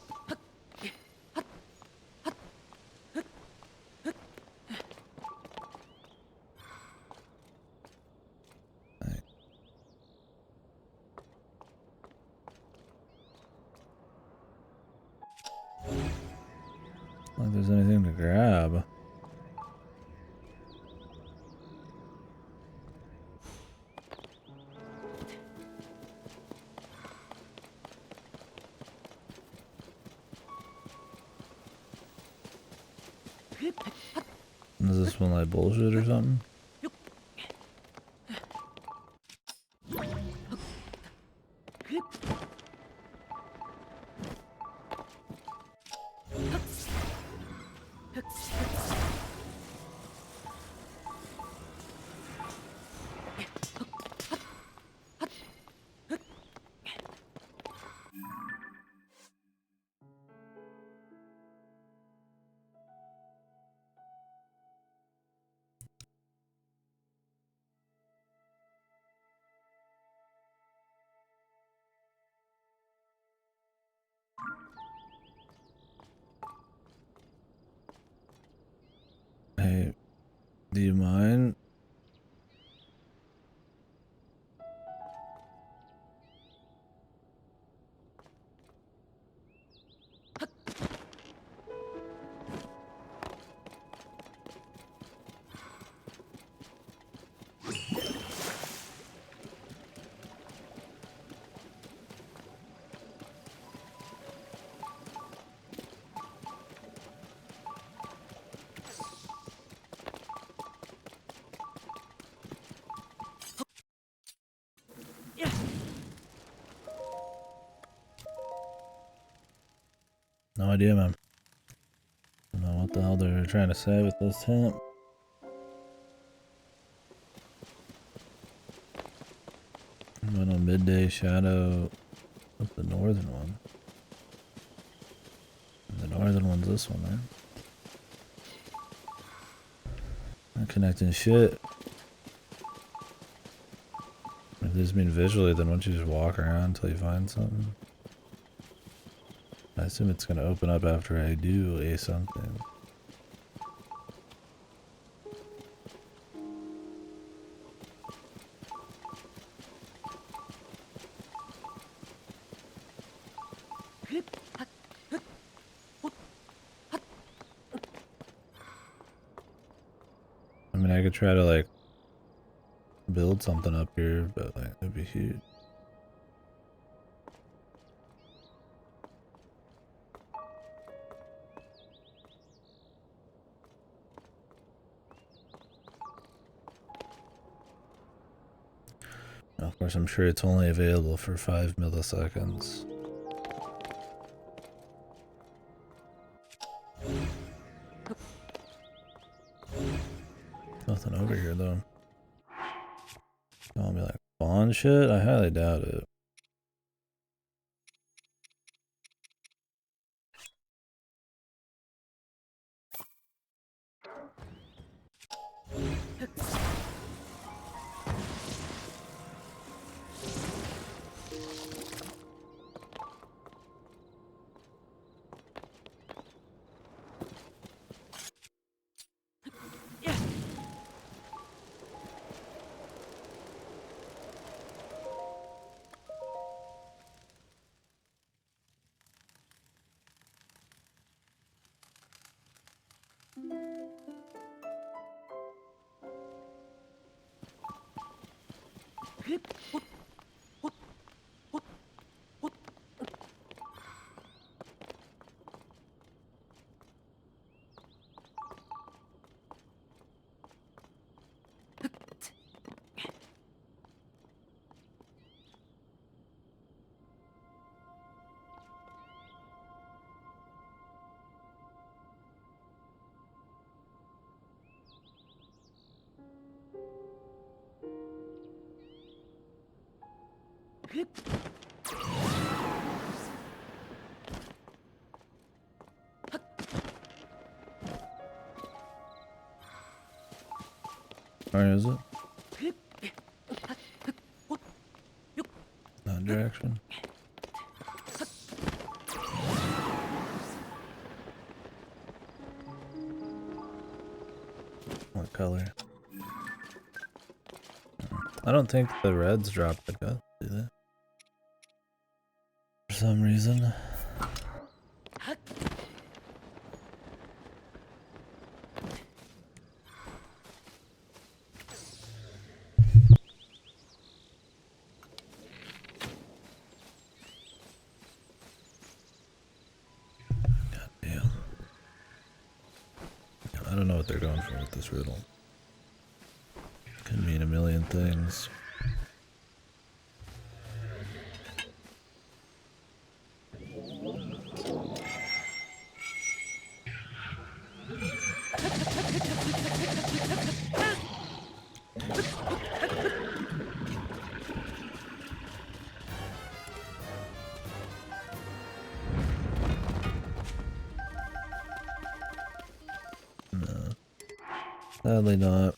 Like there's anything to grab. Is this one like bullshit or something? Hey, do you mind? No idea, man. I don't know what the hell they're trying to say with this tent. Went on midday shadow with the northern one. And the northern one's this one, right? Not connecting shit. If this mean visually, then why don't you just walk around until you find something? I assume it's gonna open up after I do a something. I mean, I could try to like build something up here, but like it'd be huge. Of course, I'm sure it's only available for 5 milliseconds. Nothing over here though. I'll be like spawn shit? I highly doubt it. Where is it? That direction. What color? I don't think the reds drop the guts, do they? For some reason. God damn. I don't know what they're going for with this riddle. Could mean a million things. No. Sadly not.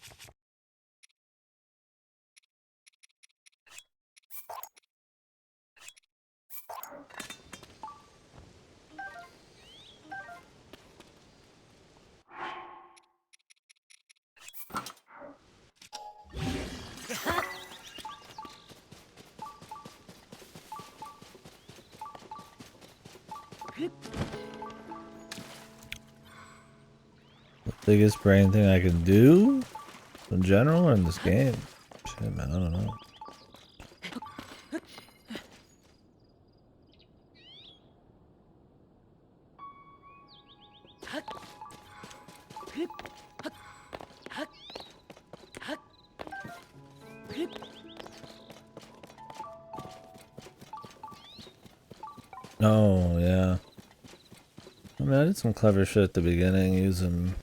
The biggest brain thing I can do in general or in this game? Shit, man, I don't know. Oh, yeah. I mean, I did some clever shit at the beginning using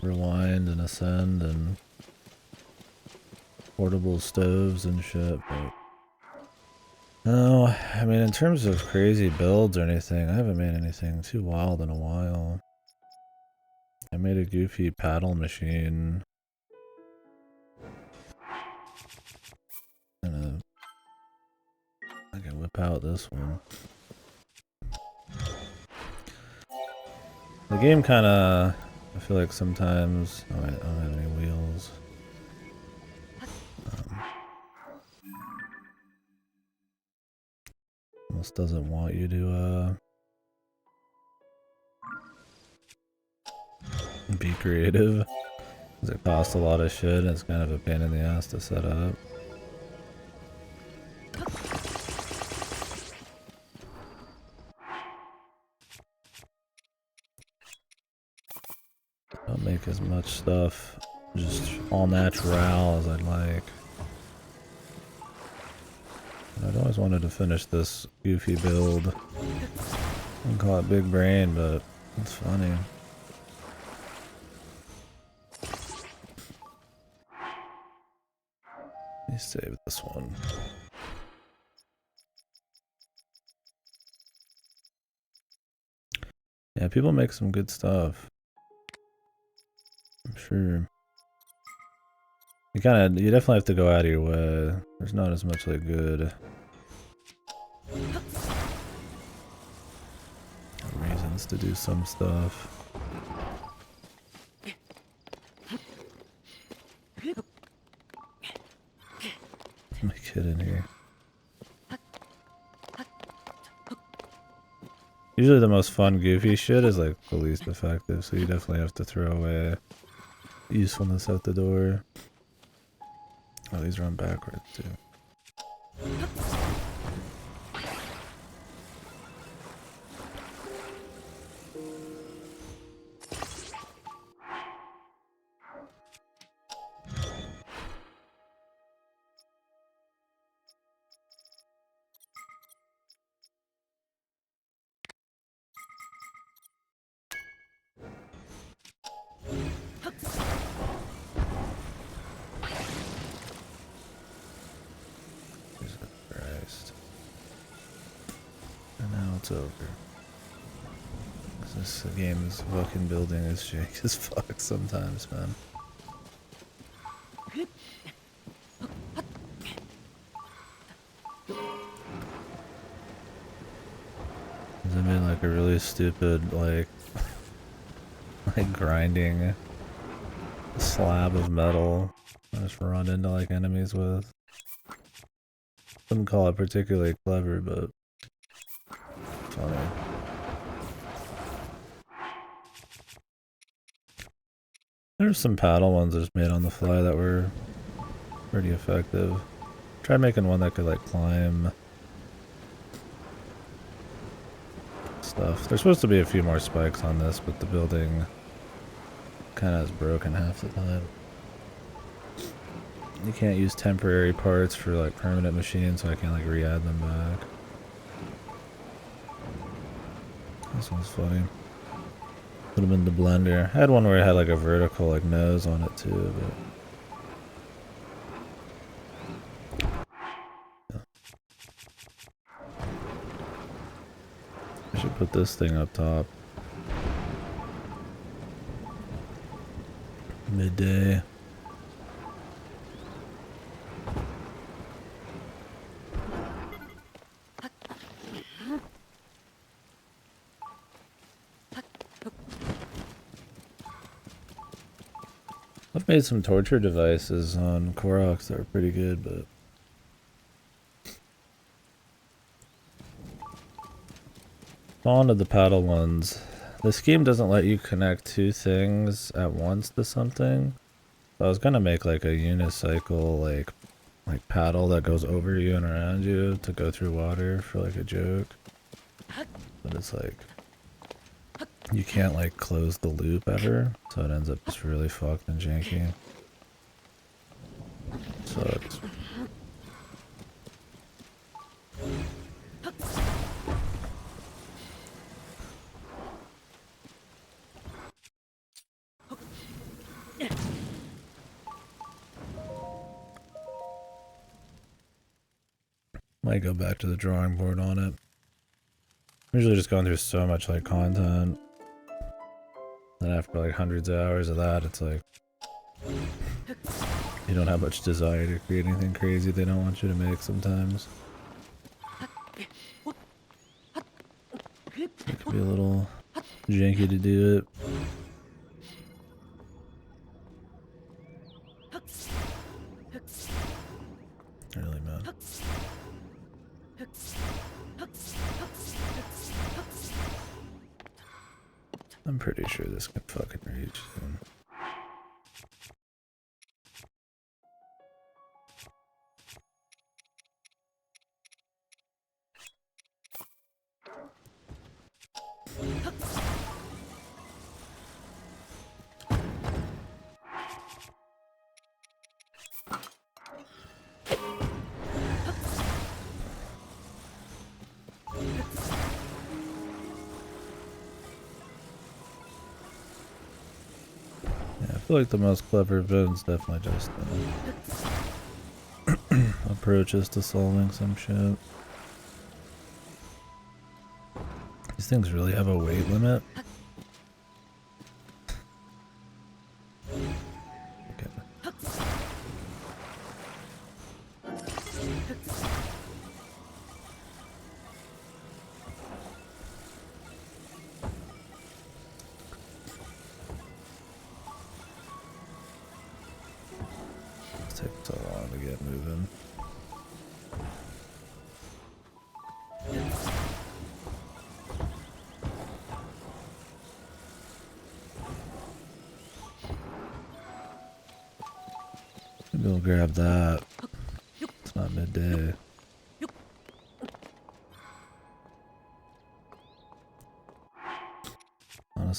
rewind and ascend and portable stoves and shit, but no, I mean, in terms of crazy builds or anything, I haven't made anything too wild in a while. I made a goofy paddle machine. And I can whip out this one. The game kinda, I feel like sometimes, oh, I don't have any wheels. Almost doesn't want you to, be creative. Because it costs a lot of shit and it's kind of a pain in the ass to set up. Don't make as much stuff just all natural as I'd like. I'd always wanted to finish this goofy build. I can call it big brain, but it's funny. Let me save this one. Yeah, people make some good stuff. I'm sure. You definitely have to go out of your way. There's not as much like good reasons to do some stuff. My kid in here. Usually the most fun goofy shit is like the least effective, so you definitely have to throw away usefulness out the door. Oh, these run backwards too. Jesus Christ. And now it's over. This game's fucking building is jank as fuck sometimes, man. Has it been like a really stupid, like grinding a slab of metal I just run into like enemies with? Wouldn't call it particularly clever, but funny. There's some paddle ones just made on the fly that were pretty effective. Tried making one that could like climb stuff. There's supposed to be a few more spikes on this, but the building kind of is broken half the time. You can't use temporary parts for like permanent machines, so I can't like re-add them back. This one's funny. Put them in the blender. I had one where it had like a vertical like nose on it too, but yeah. I should put this thing up top. Midday. I've made some torture devices on Koroks that are pretty good, but on to the paddle ones. This game doesn't let you connect two things at once to something. So I was gonna make like a unicycle like paddle that goes over you and around you to go through water for like a joke. But it's like you can't like close the loop ever, so it ends up just really fucked and janky. Sucks. Might go back to the drawing board on it. I'm usually just going through so much like content. Then after like hundreds of hours of that, it's like you don't have much desire to create anything crazy they don't want you to make sometimes. It could be a little janky to do it. Really, man. I'm pretty sure this can fucking reach soon. I feel like the most clever villain's definitely just approaches to solving some shit. These things really have a weight limit. Okay. It takes so long to get moving. Maybe we'll grab that. It's not midday.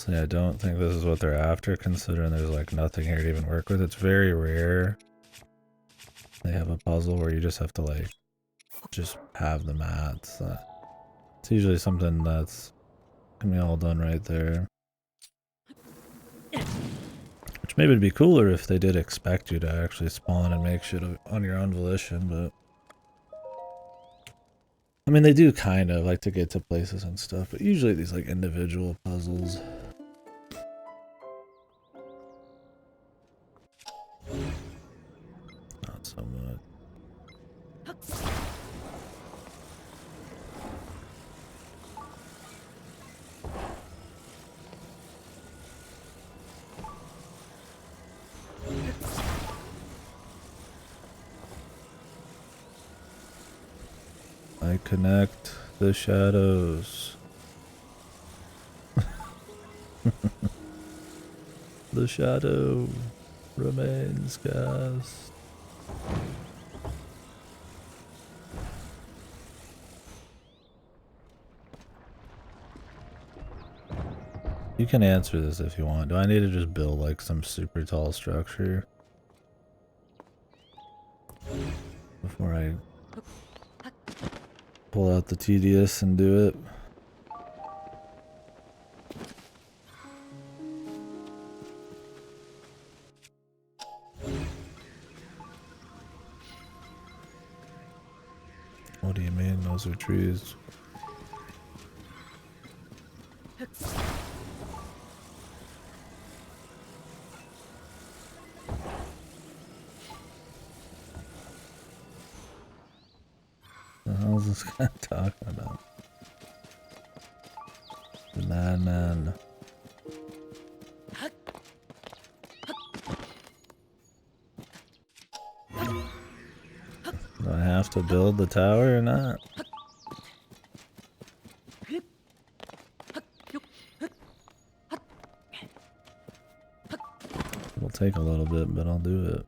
honestly, I don't think this is what they're after, considering there's like nothing here to even work with. It's very rare they have a puzzle where you just have to like just have the mats. It's usually something that's gonna be all done right there. Which maybe it'd be cooler if they did expect you to actually spawn and make shit on your own volition, but I mean, they do kind of like to get to places and stuff, but usually these like individual puzzles. Not so much. I connect the shadows. The shadow remains cast. You can answer this if you want. Do I need to just build like some super tall structure before I pull out the tedious and do it? What do you mean? Those are trees. The hell is this guy talking about? The madman. Do I have to build the tower or not? It'll take a little bit, but I'll do it.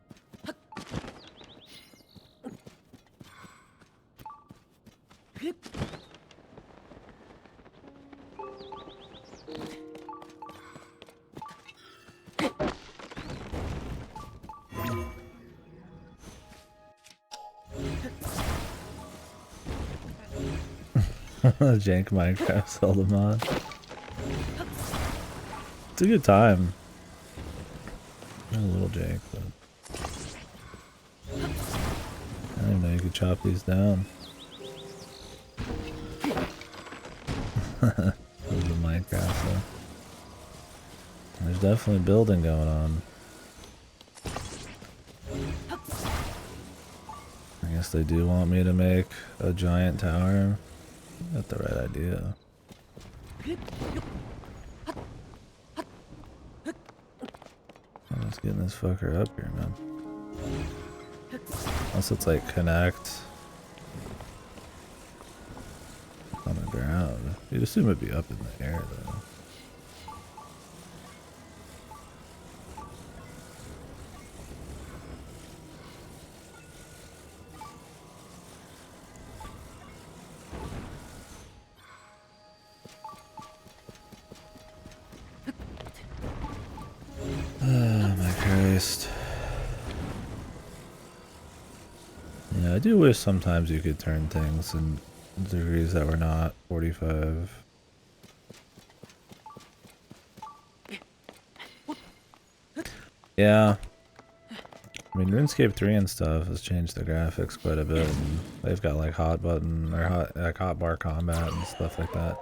Jank Minecraft Zelda mod. It's a good time. A little jank, but I didn't know you could chop these down. The Minecraft though. There's definitely building going on. I guess they do want me to make a giant tower. Got the right idea. I'm just getting this fucker up here, man. Unless it's like connect on the ground. You'd assume it'd be up in the air though. Oh my Christ. Yeah, I do wish sometimes you could turn things in degrees that were not 45. Yeah. I mean, RuneScape 3 and stuff has changed the graphics quite a bit, and they've got like hot button or hot bar combat and stuff like that.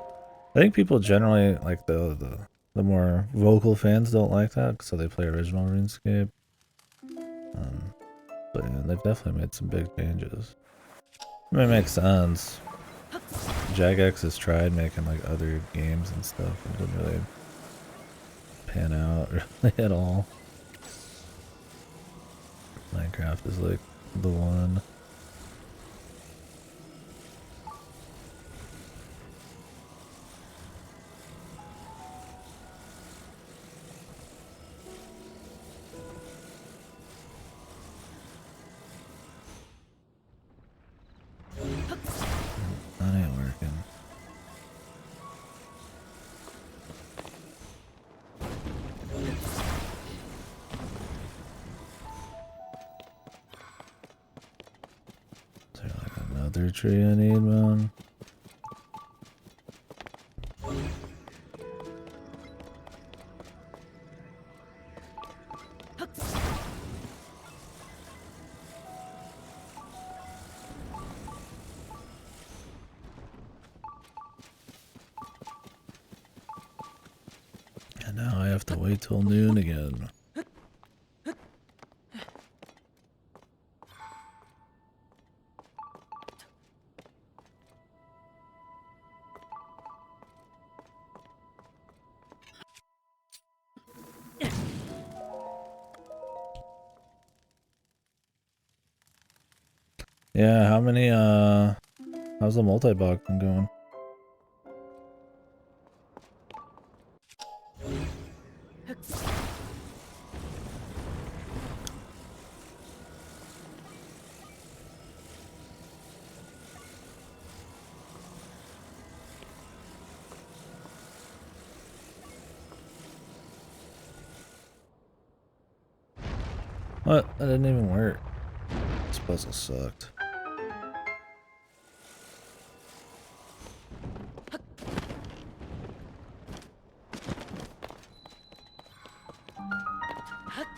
I think people generally like the more vocal fans don't like that, so they play original RuneScape. But yeah, they've definitely made some big changes. I mean, it makes sense. Jagex has tried making like other games and stuff and didn't really pan out really at all. Minecraft is like the one. That ain't working. Other tree I need, man. And now I have to wait till noon again. Yeah, how many, how's the multi-bot going? What? That didn't even work. This puzzle sucked.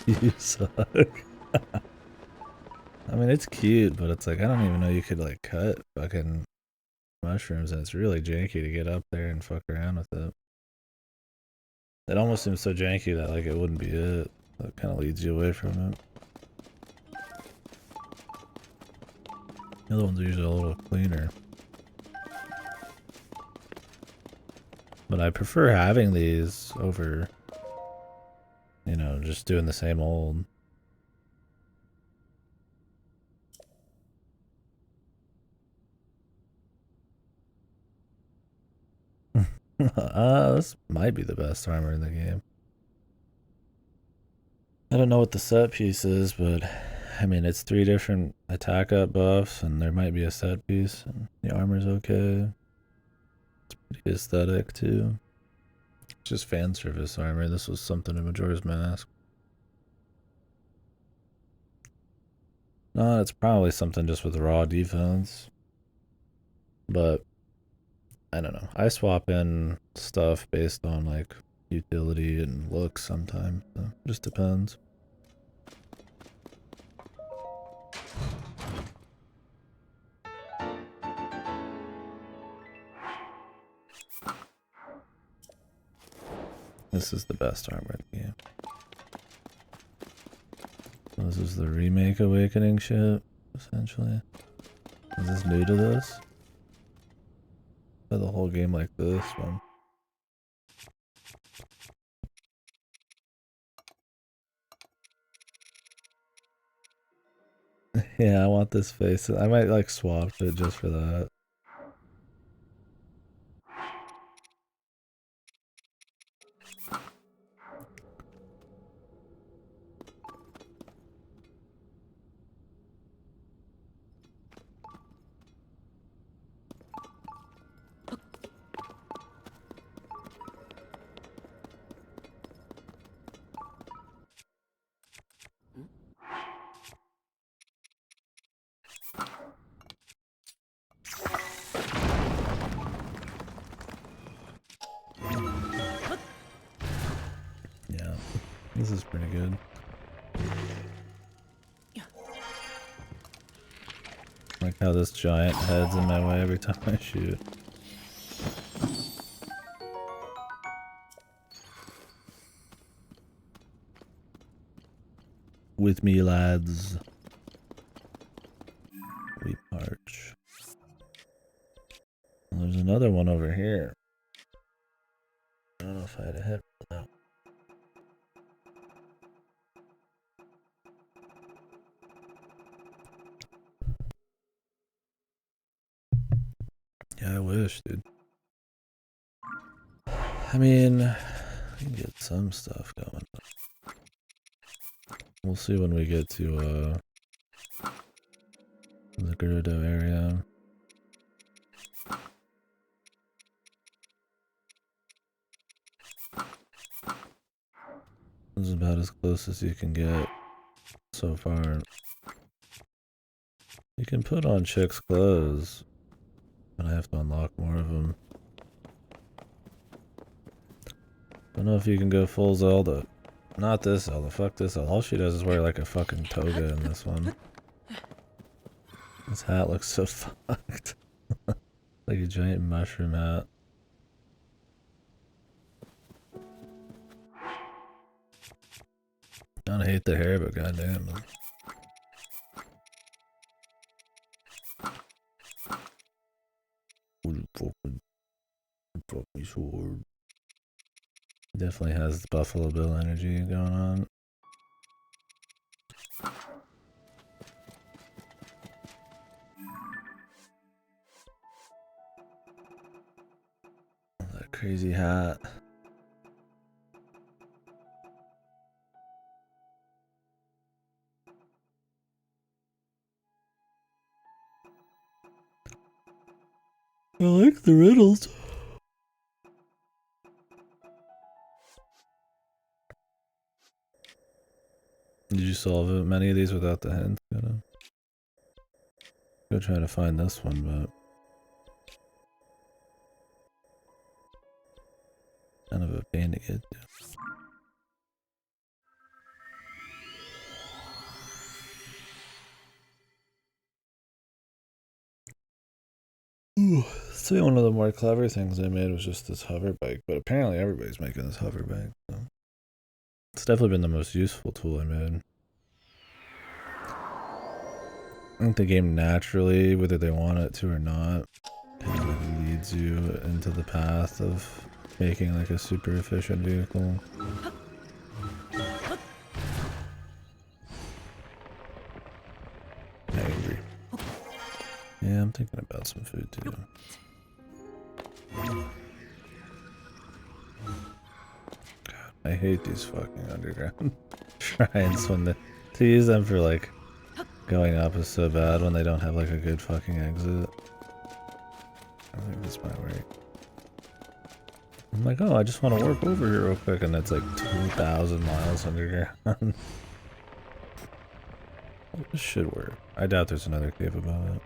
You suck. I mean, it's cute, but it's like, I don't even know you could, like, cut fucking mushrooms, and it's really janky to get up there and fuck around with it. It almost seems so janky that, like, it wouldn't be it. That kind of leads you away from it. The other ones are usually a little cleaner. But I prefer having these over, you know, just doing the same old. This might be the best armor in the game. I don't know what the set piece is, but I mean, it's 3 different attack up buffs, and there might be a set piece, and the armor's okay. It's pretty aesthetic, too. It's just fan service armor. This was something in Majora's Mask. No, it's probably something just with raw defense. But I don't know. I swap in stuff based on like utility and looks sometimes. So it just depends. This is the best armor in the game. This is the remake Awakening shit, essentially. Is this new to this? Play the whole game like this one. Yeah, I want this face. I might like swap it just for that. Yeah, this is pretty good. Like how this giant head's in my way every time I shoot. With me, lads. We march. Well, there's another one over here. I don't know if I had a hit for that. Yeah, I wish, dude. I mean, we can get some stuff going. We'll see when we get to the Gerudo area. This is about as close as you can get so far. You can put on chicks' clothes, but I have to unlock more of them. Don't know if you can go full Zelda. Not this Zelda, fuck this Zelda. All she does is wear like a fucking toga in this one. This hat looks so fucked. Like a giant mushroom hat. I don't hate the hair, but goddamn. Fucking sword. Definitely has the Buffalo Bill energy going on. That crazy hat. I like the riddles. Did you solve many of these without the hints? Go try to find this one, but kind of a pain to get to. Ooh, so one of the more clever things I made was just this hover bike, but apparently everybody's making this hover bike. So it's definitely been the most useful tool I made. I think the game naturally, whether they want it to or not, kind of leads you into the path of making like a super efficient vehicle. Angry. Yeah, I'm thinking about some food too. God, I hate these fucking underground shrines when to use them for like going up is so bad when they don't have like a good fucking exit. I think this might work. I'm like, oh, I just want to warp over here real quick, and it's like 2,000 miles underground. This should work. I doubt there's another cave above it.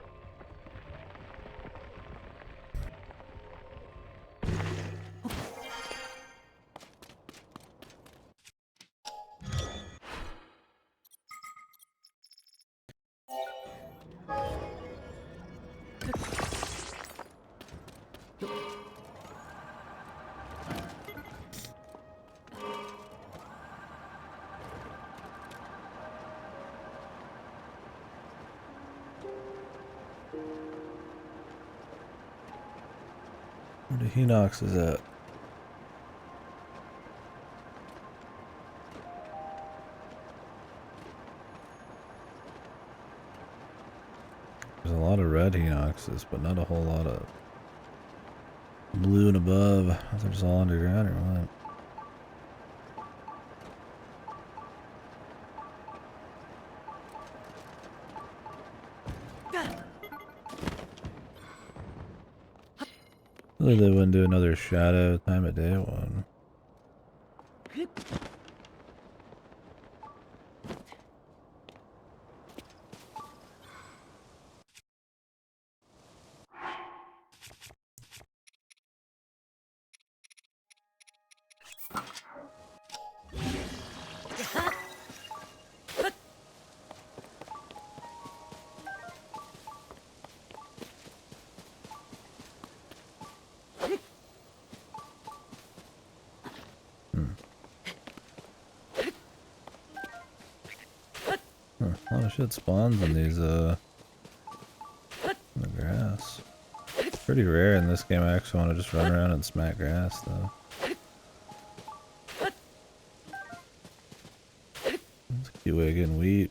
Where the Hinox is at? There's a lot of red Hinoxes, but not a whole lot of blue and above. They're just all underground or what? Really, they wouldn't do another shadow time of day one. A lot of shit spawns in these, in the grass. It's pretty rare in this game. I actually want to just run around and smack grass, though. It's a cute way of getting wheat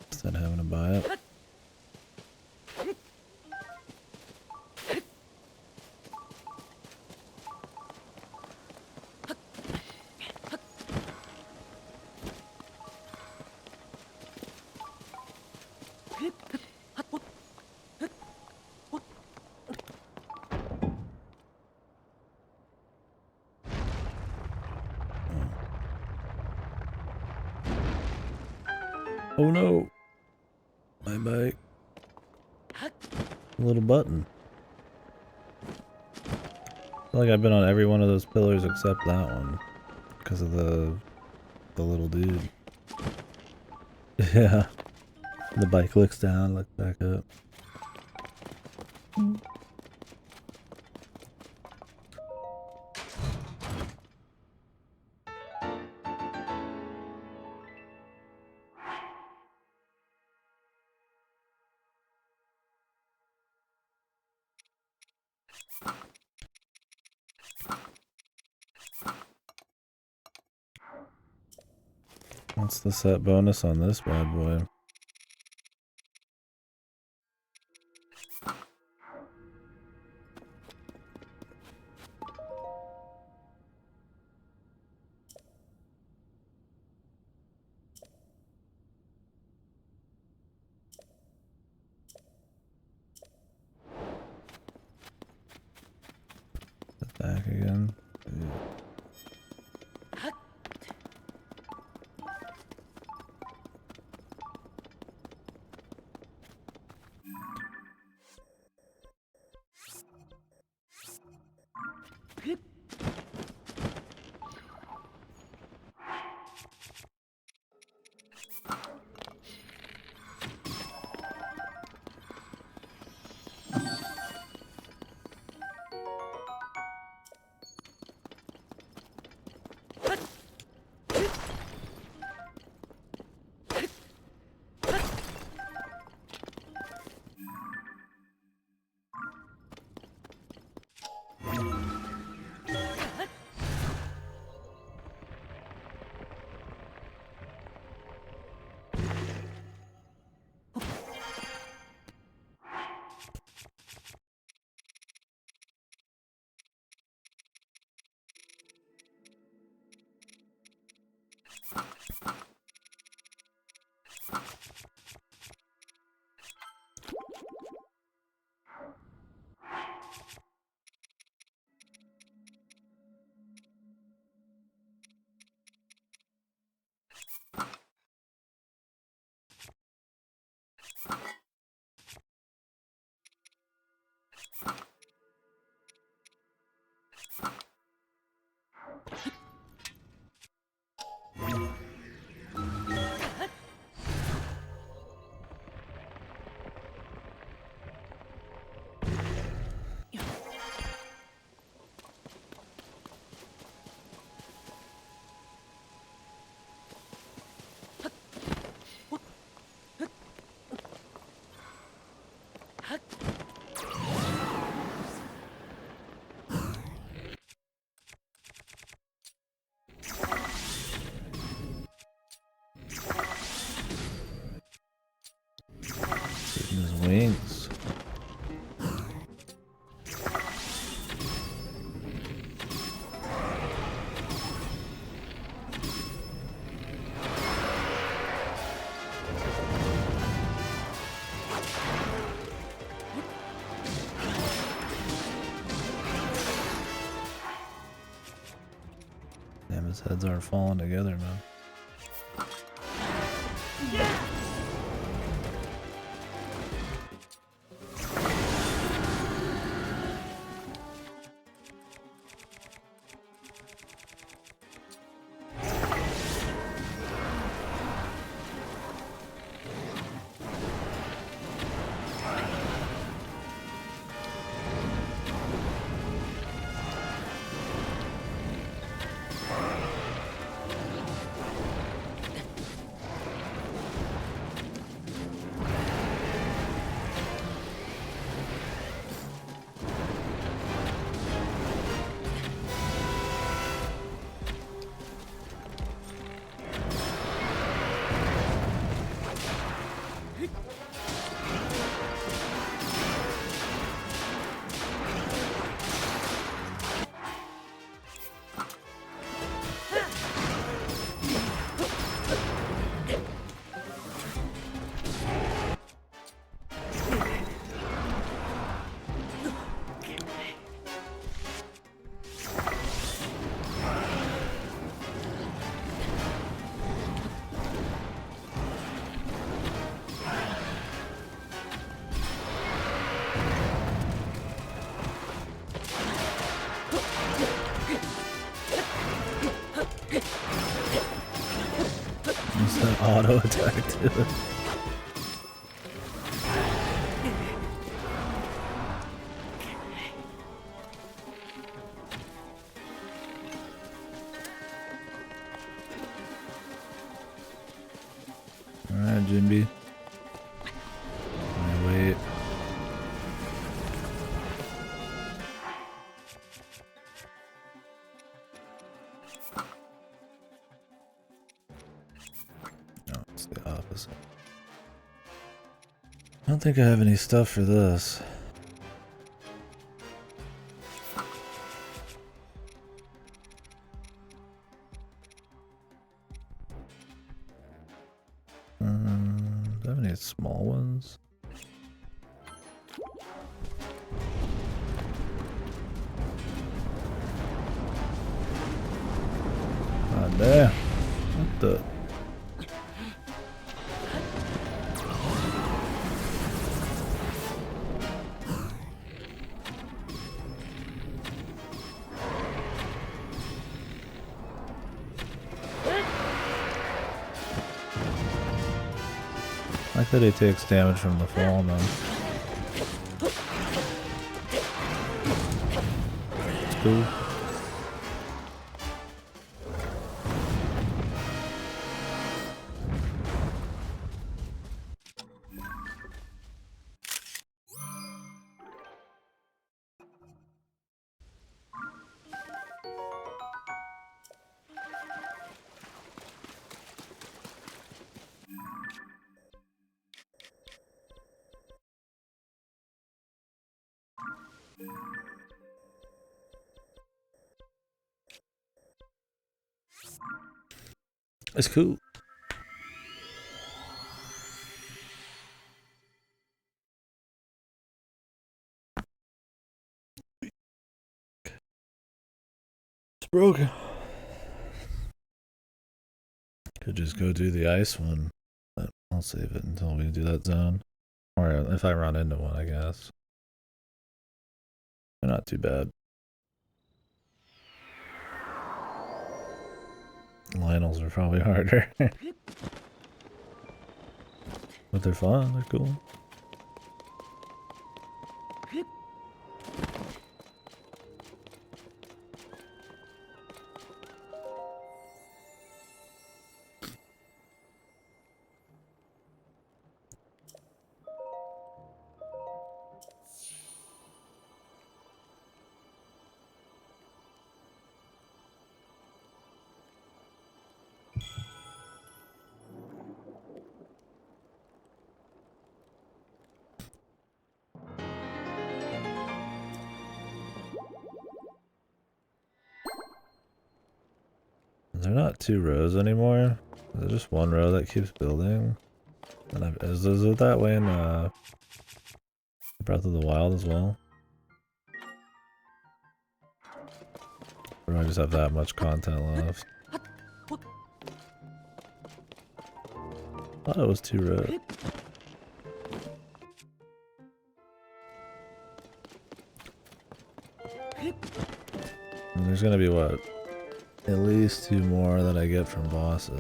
instead of having to buy it. Oh no! My bike. A little button. I feel like I've been on every one of those pillars except that one. Because of the little dude. Yeah. The bike looks down, looks back up. What's the set bonus on this bad boy? Back again. Yeah. His wings. Damn, his heads aren't falling together, man. auto attack too. Alright, Jinby. Wait. No, it's the opposite. I don't think I have any stuff for this. Do I have any small ones? Ah, damn. What the? I like that he takes damage from the fall now. It's cool. It's cool. It's broken. Could just go do the ice one, but I'll save it until we do that zone. Or if I run into one, I guess. They're not too bad. Lionel's are probably harder. But they're fun, they're cool. They're not 2 rows anymore. There's just 1 row that keeps building. And is it that way in Breath of the Wild as well? Or do I just have that much content left? I thought it was 2 rows. And there's gonna be what? At least 2 more that I get from bosses.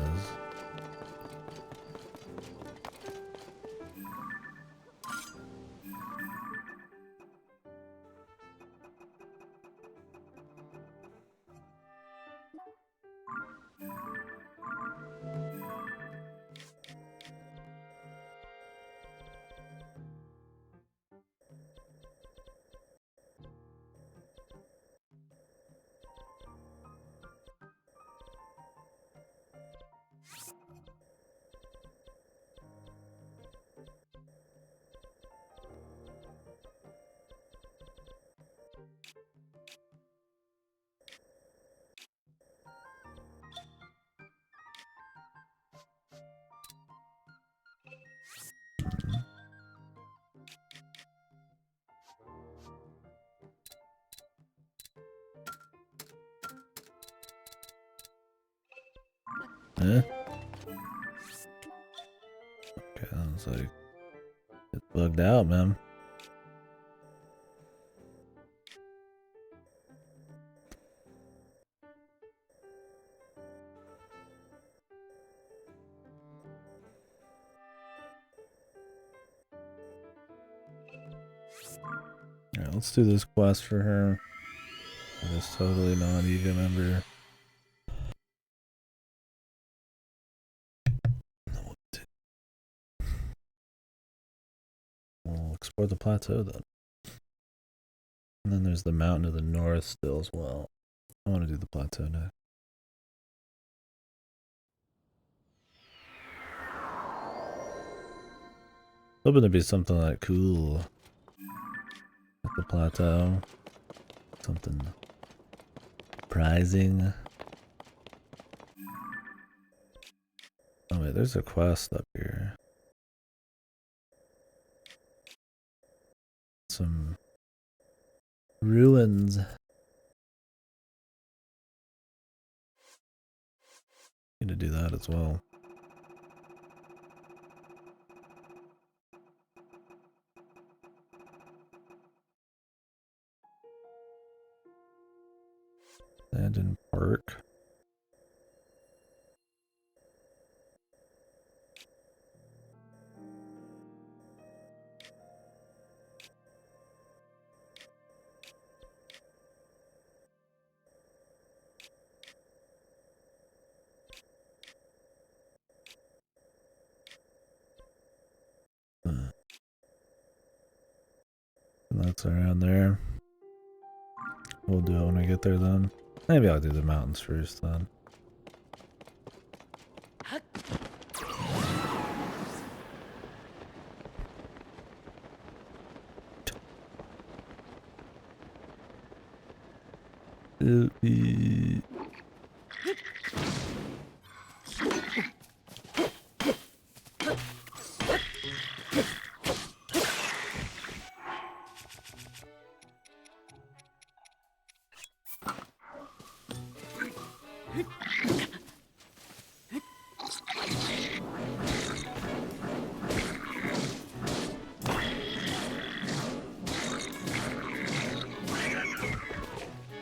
Eh? Okay, that was like... It's bugged out, man. let's do this quest for her. This totally non-Ega member. We'll explore the plateau then. And then there's the mountain to the north still as well. I want to do the plateau next. Hoping to be something like cool at the plateau. Something surprising. Oh wait, there's a quest up here. Some ruins. Need to do that as well. Abandoned Park. And that's around there. We'll do it when we get there then. Maybe I'll do the mountains first then.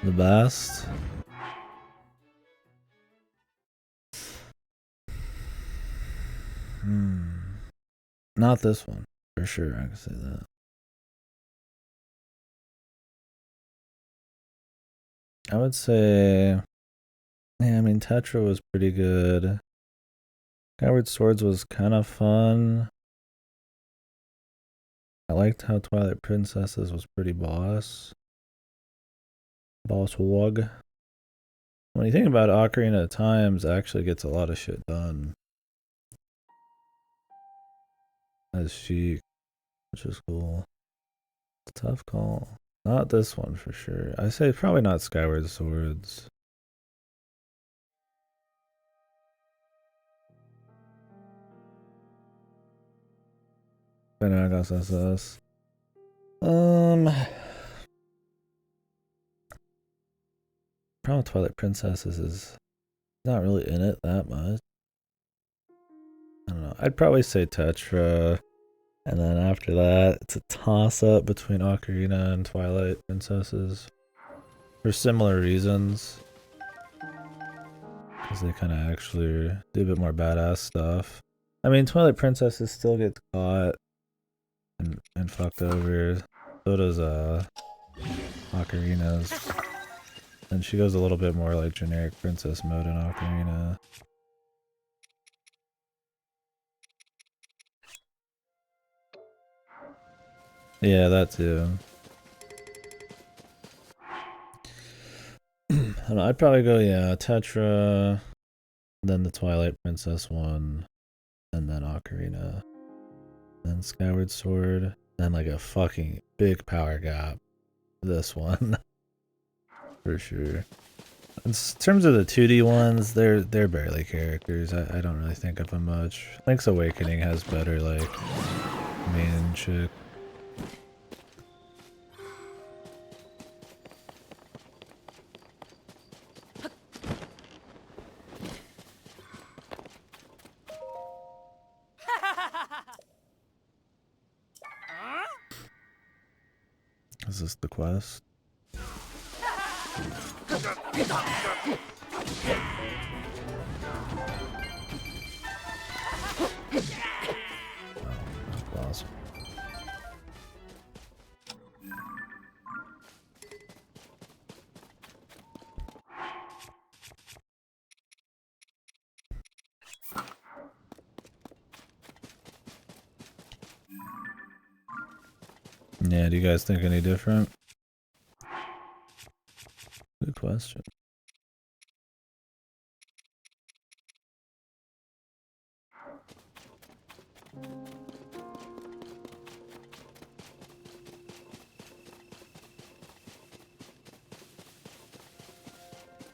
The best. Not this one, for sure, I can say that. I would say, yeah, I mean, Tetra was pretty good. Skyward Swords was kind of fun. I liked how Twilight Princesses was pretty boss. Boss wog. When you think about it, Ocarina of Times actually gets a lot of shit done. As Sheik, which is cool. It's a tough call. Not this one for sure. I say probably not Skyward Swords. Panagas SS. Problem with Twilight Princesses is not really in it that much. I don't know. I'd probably say Tetra. And then after that, it's a toss-up between Ocarina and Twilight Princesses. For similar reasons. Because they kind of actually do a bit more badass stuff. I mean, Twilight Princesses still gets caught and fucked over. So does Ocarina's. And she goes a little bit more like generic princess mode in Ocarina. Yeah, that too. I don't know, I'd probably go, yeah, Tetra, then the Twilight Princess one, and then Ocarina, then Skyward Sword, then like a fucking big power gap. This one. For sure. In terms of the 2D ones, they're barely characters. I don't really think of them much. Link's Awakening has better, like, main shit. Is this the quest? Yeah, do you guys think any different? Good question.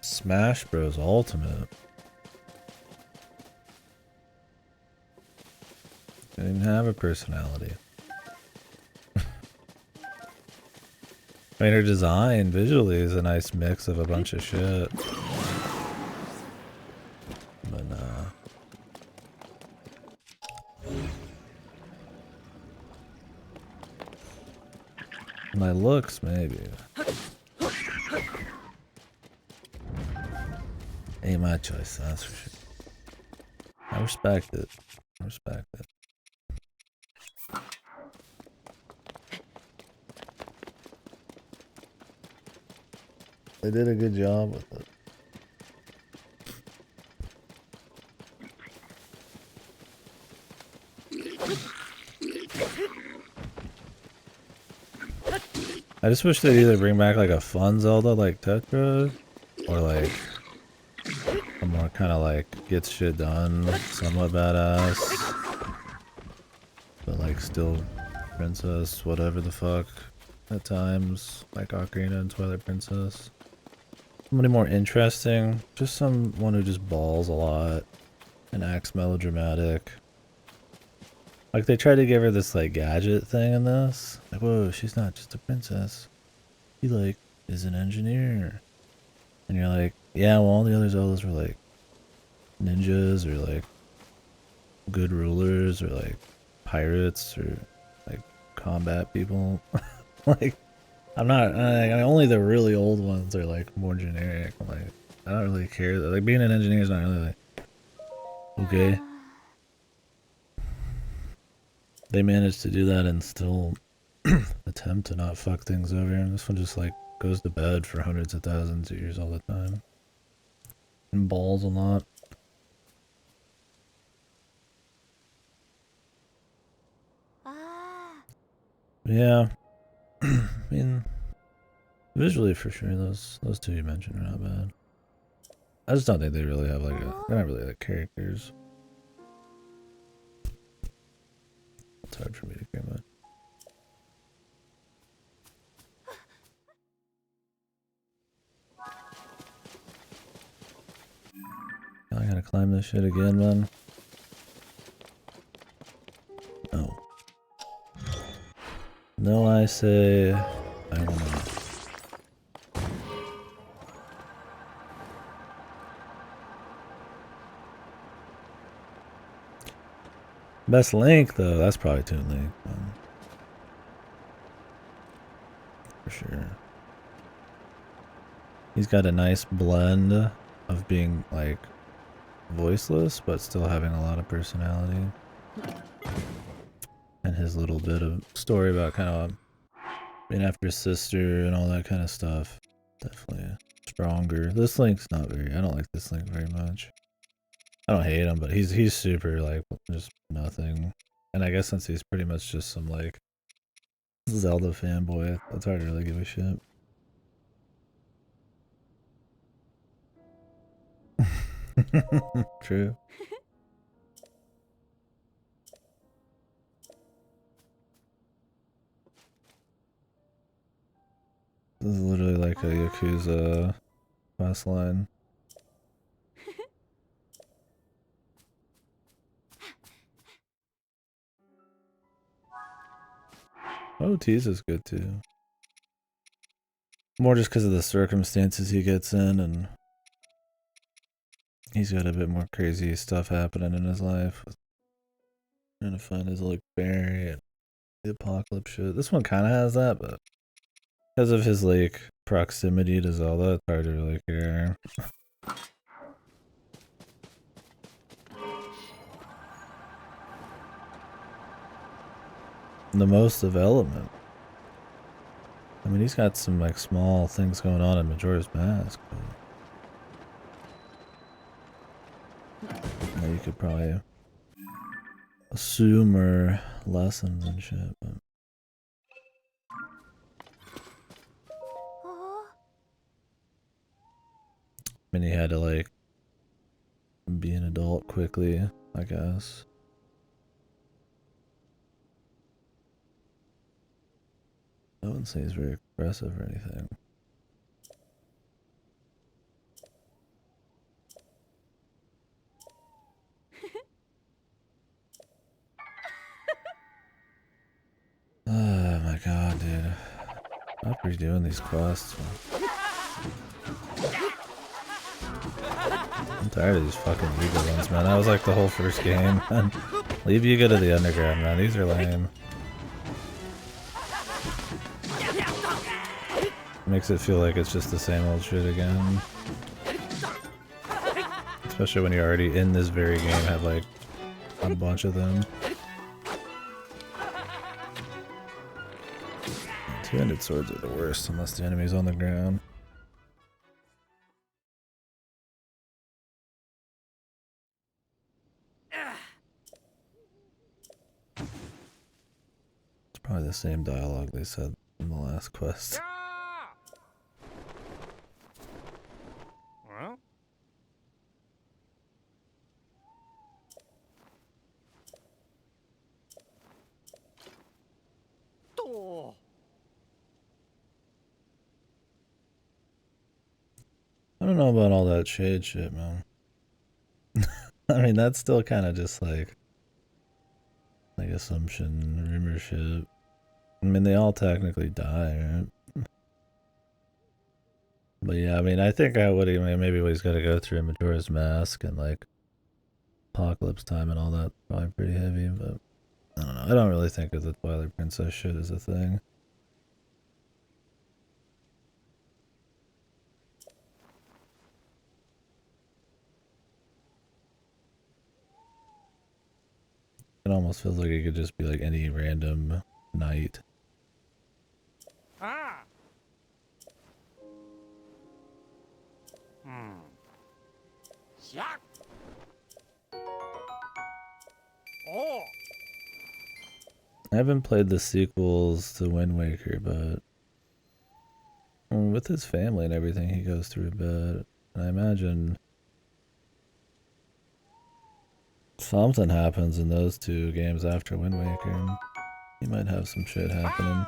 Smash Bros. Ultimate. They didn't have a personality. I mean, her design visually is a nice mix of a bunch of shit. But my looks, maybe. Ain't my choice, that's for sure. I respect it. I respect it. They did a good job with it. I just wish they'd either bring back like a fun Zelda like Tetra, or like a more kind of like gets shit done, somewhat badass, but like still princess, whatever the fuck at times, like Ocarina and Twilight Princess. Somebody more interesting, just someone who just balls a lot and acts melodramatic. Like they tried to give her this like gadget thing in this. Like, whoa, she's not just a princess. She like is an engineer. And you're like, yeah, well all the other Zeldas were like ninjas or like good rulers or like pirates or like combat people. Like I'm not only the really old ones are like more generic. Like I don't really care. Like being an engineer is not really like okay. They managed to do that and still attempt to not fuck things over. And this one just like goes to bed for hundreds of thousands of years all the time. And balls a lot. Yeah. I mean, visually for sure, those two you mentioned are not bad. I just don't think they really have like they're not really like characters. It's hard for me to care about. I gotta climb this shit again, man. No. No, I say I will not. Best Link though, that's probably Toon Link, man. For sure. He's got a nice blend of being like voiceless but still having a lot of personality. And his little bit of story about kind of being after his sister and all that kind of stuff. Definitely stronger. This Link's not very, I don't like this Link very much. I don't hate him, but he's super like just nothing. And I guess since he's pretty much just some like Zelda fanboy, it's hard to really give a shit. True. This is literally like a Yakuza quest line. Oh, Tease is good too. More just because of the circumstances he gets in, and he's got a bit more crazy stuff happening in his life. Trying to find his like berry and the apocalypse shit. This one kind of has that, but because of his like proximity to Zelda, it's hard to really care. The most development. I mean, he's got some like small things going on in Majora's Mask. But you could probably assume or lessons and shit. But and he had to like be an adult quickly, I guess. I wouldn't say he's very expressive or anything. Oh my god, dude. Stop redoing these quests. I'm tired of these fucking Yuga ones, man. That was like the whole first game, man. Leave Yuga to the underground, man. These are lame. Makes it feel like it's just the same old shit again. Especially when you're already in this very game, have like a bunch of them. Two-handed swords are the worst unless the enemy's on the ground. It's probably the same dialogue they said in the last quest. Well, oh. I don't know about all that shade shit, man. I mean, that's still kind of just like assumption, rumor shit. I mean, they all technically die, right? But yeah, I mean, I think maybe what he's got to go through Majora's Mask and like Apocalypse Time and all that probably pretty heavy, but I don't know. I don't really think of the Twilight Princess shit as a thing. It almost feels like it could just be like any random night. Ah. Yeah. Oh. I haven't played the sequels to Wind Waker, but with his family and everything, he goes through a bit. And I imagine something happens in those two games after Wind Waker. He might have some shit happening.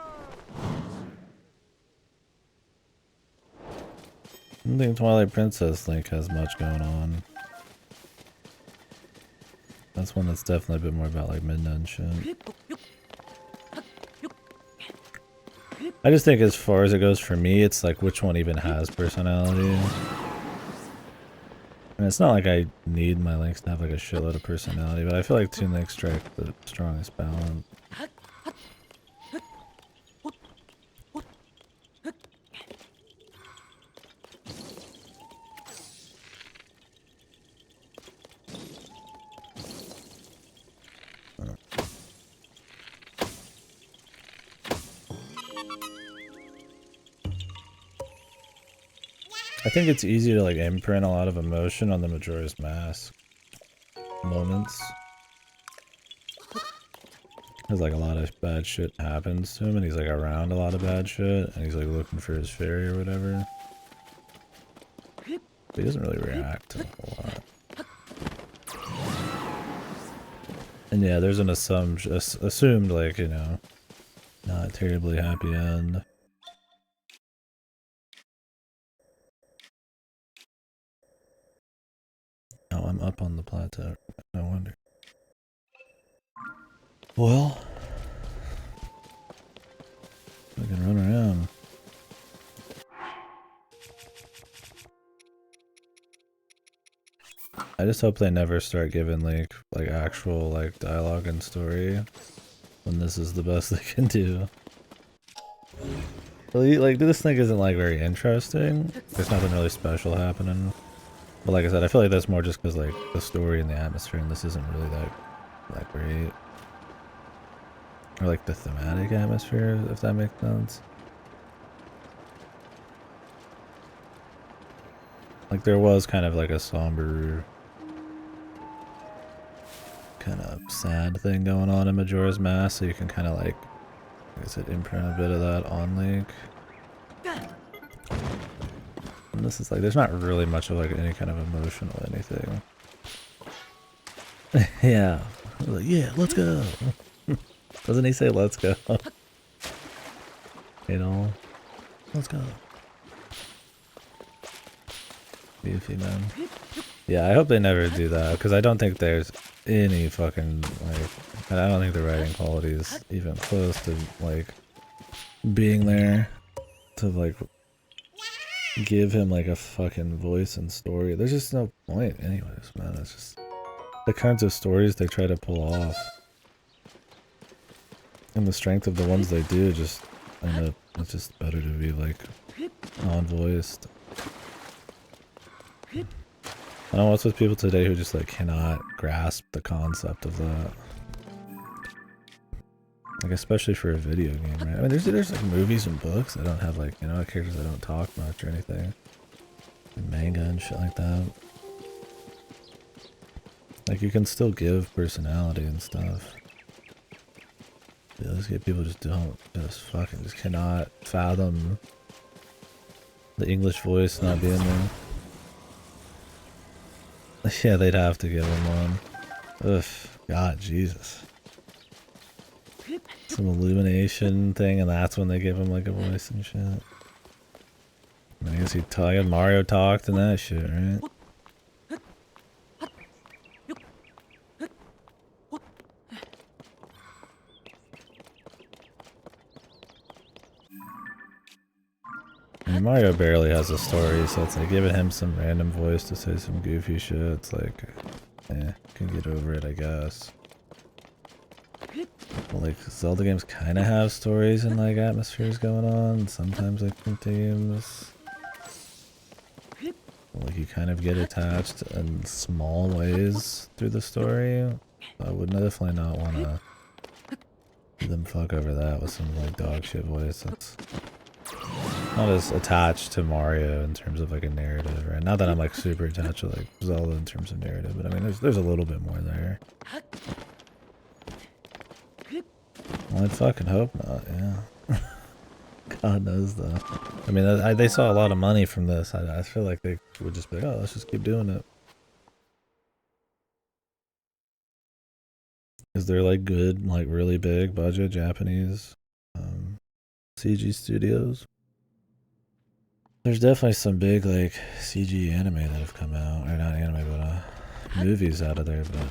I don't think Twilight Princess Link has much going on. That's one that's definitely been more about like Midna and shit. I just think as far as it goes for me, it's like which one even has personality. And it's not like I need my Links to have like a shitload of personality, but I feel like Toon Link strike the strongest balance. I think it's easy to like imprint a lot of emotion on the Majora's Mask moments. Because like a lot of bad shit happens to him and he's like around a lot of bad shit and he's like looking for his fairy or whatever. But he doesn't really react to a whole lot. And yeah, there's an assumed like, you know, not terribly happy end. Oh, I'm up on the plateau. No wonder. Well, I can run around. I just hope they never start giving like actual like dialogue and story when this is the best they can do. Like this thing isn't like very interesting. There's nothing really special happening. But like I said, I feel like that's more just because like the story and the atmosphere and this isn't really that great. Or like the thematic atmosphere, if that makes sense. Like there was kind of like a somber, kind of sad thing going on in Majora's Mask, so you can kind of like I said, imprint a bit of that on Link. And this is like, there's not really much of like any kind of emotional anything. Yeah. Like, yeah, let's go. Doesn't he say let's go? You know? Let's go. Beefy, man. Yeah, I hope they never do that, because I don't think there's any fucking, like, I don't think the writing quality is even close to, like, being there to, like, give him, like, a fucking voice and story. There's just no point anyways, man. It's just the kinds of stories they try to pull off. And the strength of the ones they do just end up, it's just better to be, like, non-voiced. I don't know what's with people today who just like cannot grasp the concept of that. Like especially for a video game, right? I mean there's like movies and books that don't have like, you know, characters that don't talk much or anything. And manga and shit like that. Like you can still give personality and stuff. Yeah, these people just just cannot fathom the English voice not being there. Yeah, they'd have to give him one. Ugh, God, Jesus. Some illumination thing, and that's when they give him like a voice and shit. I guess Mario talked and that shit, right? I mean, Mario barely has a story, so it's like giving him some random voice to say some goofy shit. It's like, can get over it, I guess. Well, like Zelda games kind of have stories and like atmospheres going on. Sometimes like from themes, like you kind of get attached in small ways through the story. I would definitely not want to them fuck over that with some like dog shit voice. That's not as attached to Mario in terms of like a narrative, right? Not that I'm like super attached to like Zelda in terms of narrative, but I mean there's a little bit more there. Well, I'd fucking hope not, yeah. God knows though. I mean they saw a lot of money from this. I feel like they would just be like, oh, let's just keep doing it. Is there like good, like really big budget Japanese CG studios? There's definitely some big like CG anime that have come out, or not anime, but movies out of there. But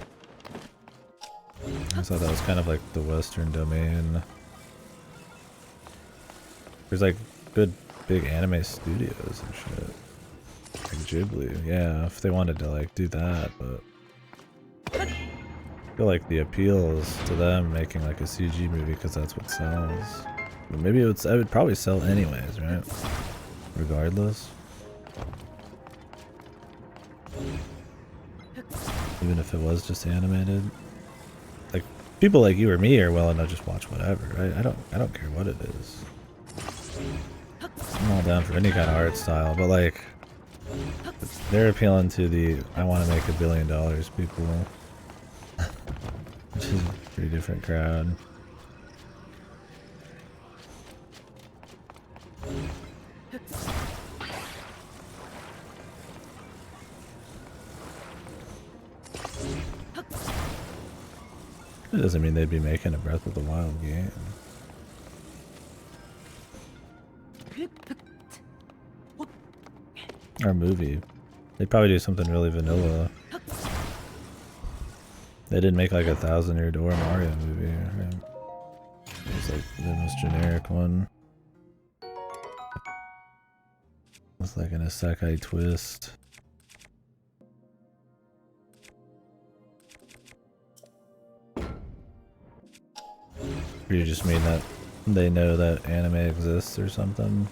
I thought that was kind of like the Western domain. There's like good big anime studios and shit, like Ghibli. Yeah, if they wanted to like do that, but I feel like the appeal is to them making like a CG movie because that's what sells. But maybe it would probably sell anyways, right? Regardless. Even if it was just animated. Like people like you or me are willing to just watch whatever, right? I don't care what it is. I'm all down for any kind of art style, but like they're appealing to the I want to make $1 billion people. Which is a pretty different crowd. It doesn't mean they'd be making a Breath of the Wild game. Or a movie. They'd probably do something really vanilla. They didn't make like a 1,000-Year Door Mario movie. Right? It was like the most generic one. With like an isekai twist. Or you just mean that they know that anime exists or something?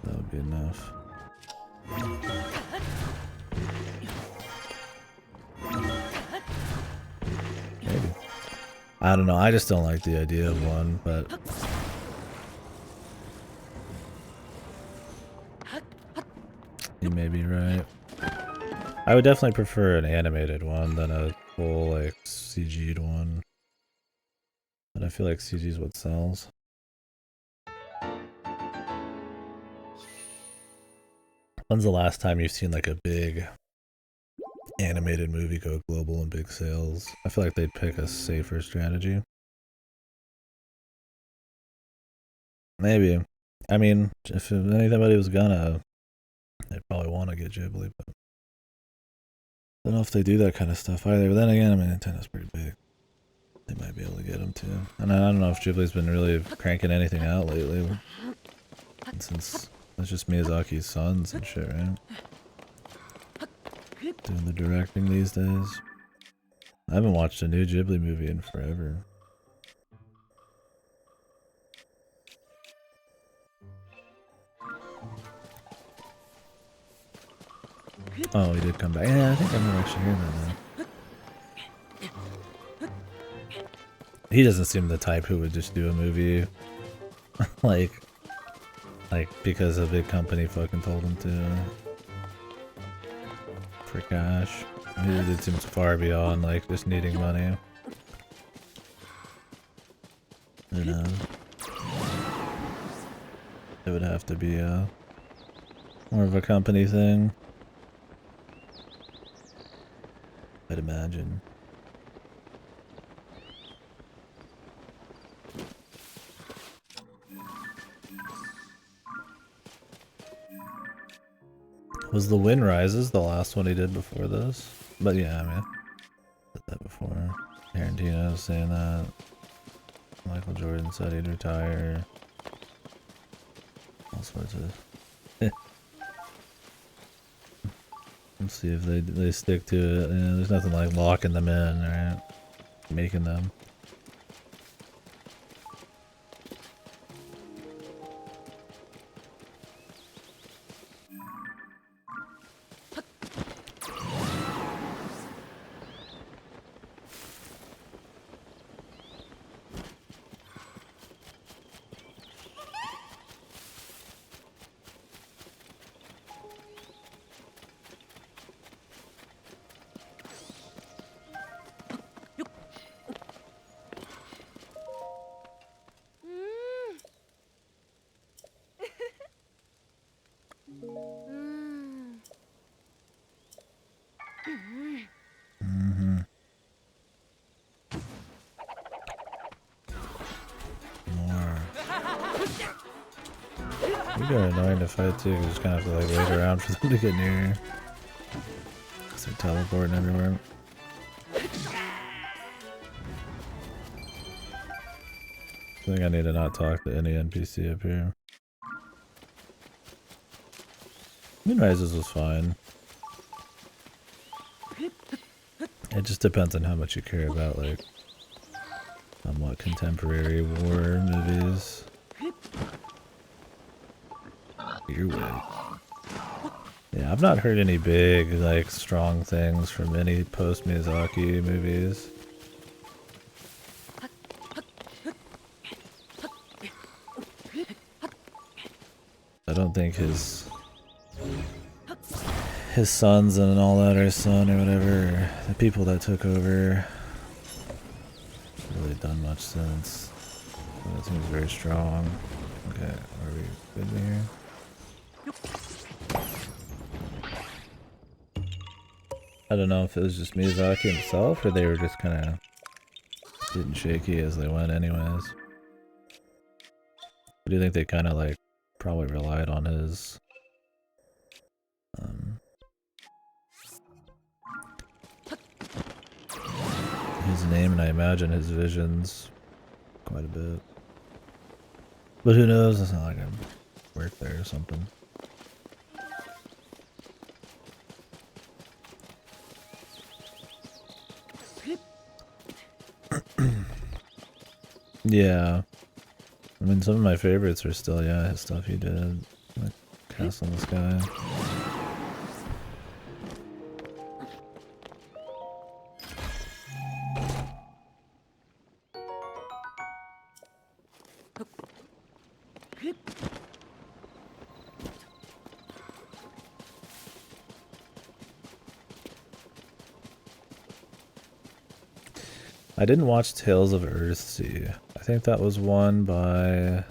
That would be enough. Maybe. I don't know, I just don't like the idea of one, but you may be right. I would definitely prefer an animated one than a full like CG'd one. But I feel like CG is what sells. When's the last time you've seen like a big animated movie go global in big sales? I feel like they'd pick a safer strategy. Maybe. I mean, if anybody was gonna, they'd probably want to get Ghibli, but I don't know if they do that kind of stuff either. But then again, I mean, Nintendo's pretty big. They might be able to get them too. And I don't know if Ghibli's been really cranking anything out lately. And since it's just Miyazaki's sons and shit, right? Doing the directing these days. I haven't watched a new Ghibli movie in forever. Oh, he did come back. Yeah, I think I remember actually hearing that now. He doesn't seem the type who would just do a movie like because a big company fucking told him to. For cash. It seems far beyond like just needing money. You know. It would have to be more of a company thing. I'd imagine. Was The Wind Rises the last one he did before this? But yeah, I mean, did that before. Tarantino was saying that. Michael Jordan said he'd retire. All sorts of. Let's see if they stick to it. Yeah, there's nothing like locking them in, right? Making them. They're annoying to fight too, you just kind of have to like wait around for them to get near you. Cause they're teleporting everywhere. I think I need to not talk to any NPC up here. Moon Rises was fine. It just depends on how much you care about like somewhat contemporary war movies. Your way. Yeah, I've not heard any big, like, strong things from any post-Miyazaki movies. I don't think his sons and all that, or his son or whatever, the people that took over, really done much since. So that seems very strong. Okay, are we good here? I don't know if it was just Miyazaki himself or they were just kind of getting shaky as they went anyways. I do think they kind of like probably relied on his name, and I imagine his visions quite a bit. But who knows, it's not like I work there or something. Yeah. I mean, some of my favorites are still, yeah, his stuff he did. Like Castle in the Sky. I didn't watch Tales of Earthsea. I think that was one by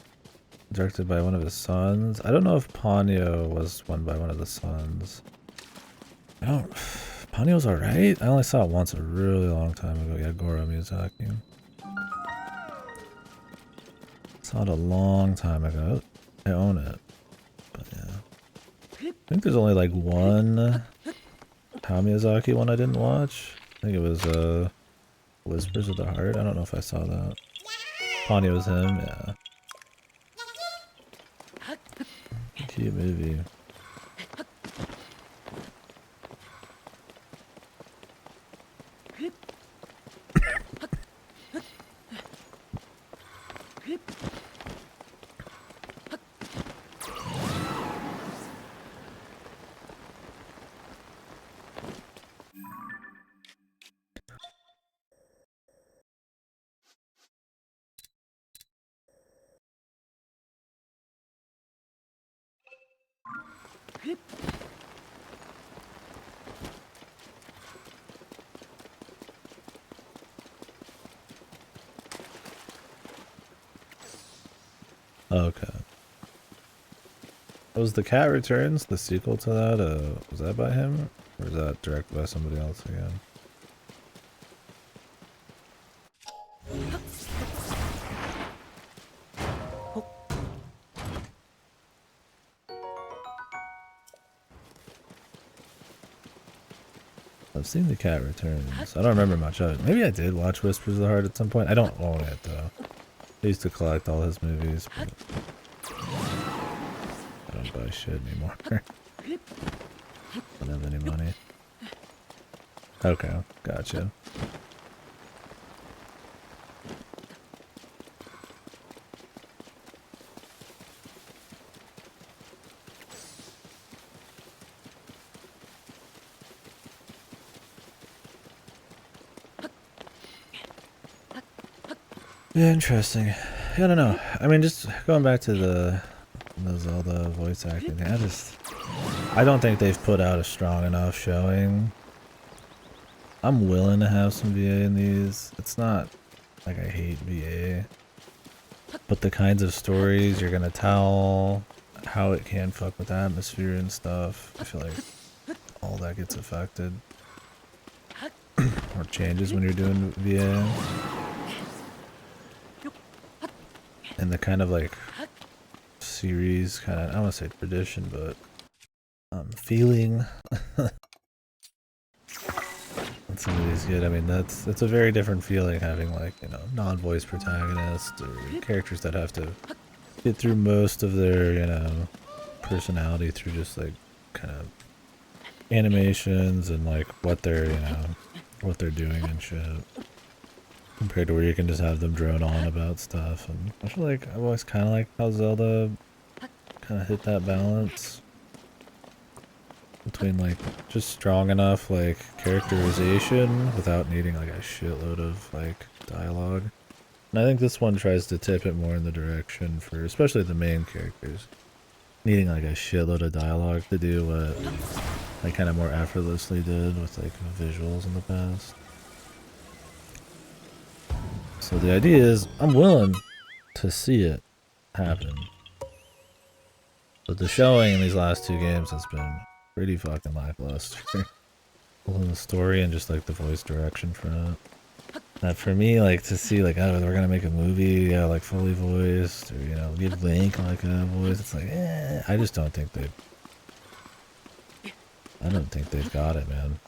directed by one of his sons. I don't know if Ponyo was one by one of the sons. I don't. Ponyo's alright? I only saw it once a really long time ago. Yeah, Goro Miyazaki. Saw it a long time ago. I own it. But yeah. I think there's only like one Hayao Miyazaki one I didn't watch. I think it was Whispers of the Heart. I don't know if I saw that. Ponyo was him, yeah. Cute movie. Okay. Was The Cat Returns the sequel to that? Was that by him? Or is that directed by somebody else again? I've seen The Cat Returns. I don't remember much of it. Maybe I did watch Whispers of the Heart at some point. I don't own it though. I used to collect all his movies, but I don't buy shit anymore. Don't have any money. Okay, gotcha. Yeah, interesting. I don't know. I mean, just going back to the Zelda voice acting thing, I don't think they've put out a strong enough showing. I'm willing to have some VA in these. It's not like I hate VA, but the kinds of stories you're gonna tell, how it can fuck with atmosphere and stuff, I feel like all that gets affected or changes when you're doing VA. And the kind of like series kind of, I don't want to say tradition, but feeling that some of these get. I mean, that's a very different feeling having like, you know, non-voice protagonists or characters that have to get through most of their, you know, personality through just like kind of animations and like what they're, you know, what they're doing and shit. Compared to where you can just have them drone on about stuff. And I feel like I've always kind of liked how Zelda kind of hit that balance between like just strong enough like characterization without needing like a shitload of like dialogue. And I think this one tries to tip it more in the direction for especially the main characters needing like a shitload of dialogue to do what I kind of more effortlessly did with like visuals in the past. So the idea is, I'm willing to see it happen. But the showing in these last two games has been pretty fucking lackluster. Both in the story and just like the voice direction for it. That for me, like to see like, oh, we're gonna make a movie, yeah, like fully voiced, or you know, give Link like a voice. It's like, I just don't think they've got it, man.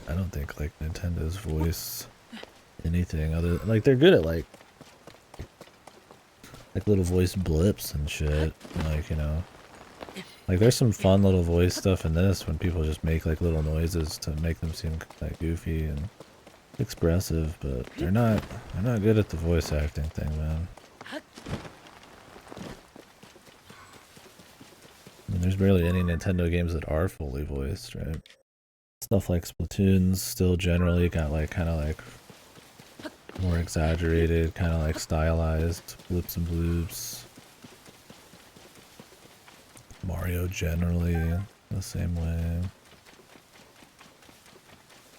I don't think like Nintendo's voice anything other like they're good at like little voice blips and shit, like, you know, like there's some fun little voice stuff in this when people just make like little noises to make them seem like goofy and expressive, but they're not good at the voice acting thing, man. I mean, there's barely any Nintendo games that are fully voiced, right? Stuff like Splatoon's still generally got like kind of like more exaggerated, kind of like stylized blips and bloops. Mario generally the same way.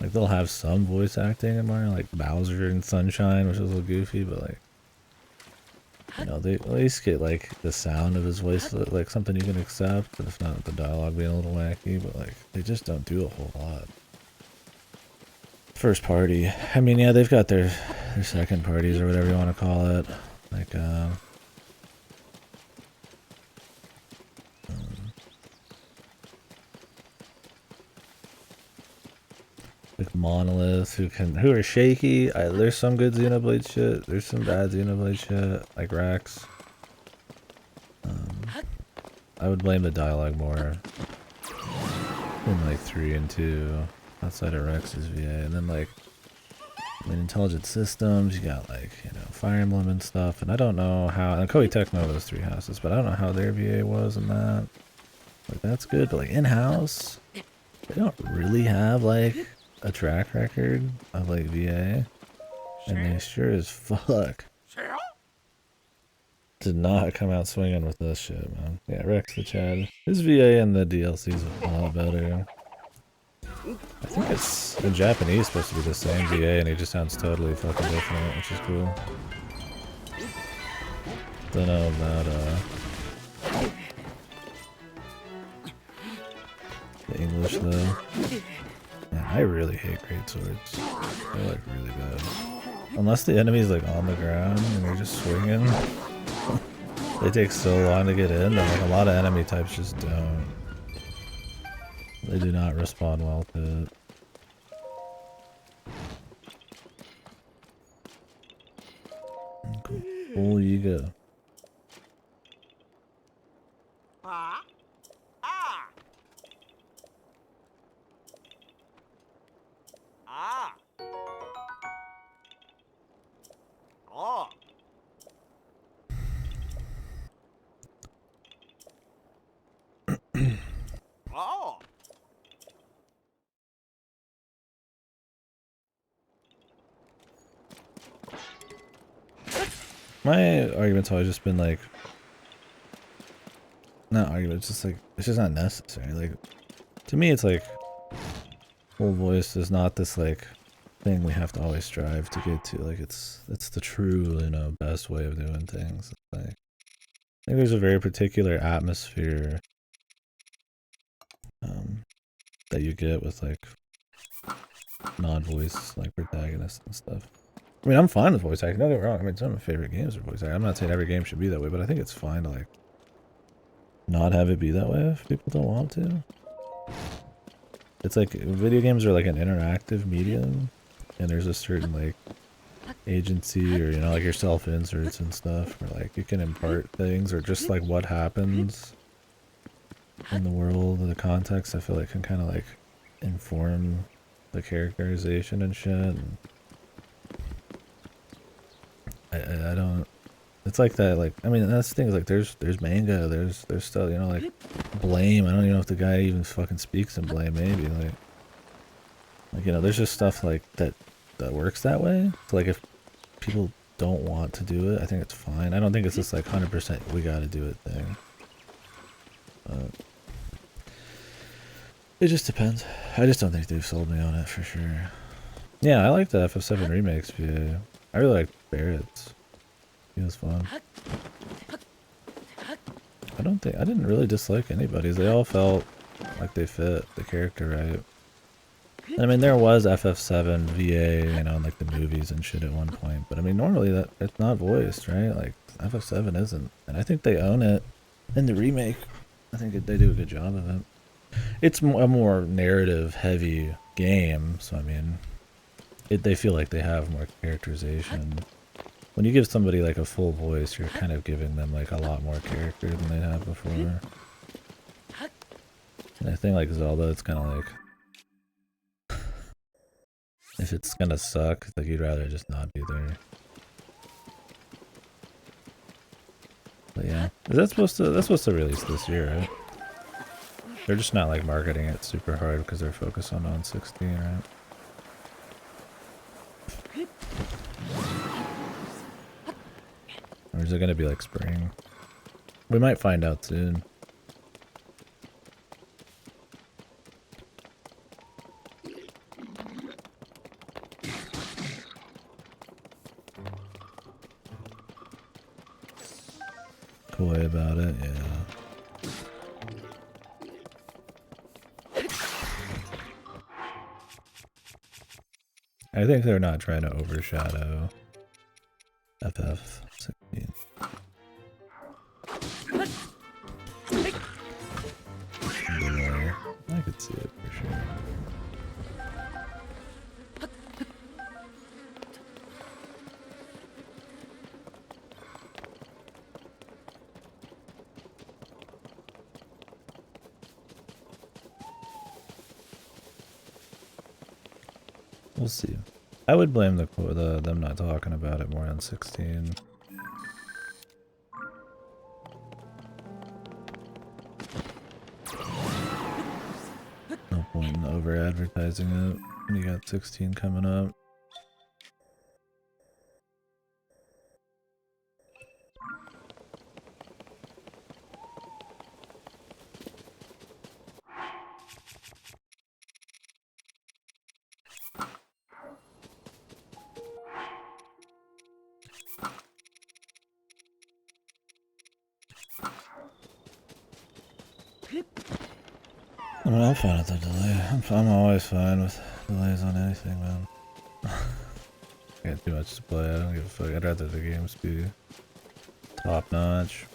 Like they'll have some voice acting in Mario, like Bowser and Sunshine, which is a little goofy, but like You know, they at least get like the sound of his voice, like something you can accept, but if not, the dialogue being a little wacky. But like, they just don't do a whole lot. First party. I mean, yeah, they've got their second parties or whatever you want to call it. Like, like Monolith, who are shaky. There's some good Xenoblade shit. There's some bad Xenoblade shit, like Rex. I would blame the dialogue more in like 3 and 2, outside of Rex's VA, and then like, I mean, Intelligent Systems. You got like, you know, Fire Emblem and stuff, and I don't know how. And Koei Tecmo was 3 Houses, but I don't know how their VA was in that. Like that's good, but like in house, they don't really have like a track record of like VA, and they sure as fuck did not come out swinging with this shit, man. Yeah, Rex the Chad. His VA in the DLC's a lot better. I think it's in Japanese supposed to be the same VA, and he just sounds totally fucking different, which is cool. Don't know about the English though. Man, I really hate great swords. They're like really bad. Unless the enemy's like on the ground and you're just swinging. They take so long to get in, and like a lot of enemy types just don't. They do not respond well to it. Cool, you go. Ah. Ah. Ah. Oh. Oh. My argument's always just been like, not argument, it's just like, it's just not necessary. Like, to me, it's like, full voice is not this like thing we have to always strive to get to. Like, it's the true, you know, best way of doing things. It's like, I think there's a very particular atmosphere that you get with like non-voice like protagonists and stuff. I mean, I'm fine with voice acting. Don't get me wrong. I mean, some of my favorite games are voice acting. I'm not saying every game should be that way, but I think it's fine to like not have it be that way if people don't want to. It's like video games are like an interactive medium, and there's a certain like agency, or you know, like your self-inserts and stuff, where like you can impart things, or just like what happens in the world, the context, I feel like can kind of like inform the characterization and shit. And I don't. It's like that. Like, I mean, that's the thing. Is like there's manga. There's stuff. You know, like Blame. I don't even know if the guy even fucking speaks in Blame. Maybe like you know, there's just stuff like that works that way. So like if people don't want to do it, I think it's fine. I don't think it's just like 100% we gotta do it thing. It just depends. I just don't think they've sold me on it for sure. Yeah, I like the FF7 remakes VA. I really like Barrett's. He was fun. I didn't really dislike anybody's. They all felt like they fit the character right. And I mean, there was FF7 VA, you know, in like the movies and shit at one point. But I mean, normally it's not voiced, right? Like FF7 isn't, and I think they own it in the remake. I think they do a good job of it. It's a more narrative-heavy game, so I mean, they feel like they have more characterization. When you give somebody like a full voice, you're kind of giving them like a lot more character than they have before. And a thing like Zelda, it's kind of like, if it's gonna suck, like you'd rather just not be there. But yeah, that's supposed to release this year, right? They're just not like marketing it super hard because they're focused on 16, right? Or is it gonna be like spring? We might find out soon. coy about it, yeah. I think they're not trying to overshadow FF16. Delay. I could see it for sure. We'll see. I would blame them not talking about it more on 16. No point in over advertising it when you got 16 coming up. I mean, I'm fine with the delay. I'm always fine with delays on anything, man. I got too much to play. I don't give a fuck. I'd rather the games be top notch.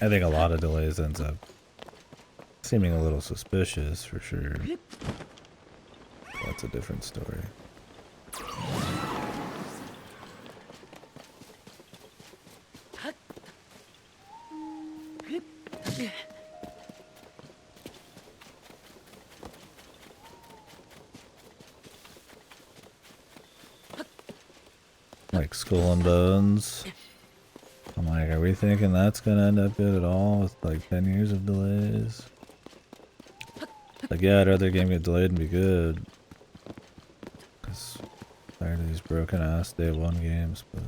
I think a lot of delays ends up seeming a little suspicious for sure. That's a different story. Like Skull and Bones. I'm like, are we thinking that's gonna end up good at all with like 10 years of delays? Like, yeah, I'd rather a game get delayed and be good. Cause I'm tired of these broken ass day one games, but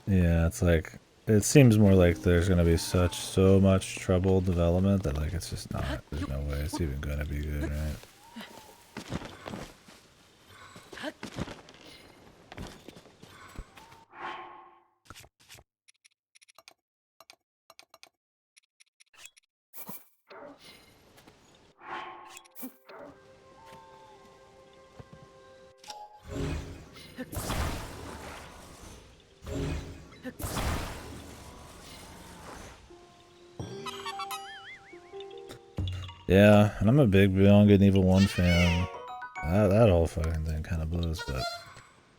yeah, it's like, it seems more like there's gonna be so much troubled development that like it's just not, there's no way it's even gonna be good, right? Yeah, and I'm a big Beyond Good and Evil 1 fan. That whole fucking thing kind of blows, but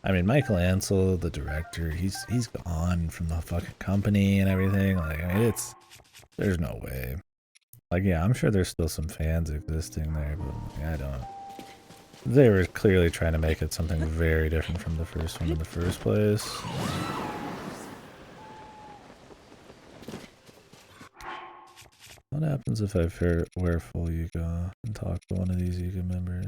I mean, Michael Ansel, the director, he's gone from the fucking company and everything. Like, I mean, there's no way. Like, yeah, I'm sure there's still some fans existing there, but like, I don't. They were clearly trying to make it something very different from the first one in the first place. What happens if I wear full Yuga and talk to one of these Yuga members?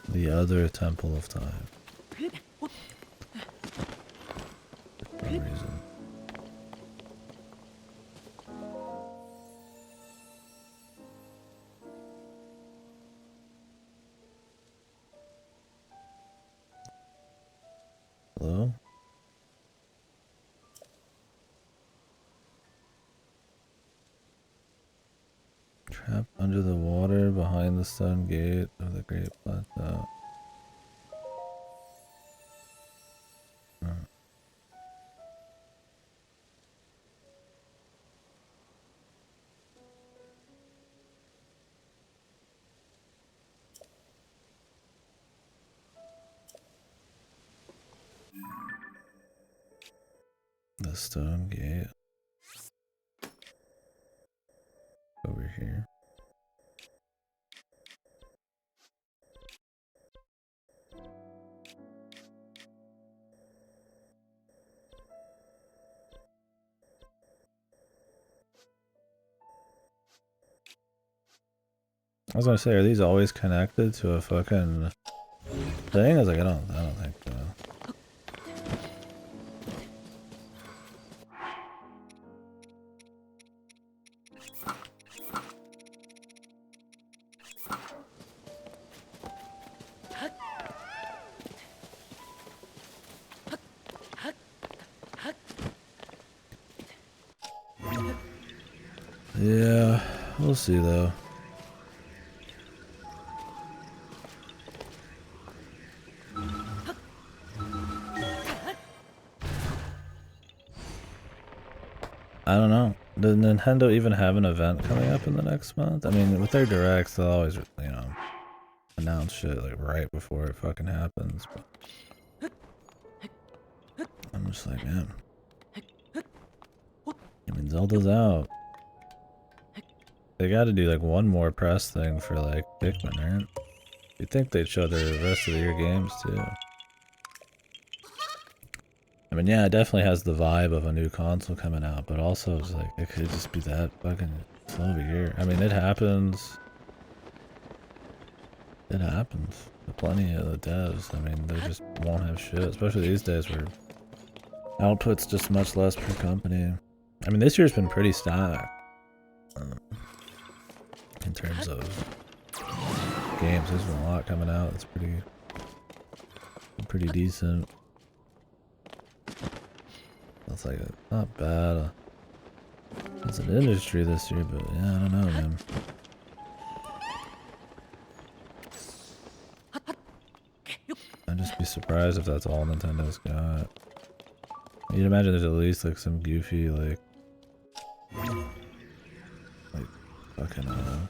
The other Temple of Time. For some reason. Hello? Trapped under the water behind the stone gate of the Great Plateau. The stone gate. over here. I was gonna say, are these always connected to a fucking thing? I was like, I don't think so. Yeah, we'll see though. I don't know. Does Nintendo even have an event coming up in the next month? I mean, with their directs, they'll always, you know, announce shit like right before it fucking happens. But I'm just like, man. I mean, Zelda's out. They gotta do like one more press thing for like Pikmin, right? You'd think they'd show the rest of the year games too. I mean, yeah, it definitely has the vibe of a new console coming out, but also it's like, it could just be that fucking slow of a year. I mean, it happens. It happens. Plenty of the devs, I mean, they just won't have shit, especially these days where output's just much less per company. I mean, this year's been pretty stacked. In terms of games, there's been a lot coming out that's pretty decent. That's like not bad as an industry this year, but yeah, I don't know, man. I'd just be surprised if that's all Nintendo's got. You'd imagine there's at least like some goofy like fucking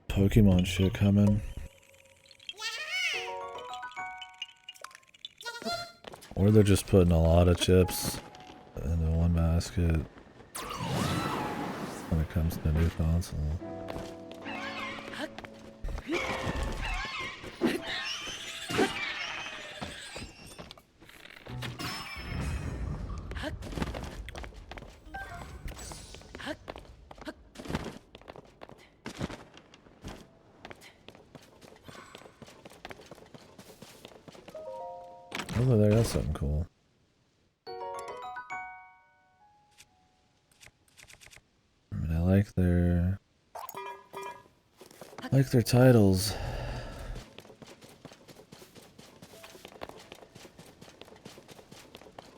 Pokemon shit coming. Or they're just putting a lot of chips into one basket when it comes to a new console. Oh, there, that's something cool. I mean, I like their titles.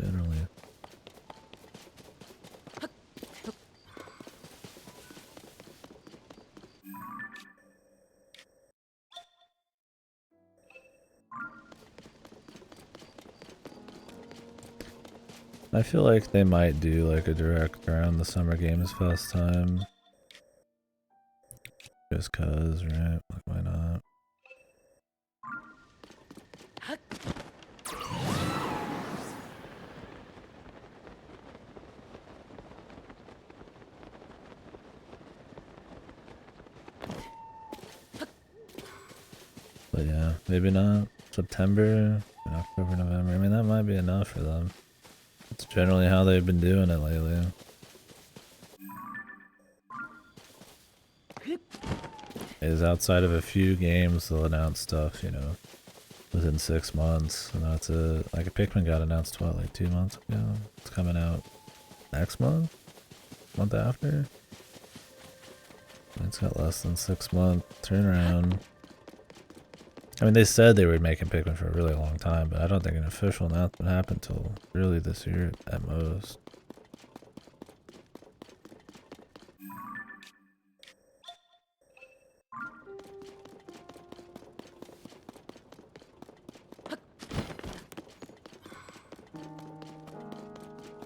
Generally. I feel like they might do like a direct around the Summer Games Fest time. Just cause, right? Like, why not? But yeah, maybe not. September, October, November. I mean, that might be enough for them. It's generally how they've been doing it lately. Is outside of a few games, they'll announce stuff, you know, within 6 months. And that's it. Like a Pikmin got announced, what, like 2 months ago? It's coming out next month? Month after? It's got less than 6 month turnaround. I mean, they said they were making Pikmin for a really long time, but I don't think an official announcement happened until really this year at most.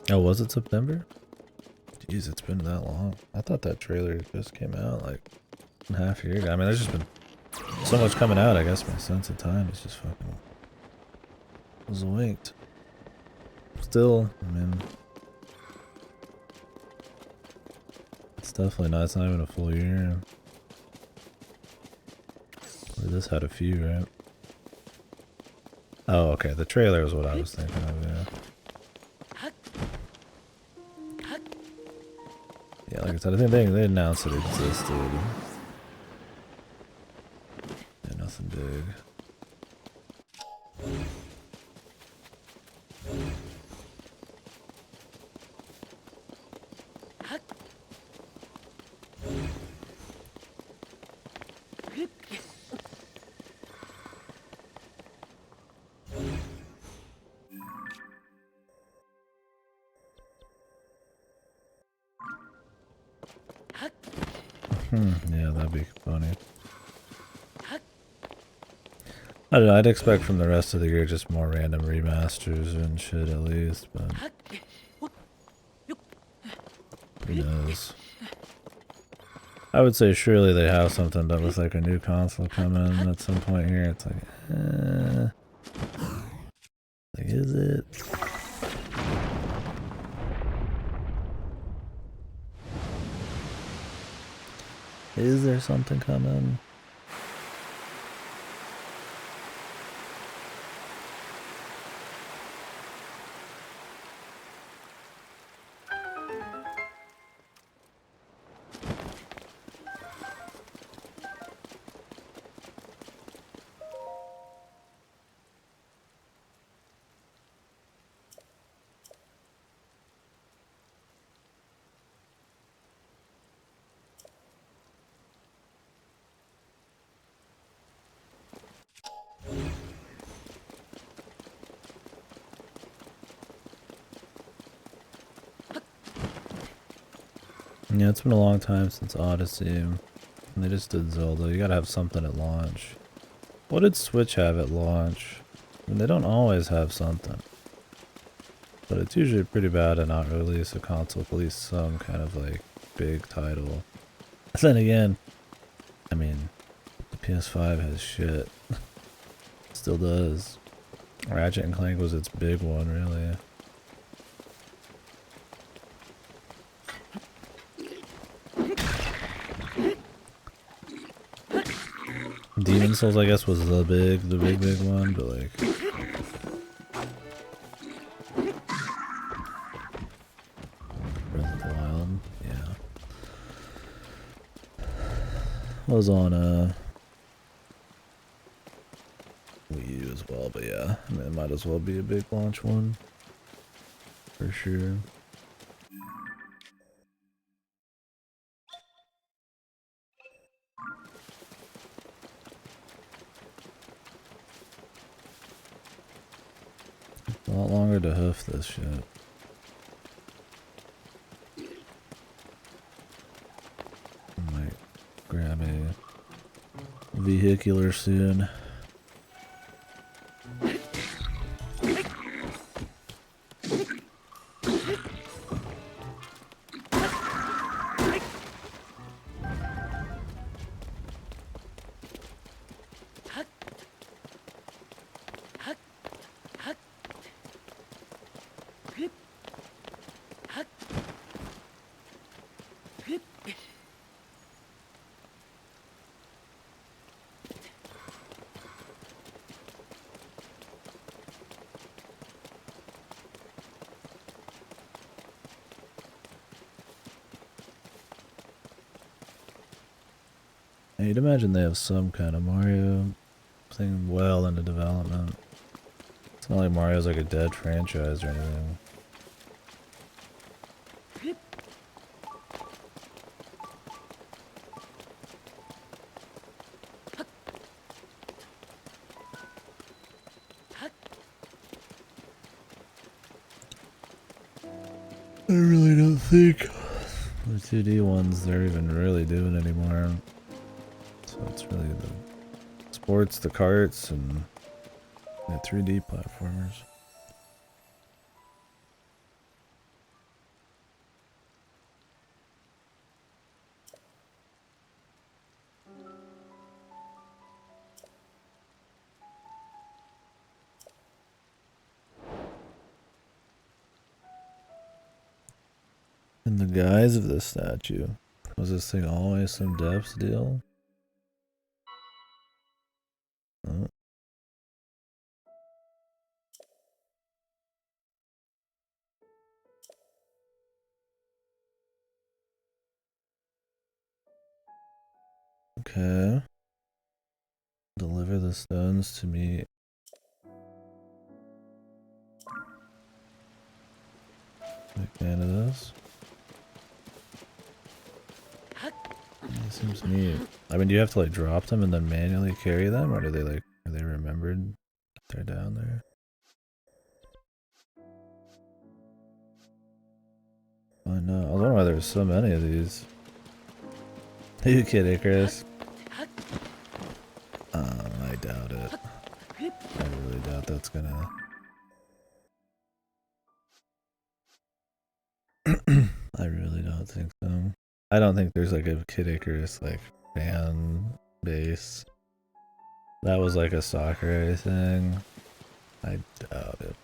Oh, was it September? Jeez, it's been that long. I thought that trailer just came out like half a year ago. I mean, there's just been so much coming out. I guess my sense of time is just fucking was winked. Still, I mean, definitely not. It's not even a full year. Or this had a few, right? Oh, okay. The trailer is what I was thinking of, yeah. Yeah, like I said, I think they announced it existed. Yeah, nothing big. Yeah, that'd be funny. I don't know, I'd expect from the rest of the year just more random remasters and shit at least, but who knows. I would say surely they have something, but with like a new console coming at some point here, it's like, like, is it? Is there something coming? Yeah, it's been a long time since Odyssey. And they just did Zelda. You gotta have something at launch. What did Switch have at launch? I mean, they don't always have something. But it's usually pretty bad to not release a console with at least some kind of like big title. Then again, I mean, the PS5 has shit. Still does. Ratchet and Clank was its big one, really. Demon Souls, I guess, was the big one, but like, Breath of the Wild, yeah, was on Wii U as well, but yeah, I mean, it might as well be a big launch one for sure. A lot longer to hoof this shit. I might grab a vehicular soon. You'd imagine they have some kind of Mario thing well into development. It's not like Mario's like a dead franchise or anything. I really don't think the 2D ones they're even really doing anymore. So it's really the sports, the karts, and the 3D platformers. In the guise of this statue. Was this thing always some depths deal? Oh. Okay. Deliver the stones to me. Big fan of this. It seems neat. I mean, do you have to like drop them and then manually carry them, or do they like are they remembered that they're down there? Oh no! I was wondering why there's so many of these. Are you kidding, Chris? I doubt it. I really doubt that's gonna. I really don't think so. I don't think there's like a Kid Icarus like fan base. That was like a Sakurai thing. I doubt it.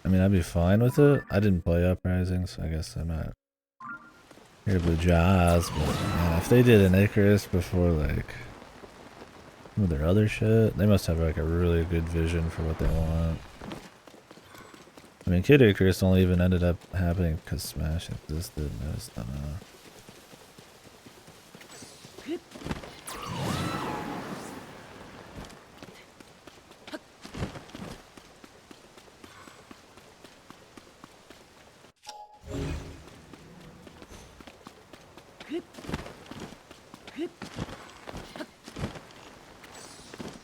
I mean, I'd be fine with it. I didn't play Uprising, so I guess I'm not here to jazz. But man, if they did an Icarus before like some of their other shit, they must have like a really good vision for what they want. I mean, Kid Icarus only even ended up happening because Smash existed. I just don't know.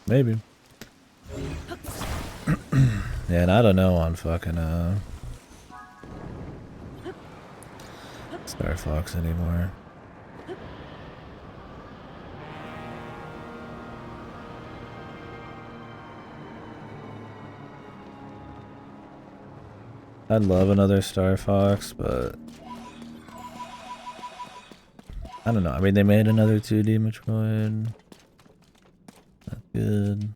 Maybe. Yeah, and I don't know on fucking Star Fox anymore. I'd love another Star Fox, but I don't know. I mean, they made another 2D Metroid. Not good.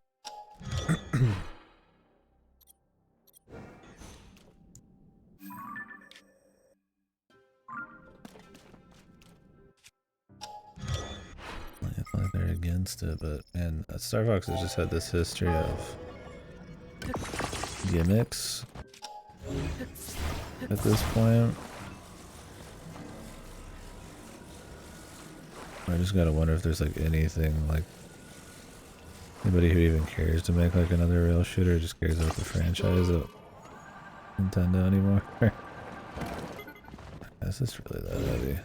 I think they're against it, but man, Star Fox has just had this history of gimmicks at this point. I just gotta wonder if there's like anything like anybody who even cares to make like another real shooter just cares about the franchise of Nintendo anymore. Is this really that heavy?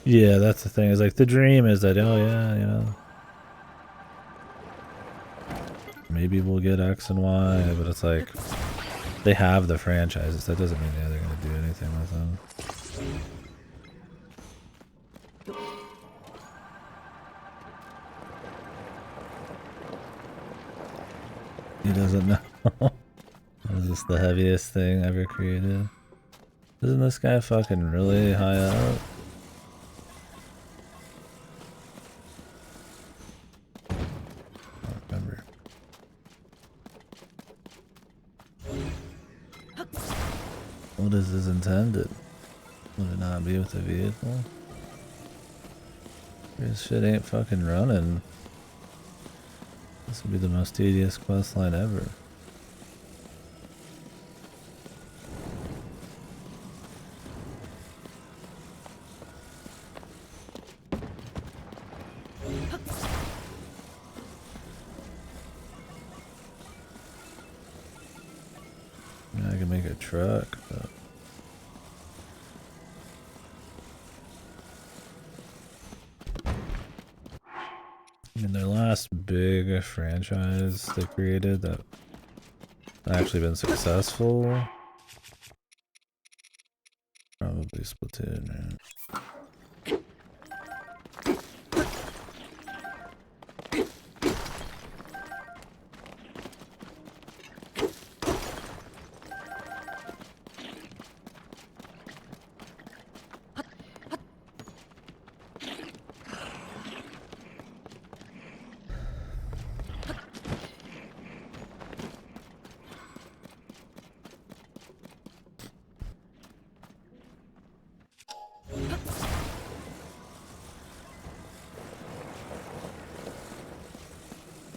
Yeah, that's the thing. Is like the dream is that oh yeah, you know, maybe we'll get X and Y, but it's like they have the franchises. That doesn't mean they're gonna do anything with them. He doesn't know. Is this the heaviest thing ever created? Isn't this guy fucking really high up? I don't remember. What is this intended? Would it not be with the vehicle? This shit ain't fucking running. This would be the most tedious questline ever. I can make a truck, but I mean, their last big franchise they created that actually been successful, probably Splatoon, man.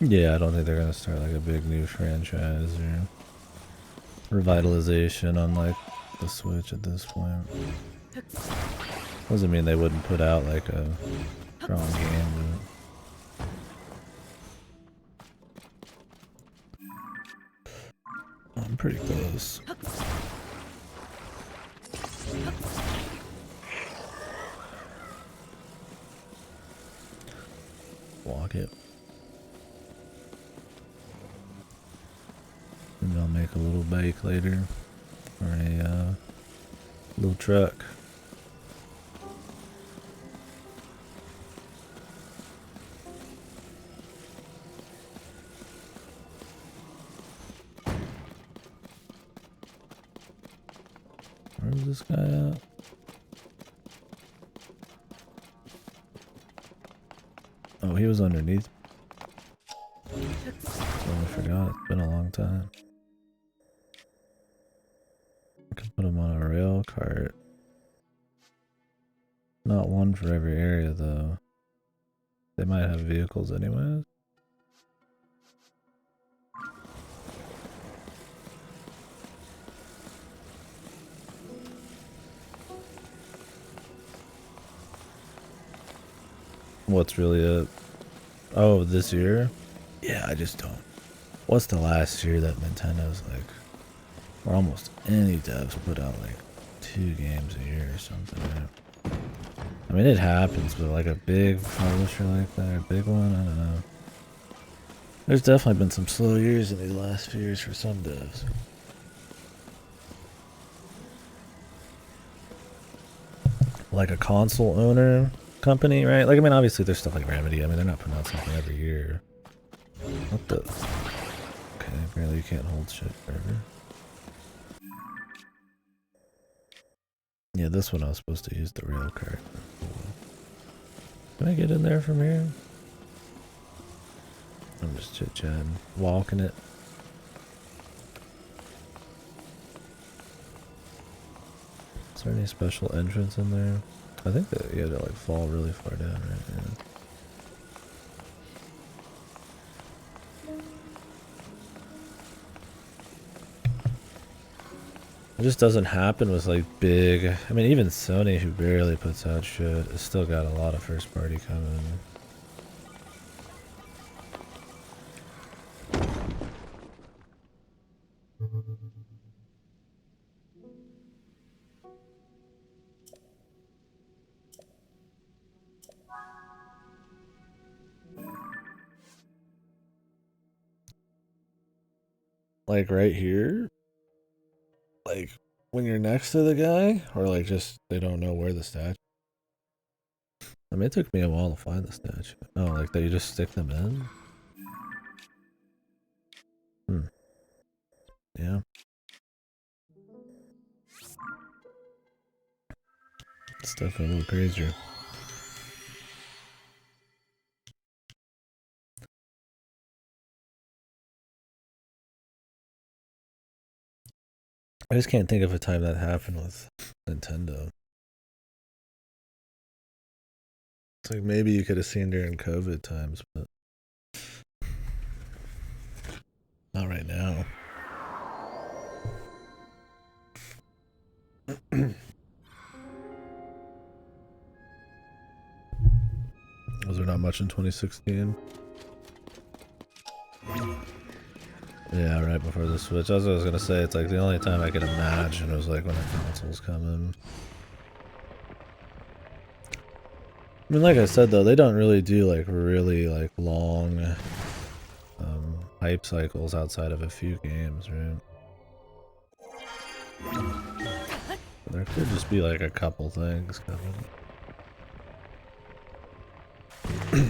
Yeah, I don't think they're gonna start like a big new franchise or revitalization on like the Switch at this point. Doesn't mean they wouldn't put out like a strong game. But I'm pretty close. Walk it. Maybe I'll make a little bike later. Or a little truck. Where's this guy at? Oh, he was underneath. Totally forgot. It's been a long time. I could put him on a rail cart. Not one for every area though. They might have vehicles anyways. What's really it? Oh, this year? Yeah, I just don't. What's the last year that Nintendo's like, or almost any devs put out like 2 games a year or something, right? I mean, it happens, but like a big publisher like that, or a big one, I don't know. There's definitely been some slow years in these last few years for some devs. Like a console owner company, right? Like, I mean, obviously there's stuff like Remedy. I mean, they're not putting out something every year. What the? Okay, apparently you can't hold shit forever. Yeah, this one I was supposed to use the rail cart. Can I get in there from here? I'm just chit-chatting, walking it. Is there any special entrance in there? I think that you had to like fall really far down, right? Yeah. It just doesn't happen with like big. I mean, even Sony, who barely puts out shit, has still got a lot of first party coming. Like right here? Like when you're next to the guy? Or like just they don't know where the statue? I mean, it took me a while to find the statue. Oh, like that you just stick them in? Hmm. Yeah. It's definitely a little crazier. I just can't think of a time that happened with Nintendo. It's like maybe you could have seen during COVID times, but not right now. Was there not much in 2016? Yeah, right before the Switch. That's what I was gonna say. It's like the only time I could imagine was like when the consoles come in. I mean, like I said though, they don't really do like really like long hype cycles outside of a few games, right? There could just be like a couple things coming.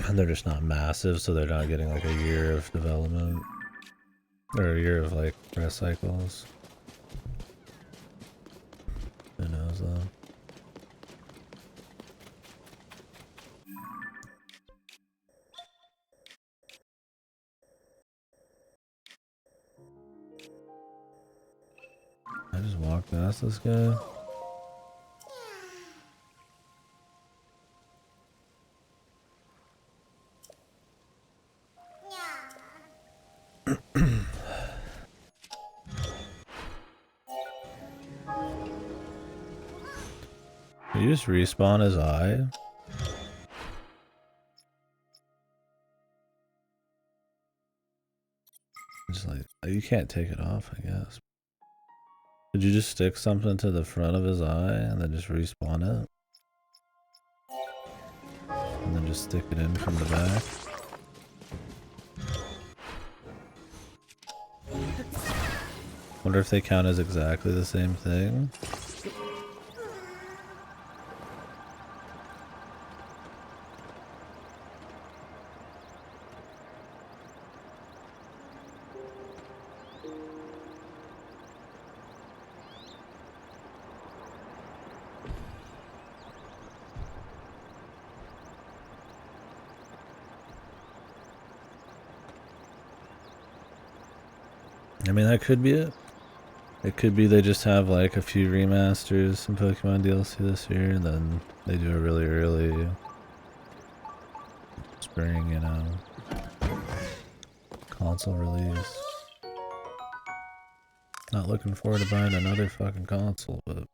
And they're just not massive, so they're not getting like a year of development. Or a year of like press cycles. Who knows though? I just walked past this guy. you just respawn his eye? Just like, you can't take it off, I guess. Could you just stick something to the front of his eye and then just respawn it? And then just stick it in from the back? Wonder if they count as exactly the same thing? I mean, that could be it. It could be they just have like a few remasters in Pokemon DLC this year, and then they do a really early spring, you know, console release. Not looking forward to buying another fucking console, but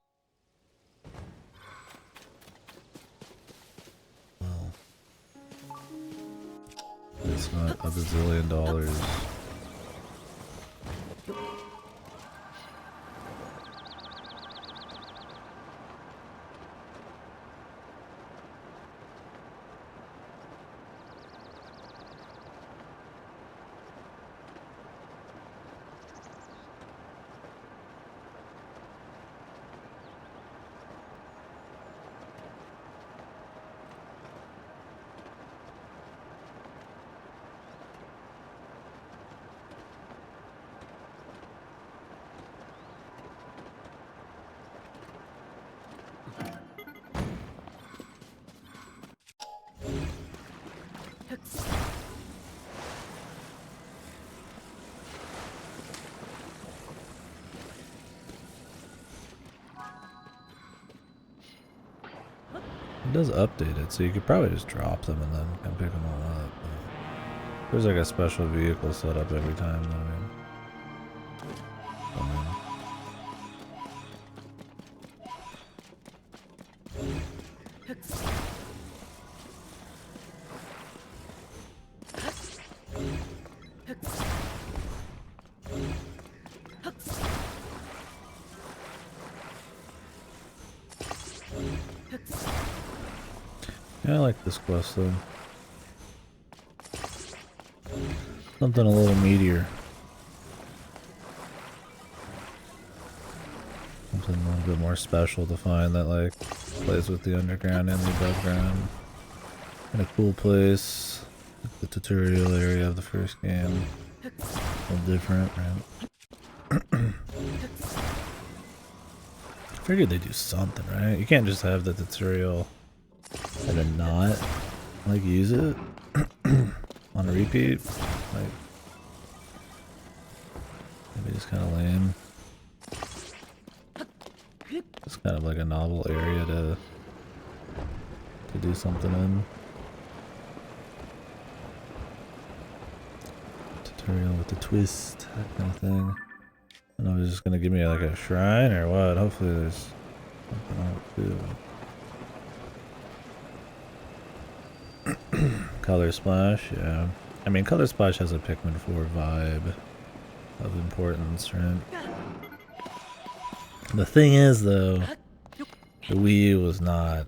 well, it's not a bazillion dollars. It does update it, so you could probably just drop them and then come pick them all up. But there's like a special vehicle set up every time, though, I mean. Yeah, I like this quest though. Something a little meatier. Something a little bit more special to find that like plays with the underground and the above ground. In a cool place. The tutorial area of the first game. A little different, right? I figured they'd do something, right? You can't just have the tutorial and then not like use it on repeat. Like, maybe it's kind of lame. It's kind of like a novel area to do something in. Tutorial with the twist, that kind of thing. I don't know, it's just gonna give me like a shrine or what? Hopefully there's something on it too. Color Splash, yeah. I mean, Color Splash has a Pikmin 4 vibe of importance, right? The thing is, though, the Wii U was not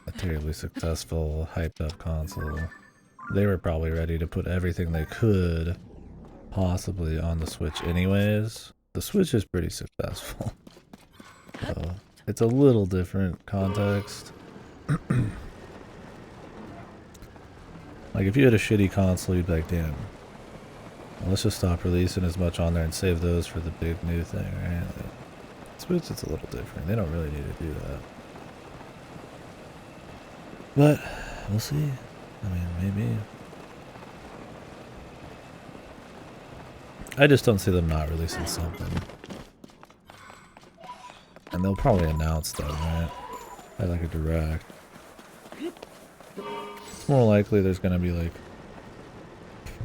a terribly successful, hyped up console. They were probably ready to put everything they could possibly on the Switch anyways. The Switch is pretty successful. So, it's a little different context. Like, if you had a shitty console, you'd be like, damn, well, let's just stop releasing as much on there and save those for the big new thing, right? Like, Switch, it's a little different. They don't really need to do that. But, we'll see. I mean, maybe. I just don't see them not releasing something. And they'll probably announce that, right? At like a direct. It's more likely there's gonna be like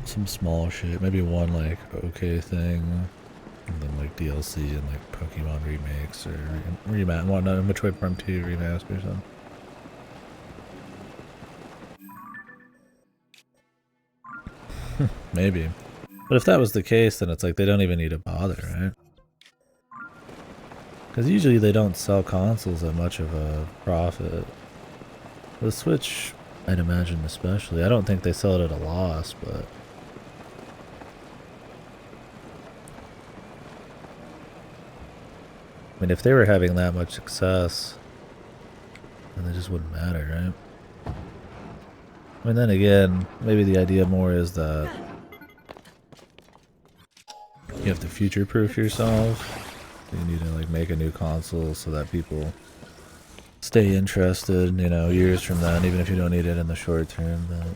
some small shit, maybe one like okay thing And then like DLC and like Pokemon remakes or remat, well, no, Metroid Prime 2 remaster or something. Maybe. But if that was the case, then it's like they don't even need to bother, right? Because usually they don't sell consoles at much of a profit. The Switch, I'd imagine especially. I don't think they sell it at a loss, but... I mean, if they were having that much success, then it just wouldn't matter, right? I mean, then again, maybe the idea more is that you have to future-proof yourself. You need to like make a new console so that people stay interested, you know, years from then, even if you don't need it in the short term. But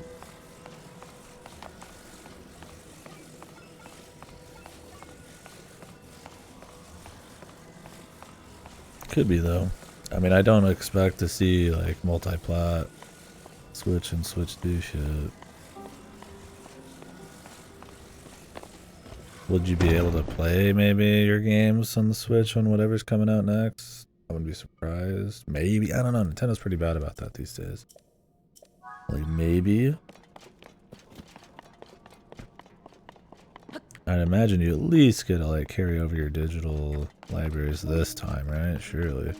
could be though. I mean, I don't expect to see like multi-plat Switch and Switch 2 shit. Would you be able to play maybe your games on the Switch on whatever's coming out next? I wouldn't be surprised. Maybe. I don't know. Nintendo's pretty bad about that these days. Like, maybe. I'd imagine you at least get to like carry over your digital libraries this time, right? Surely.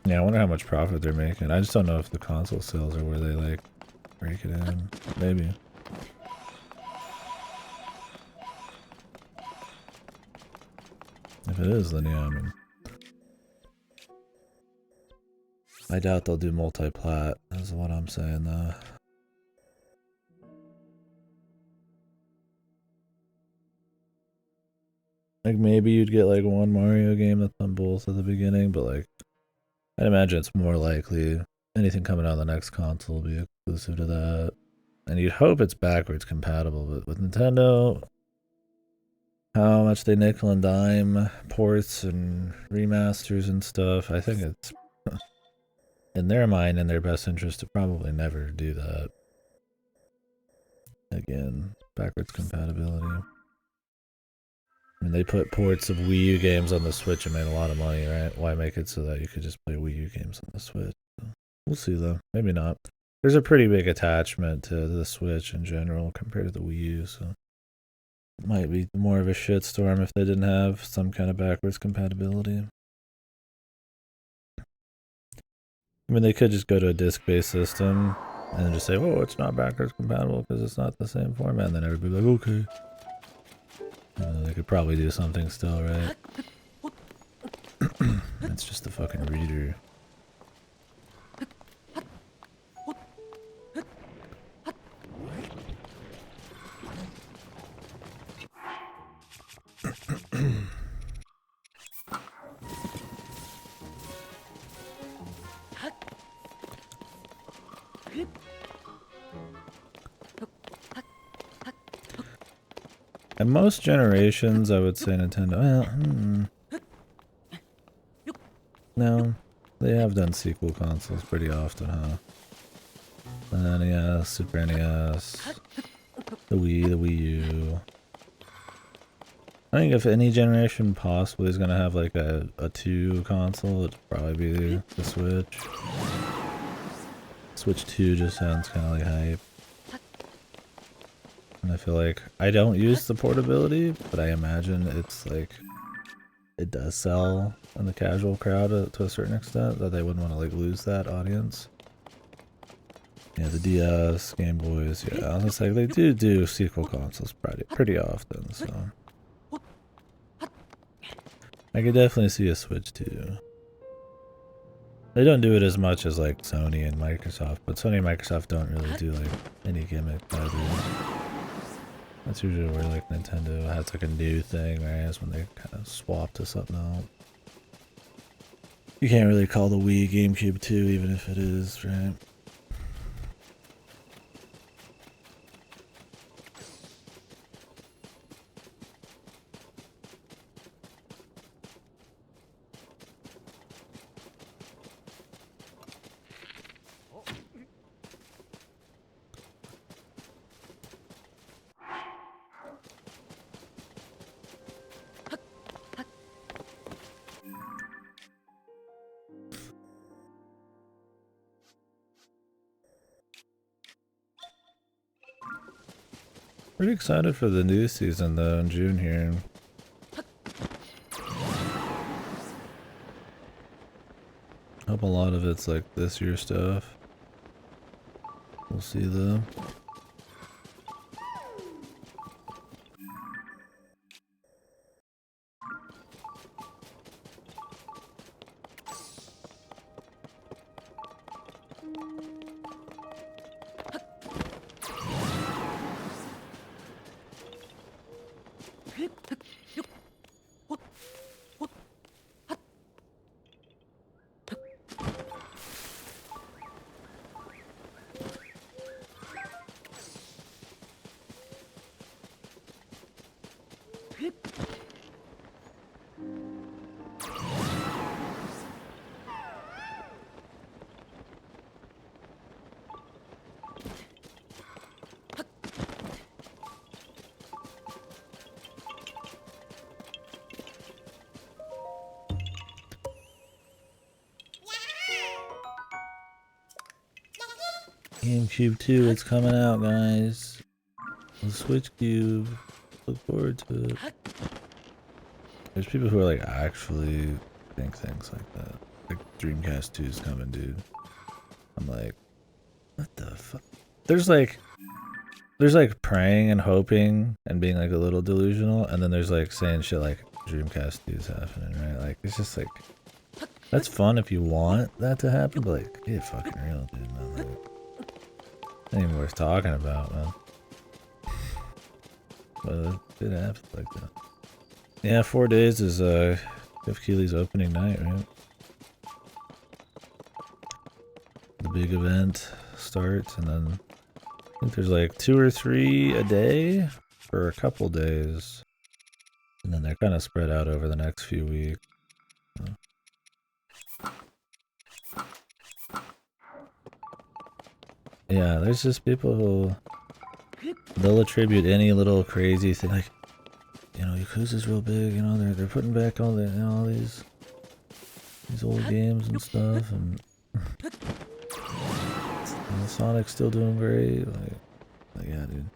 Yeah, I wonder how much profit they're making. I just don't know if the console sales are where they like break it in. Maybe. If it is, then yeah, I mean. I doubt they'll do multi-plat, is what I'm saying though. Like maybe you'd get like one Mario game that's on both at the beginning, but like I'd imagine it's more likely anything coming out on the next console will be exclusive to that. And you'd hope it's backwards compatible, but with Nintendo, how much they nickel and dime ports and remasters and stuff, I think it's in their mind, in their best interest to probably never do that. Again, backwards compatibility. I mean, they put ports of Wii U games on the Switch and made a lot of money, right? Why make it so that you could just play Wii U games on the Switch? We'll see though. Maybe not. There's a pretty big attachment to the Switch in general compared to the Wii U, so it might be more of a shitstorm if they didn't have some kind of backwards compatibility. I mean, they could just go to a disc-based system and then just say, oh, it's not backwards compatible because it's not the same format, and then everybody like, okay. They could probably do something still, right? It's just the fucking reader. And most generations, I would say Nintendo. Well, no, they have done sequel consoles pretty often, huh? The NES, Super NES, the Wii, the Wii U. I think if any generation possibly is gonna have like a 2 console, it'd probably be the Switch. Switch 2 just sounds kind of like hype. And I feel like I don't use the portability, but I imagine it's like it does sell in the casual crowd to a certain extent, that they wouldn't want to like lose that audience. Yeah, the DS, Game Boys, yeah, it's like they do sequel consoles pretty often, so I could definitely see a Switch 2. They don't do it as much as like Sony and Microsoft, but Sony and Microsoft don't really do like any gimmick either. That's usually where like Nintendo has like a new thing, right? That's when they kind of swap to something else. You can't really call the Wii GameCube 2 even if it is, right? Pretty excited for the new season though in June here. Hope a lot of it's like this year stuff. We'll see though. GameCube 2, it's coming out, guys. The Switch Cube. Look forward to it. There's people who are like actually think things like that. Like Dreamcast 2 is coming, dude. I'm like, what the fuck? There's like praying and hoping and being like a little delusional, and then there's like saying shit like Dreamcast 2 is happening, right? Like it's just like, that's fun if you want that to happen, but like, get fucking real, dude, man. Like, ain't even worth talking about, man. But it happens like that. Yeah, 4 days is Geoff Keighley's opening night, right? The big event starts, and then I think there's like 2 or 3 a day for a couple days, and then they're kind of spread out over the next few weeks. Yeah, there's just people who they'll attribute any little crazy thing, like, you know, Yakuza's real big, you know, they're putting back all the, you know, all these old games and stuff, and Sonic's still doing great, like yeah, dude.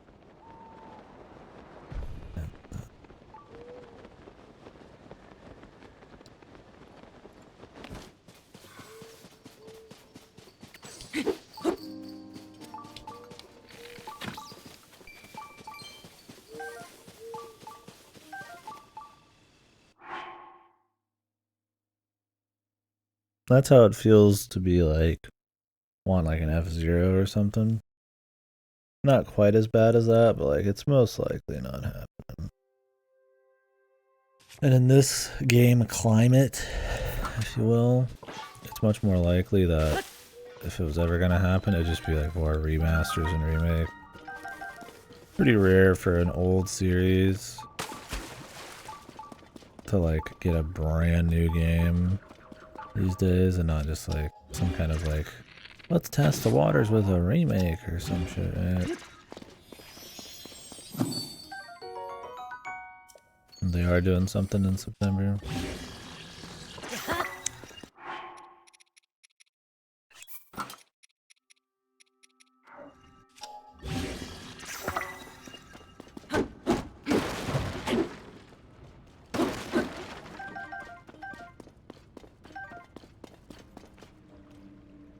That's how it feels to be like, want like an F-Zero or something. Not quite as bad as that, but like it's most likely not happening. And in this game climate, if you will, it's much more likely that if it was ever gonna happen, it'd just be like more remasters and remakes. Pretty rare for an old series to like get a brand new game these days, and not just like some kind of like, let's test the waters with a remake or some shit, right? They are doing something in September.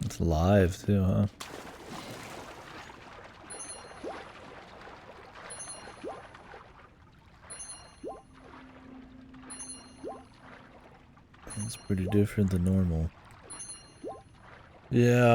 It's live too, huh? It's pretty different than normal. Yeah.